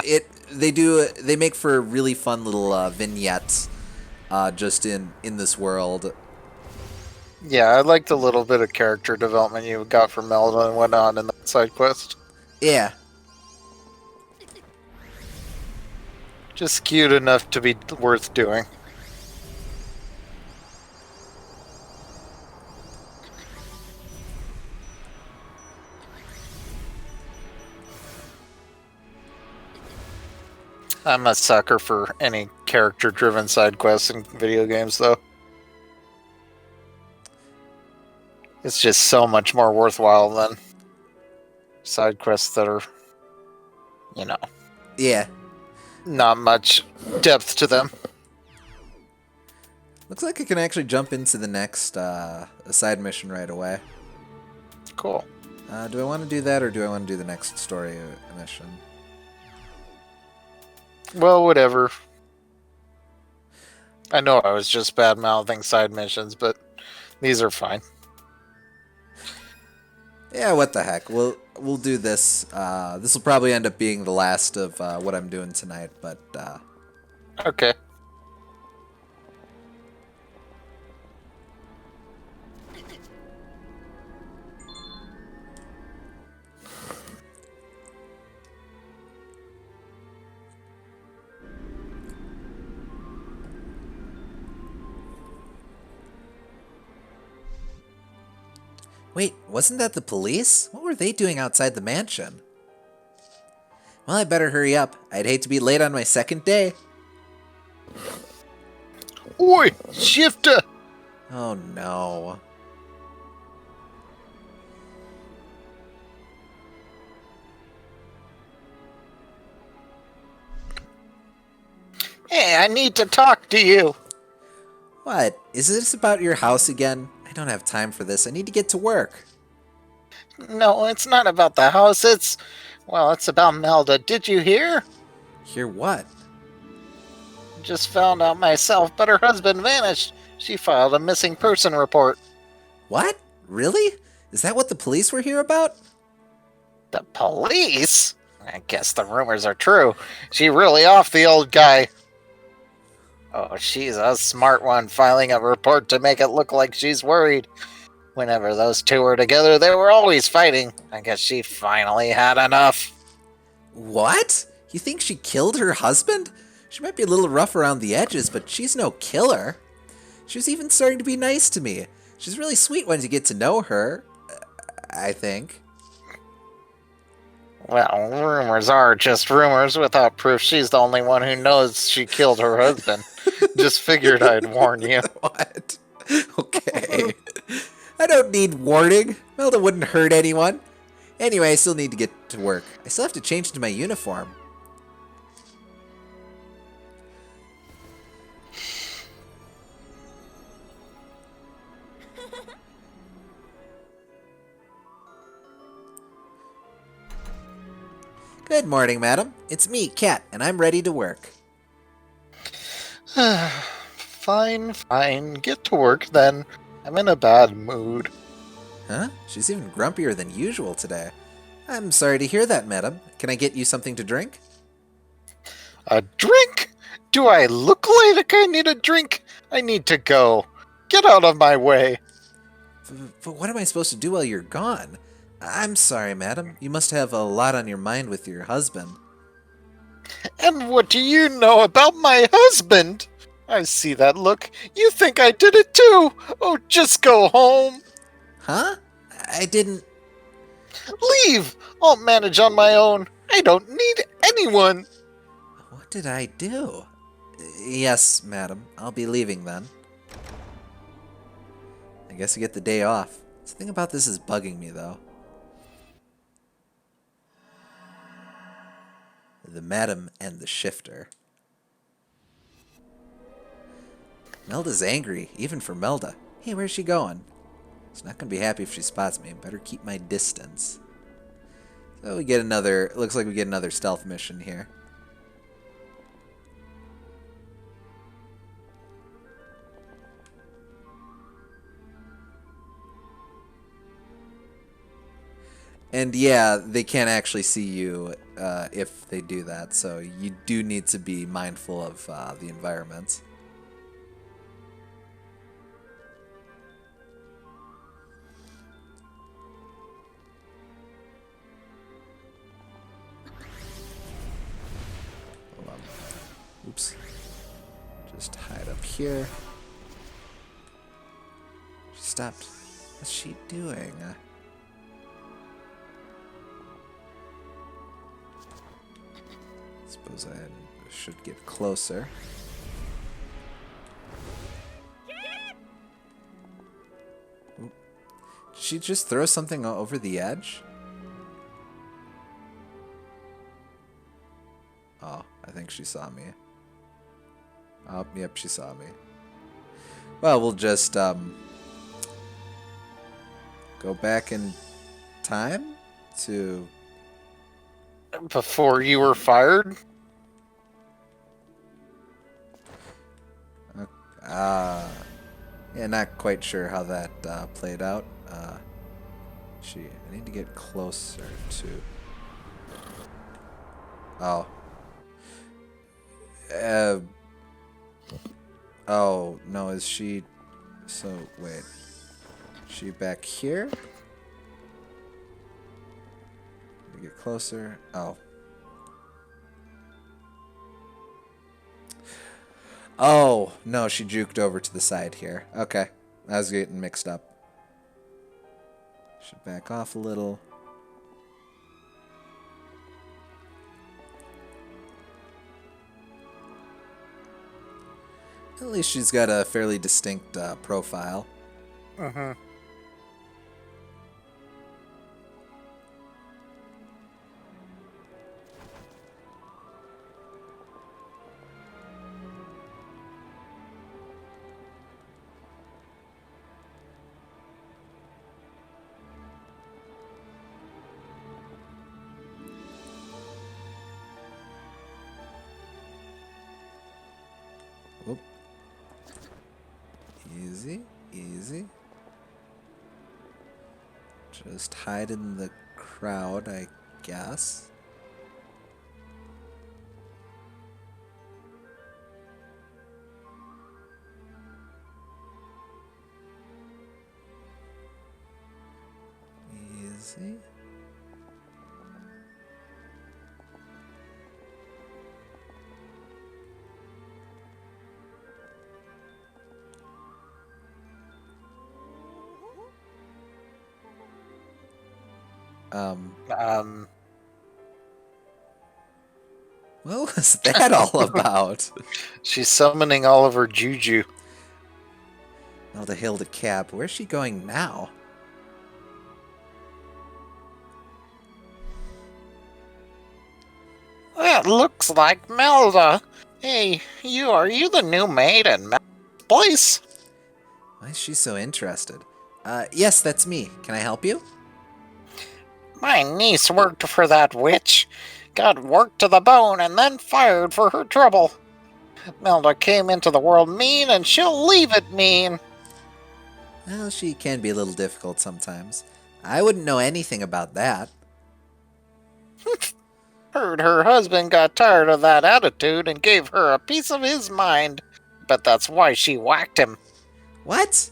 Speaker 1: They make for really fun little vignettes just in this world.
Speaker 2: Yeah, I liked the little bit of character development you got from Melda and whatnot in that side quest.
Speaker 1: Yeah.
Speaker 2: Just cute enough to be worth doing. I'm a sucker for any character-driven side quests in video games, though. It's just so much more worthwhile than side quests that are, you know,
Speaker 1: Yeah.
Speaker 2: not much depth to them.
Speaker 1: Looks like I can actually jump into the next side mission right away.
Speaker 2: Cool.
Speaker 1: Do I want to do that, or do I want to do the next story mission?
Speaker 2: Well, whatever. I know I was just bad-mouthing side missions, but these are fine.
Speaker 1: Yeah, what the heck. We'll do this. This will probably end up being the last of what I'm doing tonight, but
Speaker 2: Okay.
Speaker 1: wait, wasn't that the police? What were they doing outside the mansion? Well, I better hurry up. I'd hate to be late on my second day.
Speaker 2: Oi, shifter!
Speaker 1: Oh no.
Speaker 2: Hey, I need to talk to you.
Speaker 1: What? Is this about your house again? I don't have time for this. I need to get to work.
Speaker 2: No, it's not about the house. It's about Melda. Did you hear?
Speaker 1: Hear what?
Speaker 2: Just found out myself, but her husband vanished. She filed a missing person report.
Speaker 1: What? Really? Is that what the police were here about?
Speaker 2: The police? I guess the rumors are true. She really off the old guy. Oh, she's a smart one, filing a report to make it look like she's worried. Whenever those two were together, they were always fighting. I guess she finally had enough.
Speaker 1: What? You think she killed her husband? She might be a little rough around the edges, but she's no killer. She was even starting to be nice to me. She's really sweet once you get to know her, I think.
Speaker 2: Well, rumors are just rumors without proof. She's the only one who knows she killed her husband. Just figured I'd warn you.
Speaker 1: What? Okay. I don't need warning. Melda wouldn't hurt anyone. Anyway, I still need to get to work. I still have to change into my uniform. Good morning, madam. It's me, Kat, and I'm ready to work.
Speaker 2: Fine. Get to work then. I'm in a bad mood.
Speaker 1: Huh? She's even grumpier than usual today. I'm sorry to hear that, madam. Can I get you something to drink?
Speaker 2: A drink? Do I look like I need a drink? I need to go. Get out of my way.
Speaker 1: But what am I supposed to do while you're gone? I'm sorry, madam. You must have a lot on your mind with your husband.
Speaker 2: And what do you know about my husband? I see that look. You think I did it too? Oh, just go home.
Speaker 1: Huh? I didn't...
Speaker 2: Leave. I'll manage on my own. I don't need anyone.
Speaker 1: What did I do? Yes, madam. I'll be leaving then. I guess you get the day off. The thing about this is bugging me, though. The madam and the shifter. Melda's angry, even for Melda. Hey, where's she going? She's not going to be happy if she spots me. Better keep my distance. So we get another... Looks like we get another stealth mission here. And yeah, they can't actually see you if they do that, so you do need to be mindful of the environment. Hold on. Oops. Just hide up here. She stopped. What's she doing? Suppose I should get closer. Oop. Did she just throw something over the edge? Oh, I think she saw me. Oh, yep, she saw me. Well, we'll just go back in time to...
Speaker 2: Before you were fired?
Speaker 1: Yeah, not quite sure how that played out. I need to get closer to... Oh. Oh, no, is she... So, wait. Is she back here? Need to get closer. Oh. Oh, no, she juked over to the side here. Okay, I was getting mixed up. Should back off a little. At least she's got a fairly distinct profile.
Speaker 2: Uh-huh.
Speaker 1: Whoop. Easy, easy. Just hide in the crowd, I guess. Easy. What was that all about?
Speaker 2: She's summoning all of her juju.
Speaker 1: Melda hailed a cab. Where's she going now?
Speaker 2: It looks like Melda. Hey, are you the new maid in Melda's place?
Speaker 1: Why is she so interested? Yes, that's me. Can I help you?
Speaker 2: My niece worked for that witch. Got worked to the bone and then fired for her trouble. Melda came into the world mean and she'll leave it mean.
Speaker 1: Well, she can be a little difficult sometimes. I wouldn't know anything about that.
Speaker 2: Heard her husband got tired of that attitude and gave her a piece of his mind. But that's why she whacked him.
Speaker 1: What?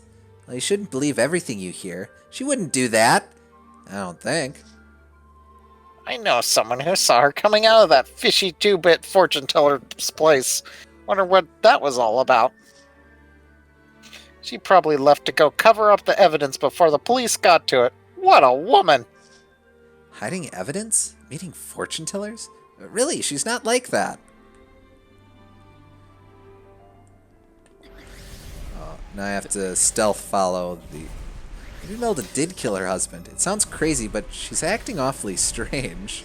Speaker 1: Well, you shouldn't believe everything you hear. She wouldn't do that. I don't think.
Speaker 2: I know someone who saw her coming out of that fishy 2-bit fortune teller's place. Wonder what that was all about. She probably left to go cover up the evidence before the police got to it. What a woman!
Speaker 1: Hiding evidence? Meeting fortune tellers? Really, she's not like that. Oh, now I have to stealth follow the... Maybe Melda did kill her husband. It sounds crazy, but she's acting awfully strange.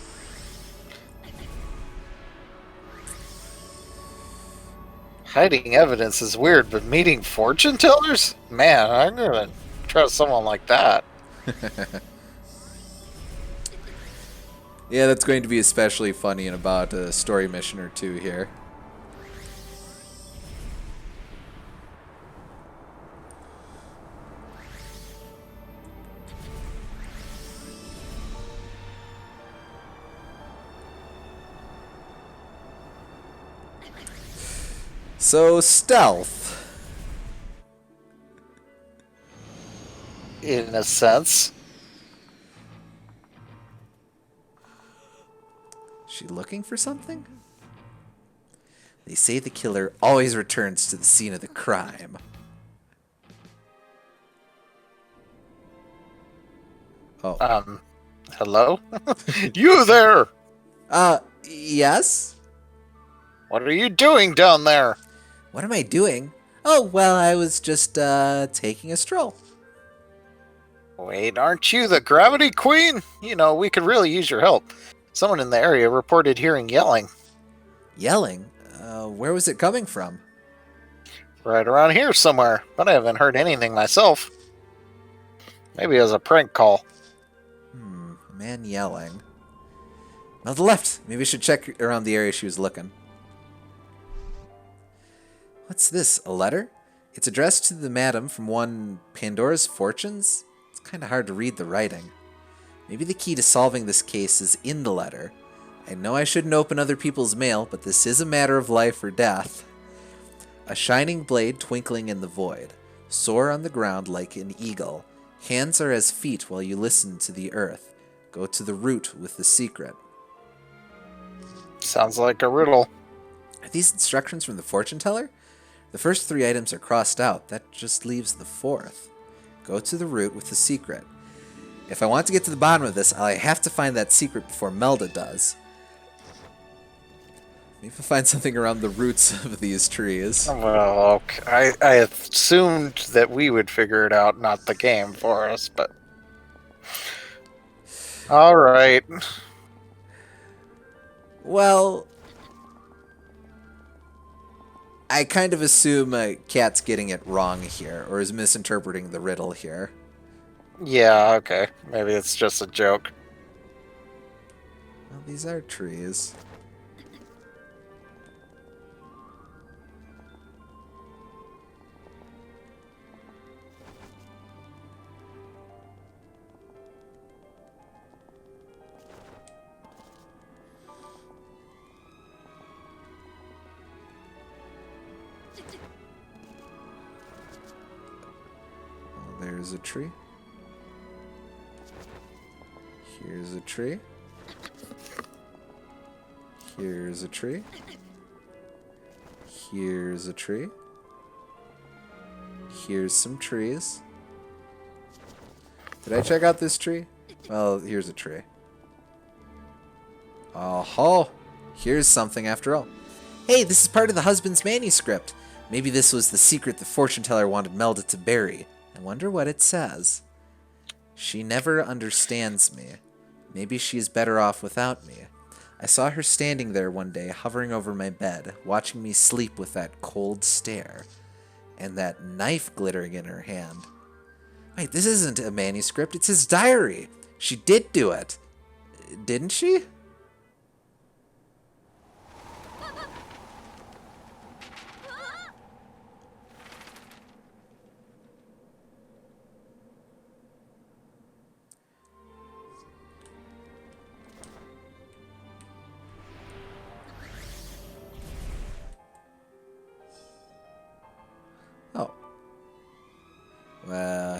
Speaker 2: Hiding evidence is weird, but meeting fortune tellers? Man, I'm gonna trust someone like that.
Speaker 1: Yeah, that's going to be especially funny in about a story mission or two here. So, stealth.
Speaker 2: In a sense.
Speaker 1: She looking for something? They say the killer always returns to the scene of the crime. Oh.
Speaker 2: Hello? You there!
Speaker 1: Yes?
Speaker 2: What are you doing down there?
Speaker 1: What am I doing? Oh, well, I was just, taking a stroll.
Speaker 2: Wait, aren't you the Gravity Queen? You know, we could really use your help. Someone in the area reported hearing yelling.
Speaker 1: Yelling? Where was it coming from?
Speaker 2: Right around here somewhere, but I haven't heard anything myself. Maybe it was a prank call.
Speaker 1: A man yelling. On the left. Maybe we should check around the area she was looking. What's this? A letter? It's addressed to the madam from one Pandora's Fortunes? It's kind of hard to read the writing. Maybe the key to solving this case is in the letter. I know I shouldn't open other people's mail, but this is a matter of life or death. A shining blade twinkling in the void. Soar on the ground like an eagle. Hands are as feet while you listen to the earth. Go to the root with the secret.
Speaker 2: Sounds like a riddle.
Speaker 1: Are these instructions from the fortune teller? The first 3 items are crossed out. That just leaves the 4th. Go to the root with the secret. If I want to get to the bottom of this, I have to find that secret before Melda does. Maybe I'll find something around the roots of these trees.
Speaker 2: Well, okay. I assumed that we would figure it out, not the game for us, but... Alright.
Speaker 1: Well, I kind of assume Kat's getting it wrong here, or is misinterpreting the riddle here.
Speaker 2: Yeah, okay. Maybe it's just a joke.
Speaker 1: Well, these are trees. There's a tree. Here's a tree. Here's a tree. Here's a tree. Here's some trees. Did I check out this tree? Well, here's a tree. Oh, here's something after all. Hey, this is part of the husband's manuscript. Maybe this was the secret the fortune teller wanted Melda to bury. I wonder what it says. She never understands me. Maybe she is better off without me. I saw her standing there one day, hovering over my bed, watching me sleep with that cold stare, and that knife glittering in her hand. Wait, this isn't a manuscript, it's his diary. She did do it. Didn't she?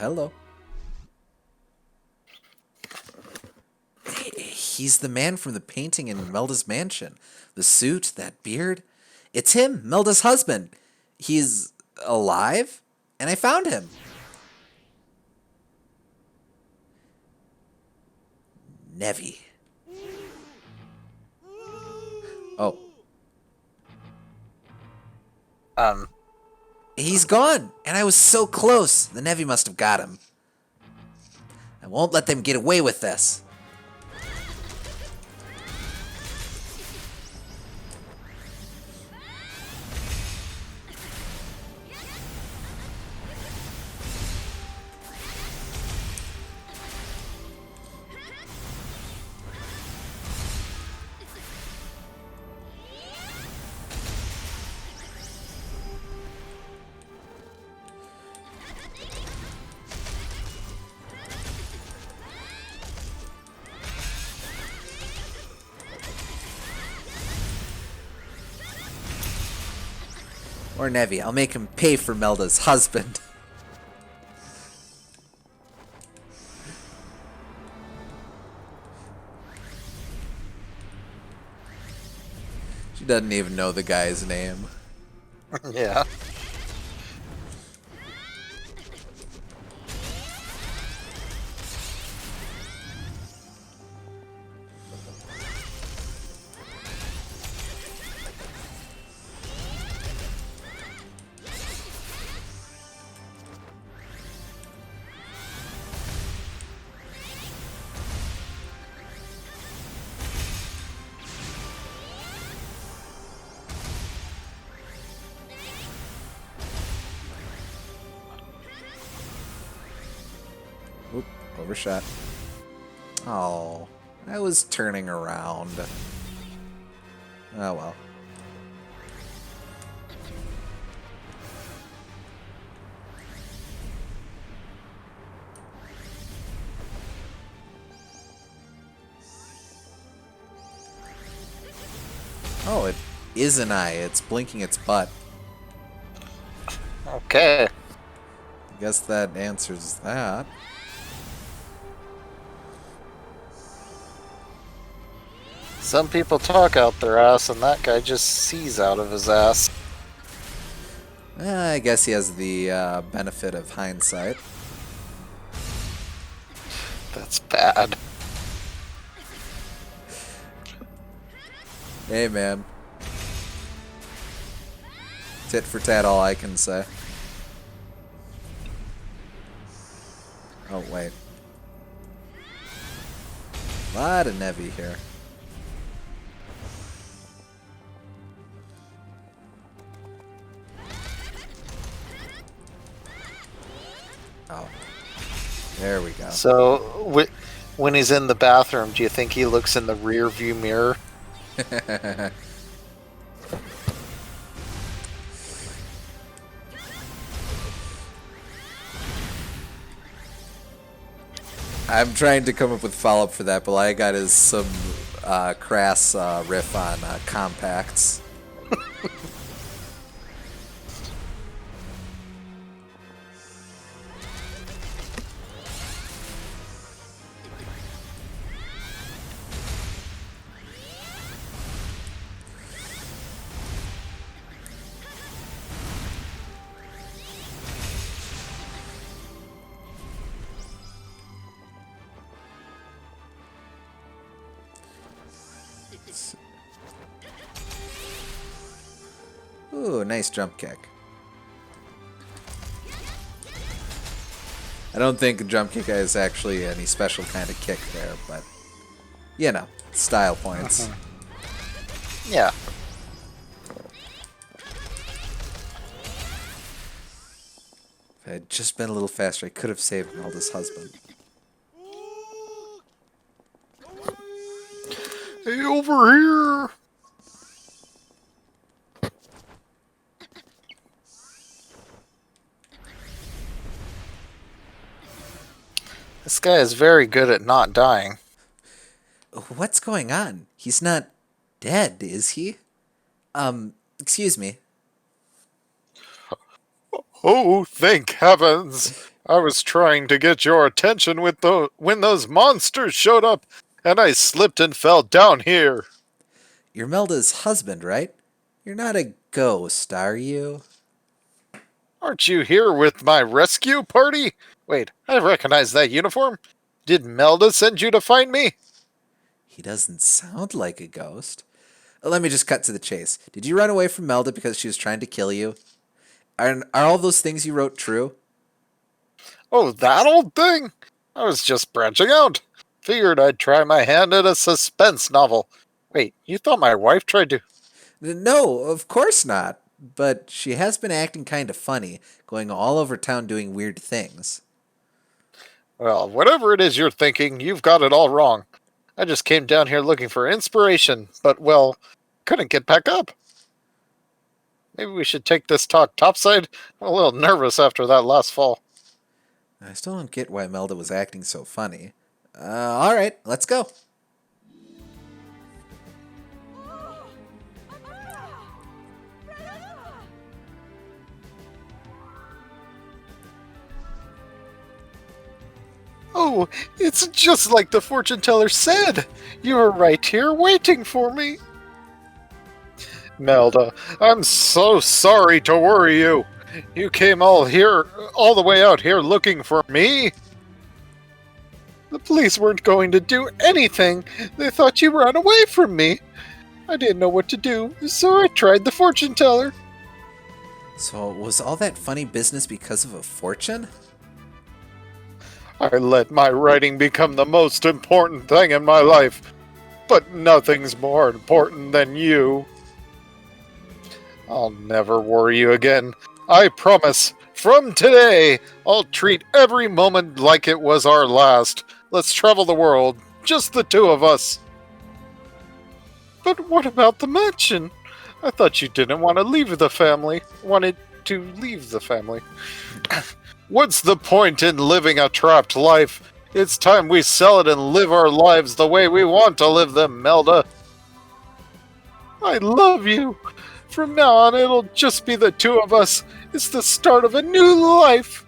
Speaker 1: Hello. He's the man from the painting in Melda's mansion. The suit, that beard. It's him, Melda's husband. He's alive, and I found him. Nevi. Oh. He's gone, and I was so close. The Nevi must have got him. I won't let them get away with this. Or Nevi. I'll make him pay for Melda's husband. She doesn't even know the guy's name.
Speaker 2: Yeah.
Speaker 1: Oop, overshot. Oh, I was turning around. Oh well. Oh, it is an eye. It's blinking its butt.
Speaker 2: Okay.
Speaker 1: I guess that answers that.
Speaker 2: Some people talk out their ass, and that guy just sees out of his ass.
Speaker 1: I guess he has the benefit of hindsight.
Speaker 2: That's bad.
Speaker 1: Hey, man. Tit for tat, all I can say. Oh, wait. Lot of Nevi here. Oh. There we go.
Speaker 2: So, when he's in the bathroom, do you think he looks in the rear view mirror?
Speaker 1: I'm trying to come up with follow-up for that, but all I got is some crass riff on compacts. Ooh, nice jump kick. I don't think a jump kick is actually any special kind of kick there, but you know, style points.
Speaker 2: Yeah.
Speaker 1: If I had just been a little faster, I could have saved Melda's husband.
Speaker 4: Hey, over here!
Speaker 2: This guy is very good at not dying.
Speaker 1: What's going on? He's not dead, is he? Excuse me.
Speaker 4: Oh, thank heavens! I was trying to get your attention when those monsters showed up, and I slipped and fell down here.
Speaker 1: You're Melda's husband, right? You're not a ghost, are you?
Speaker 4: Aren't you here with my rescue party? Wait, I recognize that uniform. Did Melda send you to find me?
Speaker 1: He doesn't sound like a ghost. Let me just cut to the chase. Did you run away from Melda because she was trying to kill you? Are all those things you wrote true?
Speaker 4: Oh, that old thing? I was just branching out. Figured I'd try my hand at a suspense novel. Wait, you thought my wife tried to...
Speaker 1: No, of course not. But she has been acting kind of funny, going all over town doing weird things.
Speaker 4: Well, whatever it is you're thinking, you've got it all wrong. I just came down here looking for inspiration, but, well, couldn't get back up. Maybe we should take this talk topside? I'm a little nervous after that last fall.
Speaker 1: I still don't get why Melda was acting so funny. Alright, let's go.
Speaker 4: Oh, it's just like the fortune teller said. You were right here waiting for me. Melda, I'm so sorry to worry you. You came all the way out here looking for me? The police weren't going to do anything. They thought you ran away from me. I didn't know what to do, so I tried the fortune teller.
Speaker 1: So, was all that funny business because of a fortune?
Speaker 4: I let my writing become the most important thing in my life. But nothing's more important than you. I'll never worry you again. I promise. From today, I'll treat every moment like it was our last. Let's travel the world, just the two of us. But what about the mansion? I thought you didn't want to leave the family. Wanted to leave the family. What's the point in living a trapped life? It's time we sell it and live our lives the way we want to live them, Melda. I love you. From now on, it'll just be the two of us. It's the start of a new life.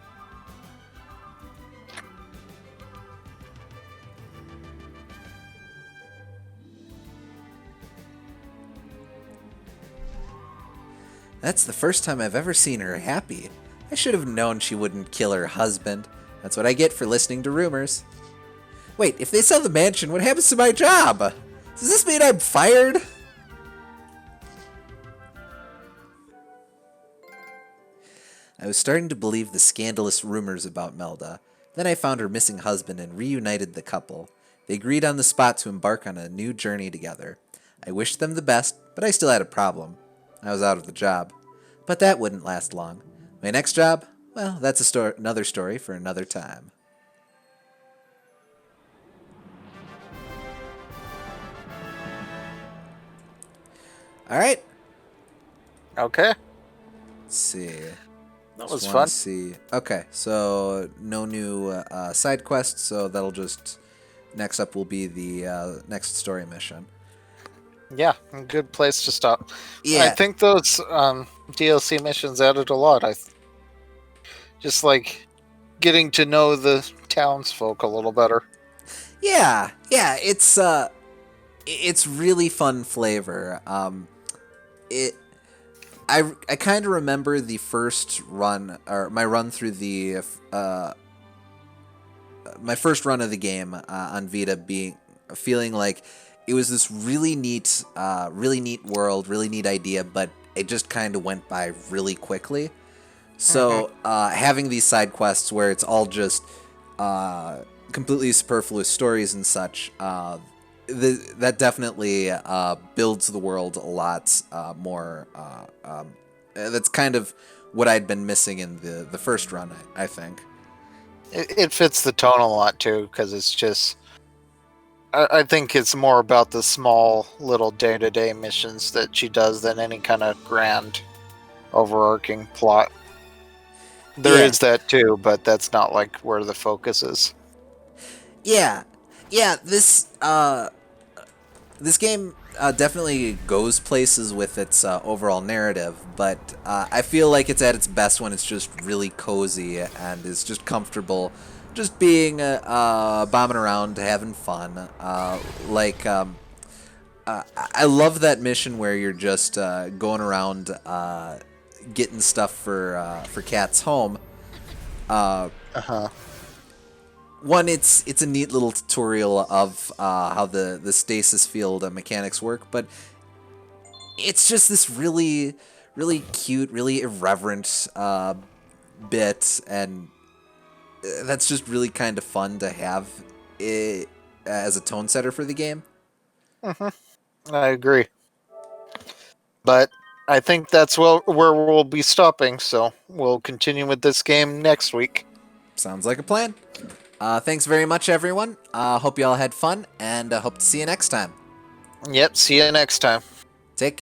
Speaker 1: That's the first time I've ever seen her happy. I should have known she wouldn't kill her husband. That's what I get for listening to rumors. Wait, if they sell the mansion, what happens to my job? Does this mean I'm fired? I was starting to believe the scandalous rumors about Melda. Then I found her missing husband and reunited the couple. They agreed on the spot to embark on a new journey together. I wished them the best, but I still had a problem. I was out of the job. But that wouldn't last long. My next job? Well, that's another story for another time. Alright.
Speaker 2: Okay.
Speaker 1: Let's see.
Speaker 2: That
Speaker 1: Just
Speaker 2: was
Speaker 1: wanna
Speaker 2: fun.
Speaker 1: See. Okay, so no new side quests, so that'll just... Next up will be the next story mission.
Speaker 2: Yeah, a good place to stop.
Speaker 1: Yeah.
Speaker 2: I think those DLC missions added a lot. Just like getting to know the townsfolk a little better.
Speaker 1: Yeah, it's really fun flavor. I kind of remember the first run, or my run through the my first run of the game on Vita feeling like it was this really neat world, really neat idea, but it just kind of went by really quickly. So having these side quests where it's all just completely superfluous stories and such, that definitely builds the world a lot more. That's kind of what I'd been missing in the first run, I think.
Speaker 2: It fits the tone a lot too, because it's just. I think it's more about the small little day-to-day missions that she does than any kind of grand, overarching plot. There is that too, but that's not like where the focus is.
Speaker 1: Yeah. This game definitely goes places with its overall narrative, but I feel like it's at its best when it's just really cozy and is just comfortable, just being bombing around, having fun. I love that mission where you're just going around getting stuff for Cat's home.
Speaker 2: Uh-huh.
Speaker 1: One, it's a neat little tutorial of how the stasis field mechanics work, but it's just this really cute, really irreverent bit, and that's just really kind of fun to have it as a tone setter for the game.
Speaker 2: I agree. But I think that's where we'll be stopping, so we'll continue with this game next week.
Speaker 1: Sounds like a plan. Thanks very much, everyone. Hope you all had fun, and hope to see you next time.
Speaker 2: Yep, see you next time.
Speaker 1: Take